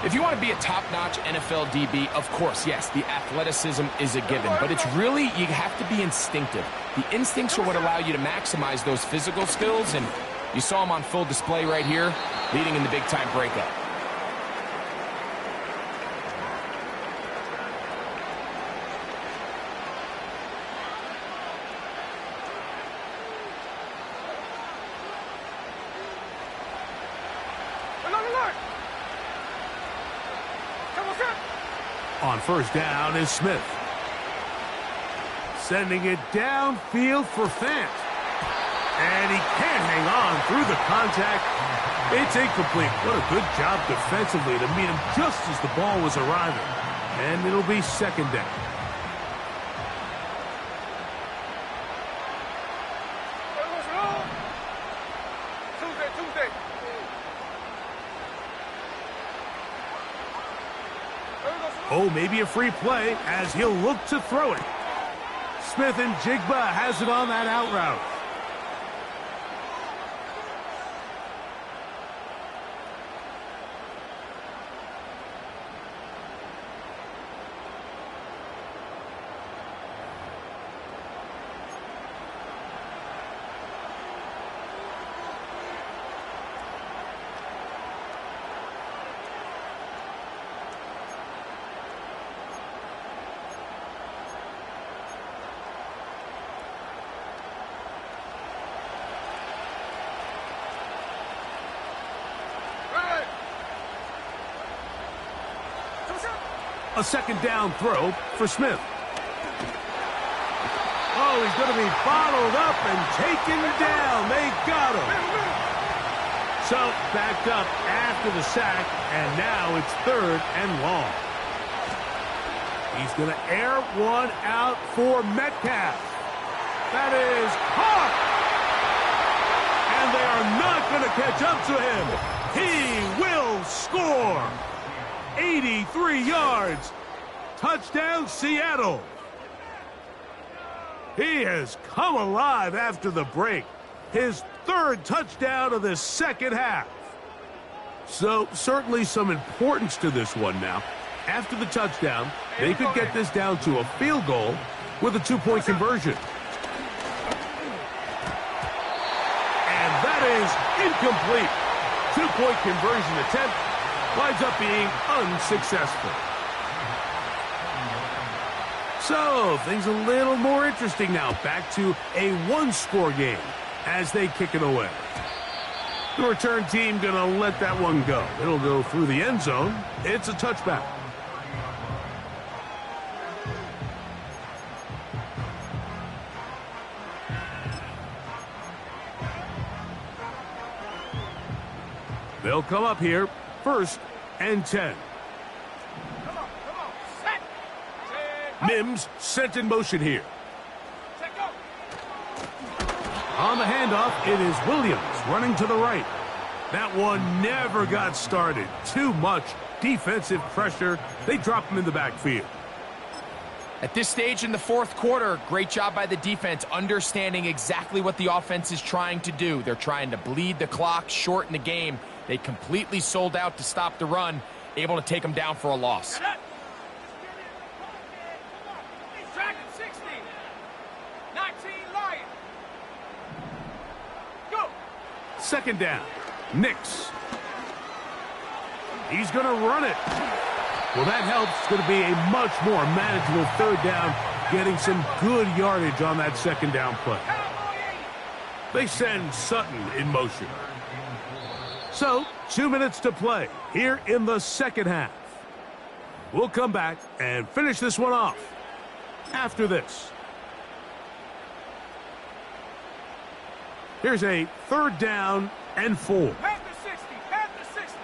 If you want to be a top-notch NFL DB, of course, yes, the athleticism is a given. But it's really, you have to be instinctive. The instincts are what allow you to maximize those physical skills. And you saw them on full display right here, leading in the big-time breakup. On first down is Smith. Sending it downfield for Fant. And he can't hang on through the contact. It's incomplete. What a good job defensively to meet him just as the ball was arriving. And it'll be second down. Oh, maybe a free play as he'll look to throw it. Smith and Jigba has it on that out route. A second down throw for Smith. Oh, he's going to be bottled up and taken down. They got him. So, backed up after the sack, and now it's third and long. He's going to air one out for Metcalf. That is caught. And they are not going to catch up to him. He will score. 83 yards. Touchdown, Seattle. He has come alive after the break. His third touchdown of the second half. So, certainly some importance to this one now. After the touchdown, they could get this down to a field goal with a two-point conversion. And that is incomplete. Two-point conversion attempt winds up being unsuccessful. So, things a little more interesting now. Back to a one-score game as they kick it away. The return team going to let that one go. It'll go through the end zone. It's a touchback. They'll come up here, first and 10. Mims sent in motion here. On the handoff, it is Williams running to the right. That one never got started. Too much defensive pressure. They drop him in the backfield. At this stage in the fourth quarter, great job by the defense, understanding exactly what the offense is trying to do. They're trying to bleed the clock, shorten the game. They completely sold out to stop the run, able to take them down for a loss. Second down. Nix. He's going to run it. Well, that helps. It's going to be a much more manageable third down, getting some good yardage on that second down play. They send Sutton in motion. So, 2 minutes to play here in the second half. We'll come back and finish this one off after this. Here's a third down and 4. Past the 60, past the 60.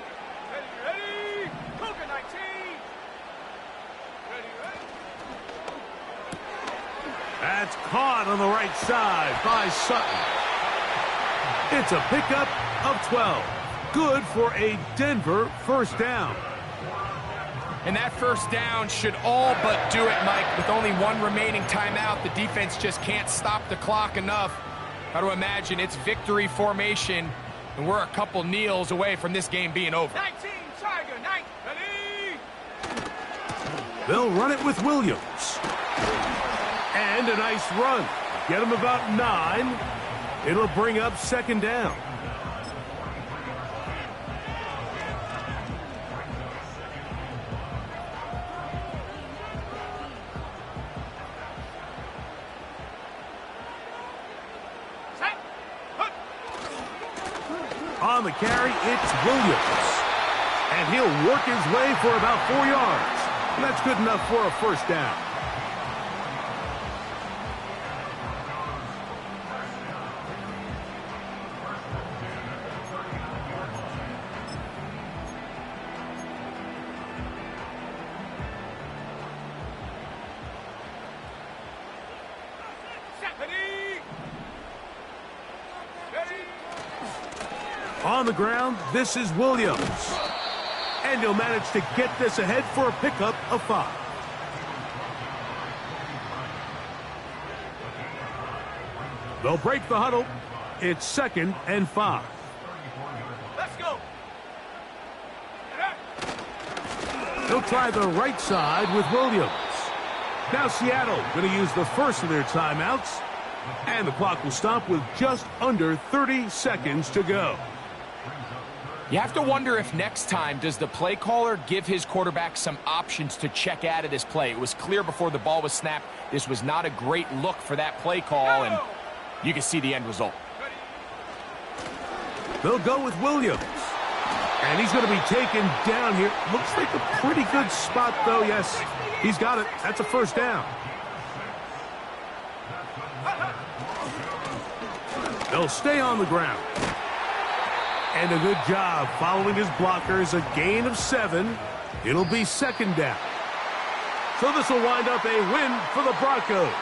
Ready, ready. Cougar 19. Ready, ready. That's caught on the right side by Sutton. It's a pickup of 12. Good for a Denver first down. And that first down should all but do it, Mike. With only one remaining timeout, the defense just can't stop the clock enough. Got to imagine it's victory formation, and we're a couple kneels away from this game being over. 19, Tiger, 9, ready! They'll run it with Williams. And a nice run. Get him about 9. It'll bring up second down. On the carry, it's Williams. And he'll work his way for about 4 yards. And that's good enough for a first down. On the ground, this is Williams. And he'll manage to get this ahead for a pickup of 5. They'll break the huddle. It's 2nd and 5. Let's go! They'll try the right side with Williams. Now Seattle going to use the first of their timeouts. And the clock will stop with just under 30 seconds to go. You have to wonder if next time, does the play caller give his quarterback some options to check out of this play? It was clear before the ball was snapped, this was not a great look for that play call, and you can see the end result. They'll go with Williams. And he's going to be taken down here. Looks like a pretty good spot, though. Yes, he's got it. That's a first down. They'll stay on the ground. And a good job following his blockers. A gain of 7. It'll be second down. So this will wind up a win for the Broncos.